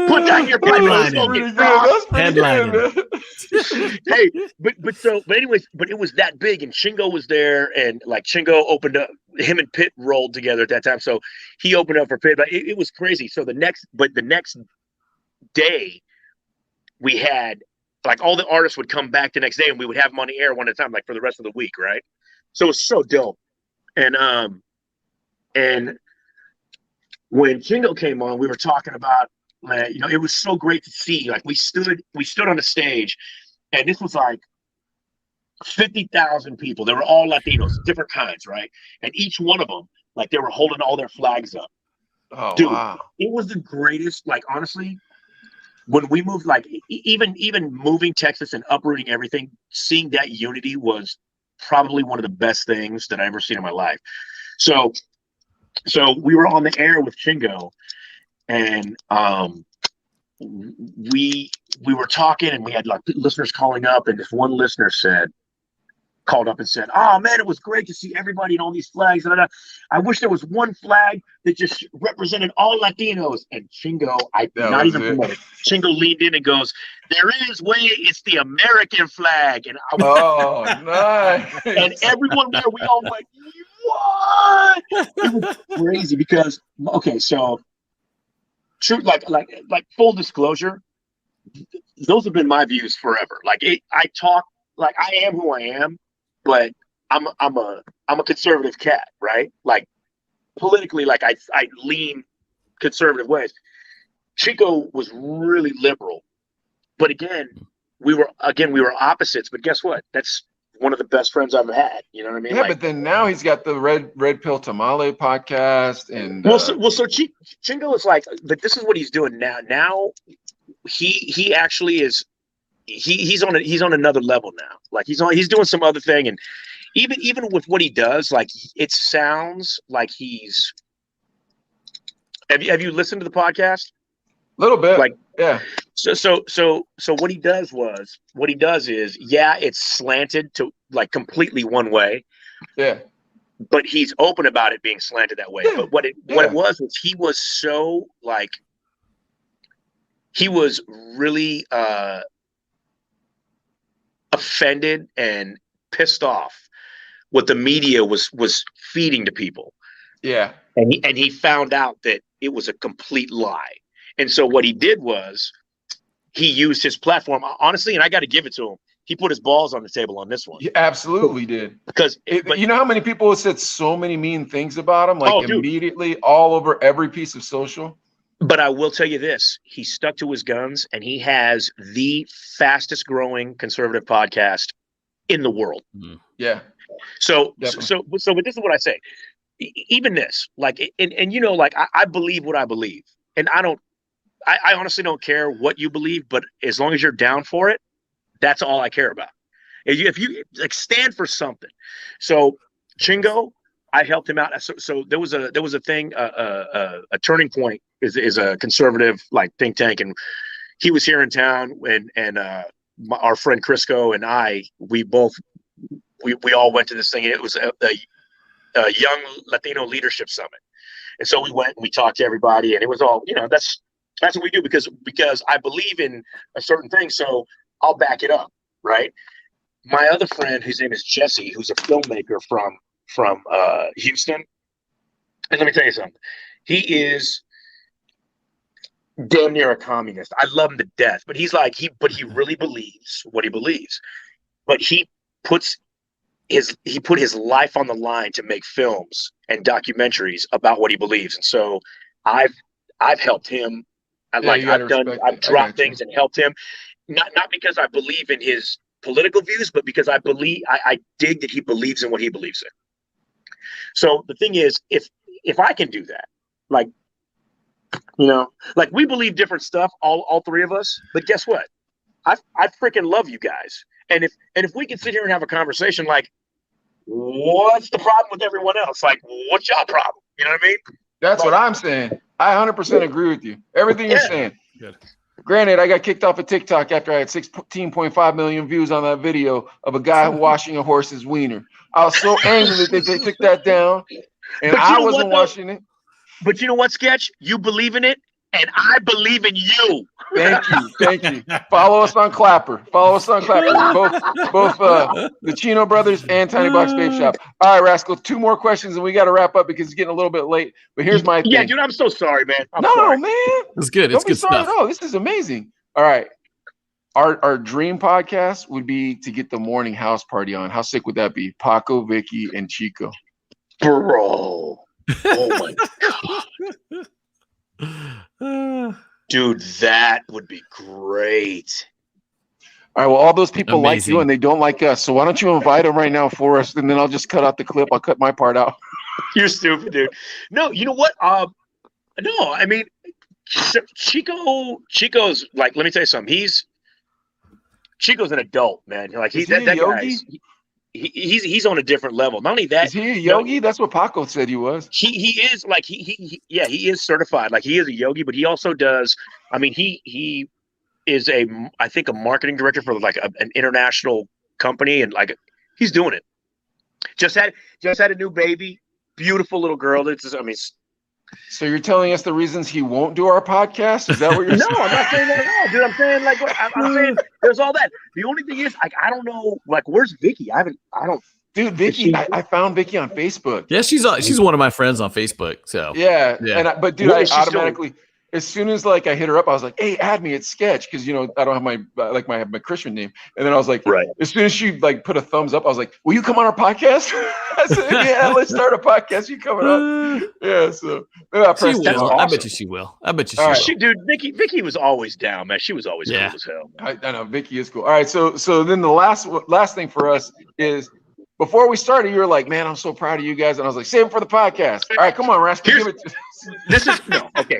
Put down your Headlining. Hey, but anyways, it was that big, and Chingo was there, and like Chingo opened up. Him and Pitt rolled together at that time, so he opened up for Pitt. But it was crazy. So the next day, we had like all the artists would come back the next day, and we would have them on the air one at a time, like for the rest of the week, right? So it was so dope. And when Chingo came on, we were talking about, it was so great to see. Like we stood on the stage, and this was like 50,000 people. They were all Latinos, different kinds, right? And each one of them, like they were holding all their flags up. Oh, dude, wow. It was the greatest. Like honestly, when we moved, like even moving Texas and uprooting everything, seeing that unity was probably one of the best things that I ever seen in my life. So we were on the air with Chingo, and we were talking, and we had like listeners calling up, and this one listener called up and said, "Oh man, it was great to see everybody in all these flags. I wish there was one flag that just represented all Latinos." And Chingo, Chingo leaned in and goes, "There is way. It's the American flag." And nice. And everyone there, we all went, "What?" It was crazy because so true, like full disclosure, those have been my views forever. Like I talk like I am who I am. But I'm a conservative cat, right? Like politically, like I lean conservative ways. Chico was really liberal, but again, we were opposites. But guess what? That's one of the best friends I've had. You know what I mean? Yeah, but then now he's got the Red Pill Tamale podcast, and so Chingo is like, but this is what he's doing now. Now he actually is. He's on another level now. Like he's doing some other thing, and even with what he does, like it sounds like he's. Have you listened to the podcast? A little bit, like yeah. So what he does is it's slanted to like completely one way. Yeah. But he's open about it being slanted that way. Yeah. But what it was he was so like he was really offended and pissed off what the media was feeding to people. Yeah. And he found out that it was a complete lie. And so what he did was he used his platform, honestly, and I got to give it to him. He put his balls on the table on this one. He absolutely did. Because you know how many people have said so many mean things about him, like immediately all over every piece of social? But I will tell you this, he stuck to his guns, and he has the fastest growing conservative podcast in the world. Mm-hmm. Yeah. So but this is what I say. Even this, like, and you know, like I believe what I believe, and I honestly don't care what you believe, but as long as you're down for it, that's all I care about. If you like stand for something. So Chingo, I helped him out. So there was a thing, a Turning Point is a conservative like think tank, and he was here in town, and our friend Crisco and we all went to this thing. And it was a Young Latino Leadership Summit, and so we went and we talked to everybody, and it was all, you know, that's what we do because I believe in a certain thing, so I'll back it up, right? My other friend, whose name is Jesse, who's a filmmaker Houston. And let me tell you something. He is damn near a communist. I love him to death, but he's like he really believes what he believes. But he put his life on the line to make films and documentaries about what he believes. And so I've helped him. I've dropped things and helped him. Not because I believe in his political views, but because I dig that he believes in what he believes in. So the thing is, if I can do that, like, you know, like we believe different stuff, all three of us, but guess what? I freaking love you guys. And if we can sit here and have a conversation, like, what's the problem with everyone else? Like, what's y'all problem? You know what I mean? That's what I'm saying. I 100% agree with you. Everything you're saying. Good. Granted, I got kicked off of TikTok after I had 16.5 million views on that video of a guy washing a horse's wiener. I was so angry that they took that down, and I wasn't washing it. But you know what, Sketch? You believe in it, and I believe in you. Thank you. Follow us on Clapper. Both the Chino brothers and Tiny Box Vape Shop. All right, Rascal. 2 more questions, and we got to wrap up because it's getting a little bit late. But here's my thing. Yeah, dude, I'm so sorry, man. I'm no, sorry. man. It's good. Don't It's be good sorry stuff. at all. This is amazing. All right. Our dream podcast would be to get the morning house party on. How sick would that be? Paco, Vicky, and Chico. Bro. Oh my God. Dude, that would be great. All right. Well, all those people like Amazing. you and they don't like us. So why don't you invite them right now for us? And then I'll just cut out the clip. I'll cut my part out. You're stupid, dude. No, you know what? No, I mean, Chico's like, let me tell you something. Chico's an adult, man. Like Is he a yogi? He's on a different level. Not only that, Is he a yogi? That's what Paco said he was. He is like he is certified. Like he is a yogi, but he also does. I mean, he is I think a marketing director for like an international company, and like he's doing it. Just had a new baby, beautiful little girl. So you're telling us the reasons he won't do our podcast? Is that what you're No, saying? I'm not saying that at all, dude. I'm saying like I'm saying there's all that. The only thing is, like, I don't know, like, where's Vicky? Dude, Vicky, I found Vicky on Facebook. Yeah, she's one of my friends on Facebook. So Yeah. Yeah. But dude, What I is she automatically, as soon as like I hit her up, I was like, "Hey, add me at Sketch," because you know I don't have my Christian name. And then I was like, Right. As soon as she like put a thumbs up, I was like, "Will you come on our podcast?" I said, "Yeah, let's start a podcast. You coming on?" Yeah. So maybe I'll she press will. that. awesome. I bet you she will. All right. Dude, Vicky was always down, man. She was always cool as hell. I know Vicky is cool. All right, so then the last thing for us is before we started, you were like, "Man, I'm so proud of you guys," and I was like, "Save it for the podcast." All right, come on, Rascal, give it to This is no okay.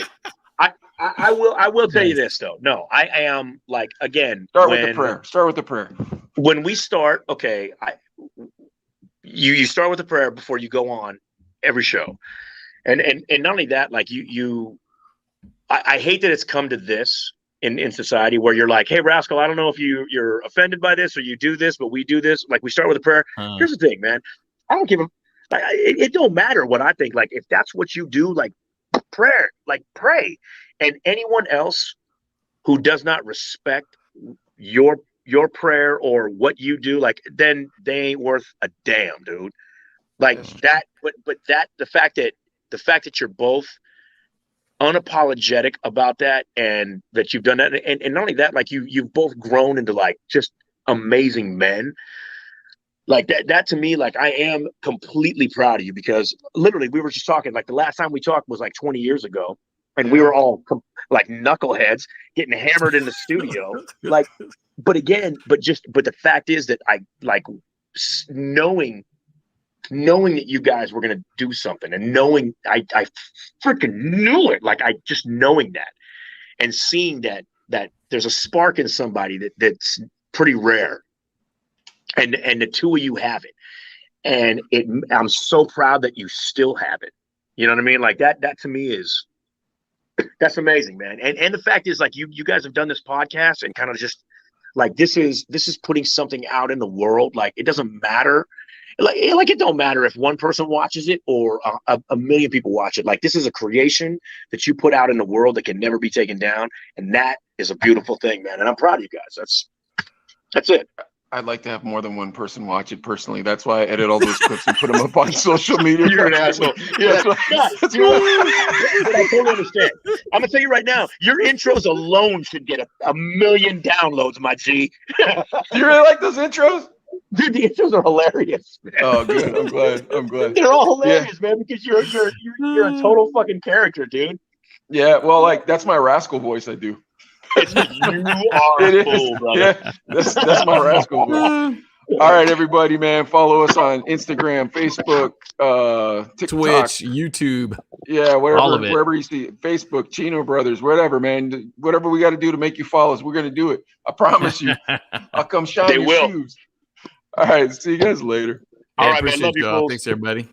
I will tell you this though. No, I am like again. Start with the prayer. When we start, okay, you start with the prayer before you go on every show, and not only that, like I hate that it's come to this in society where you're like, "Hey, Rascal, I don't know if you're offended by this or you do this, but we do this." Like we start with a prayer. Here's the thing, man. I don't give a. Like, it don't matter what I think. Like if that's what you do, like prayer, like pray. And anyone else who does not respect your prayer or what you do, like then they ain't worth a damn, dude. Like that, but the fact that you're both unapologetic about that and that you've done that, and not only that, like you've both grown into like just amazing men. Like that to me, like I am completely proud of you because literally we were just talking, like the last time we talked was like 20 years ago. And we were all like knuckleheads getting hammered in the studio. Like, but the fact is that I like knowing that you guys were going to do something and knowing I freaking knew it. Like I just knowing that and seeing that there's a spark in somebody that's pretty rare. And the two of you have it. And I'm so proud that you still have it. You know what I mean? Like that to me that's amazing, man. And the fact is, like, you guys have done this podcast and kind of just like this is putting something out in the world. Like it doesn't matter. Like it don't matter if one person watches it or a million people watch it. Like this is a creation that you put out in the world that can never be taken down. And that is a beautiful thing, man. And I'm proud of you guys. That's it. I'd like to have more than one person watch it personally. That's why I edit all those clips and put them up on social media. You're an asshole. Yeah, That's I totally understand. I'm gonna tell you right now, your intros alone should get a million downloads, my G. Do you really like those intros? Dude, the intros are hilarious. Man. Oh, good. I'm glad. I'm glad. They're all hilarious, man, because you're a total fucking character, dude. Yeah, well, like that's my rascal voice I do. You are It cool, is. brother. Yeah, that's my rascal voice. All right, everybody, man. Follow us on Instagram, Facebook, TikTok, Twitch, YouTube. yeah, all wherever of it. wherever you see it. Facebook, Chino Brothers, whatever, man. Whatever we got to do to make you follow us, we're gonna do it. I promise you. I'll come shine They your will. shoes. All right, see you guys later. All right, man. Appreciate Love you, y'all. fools. Thanks, everybody.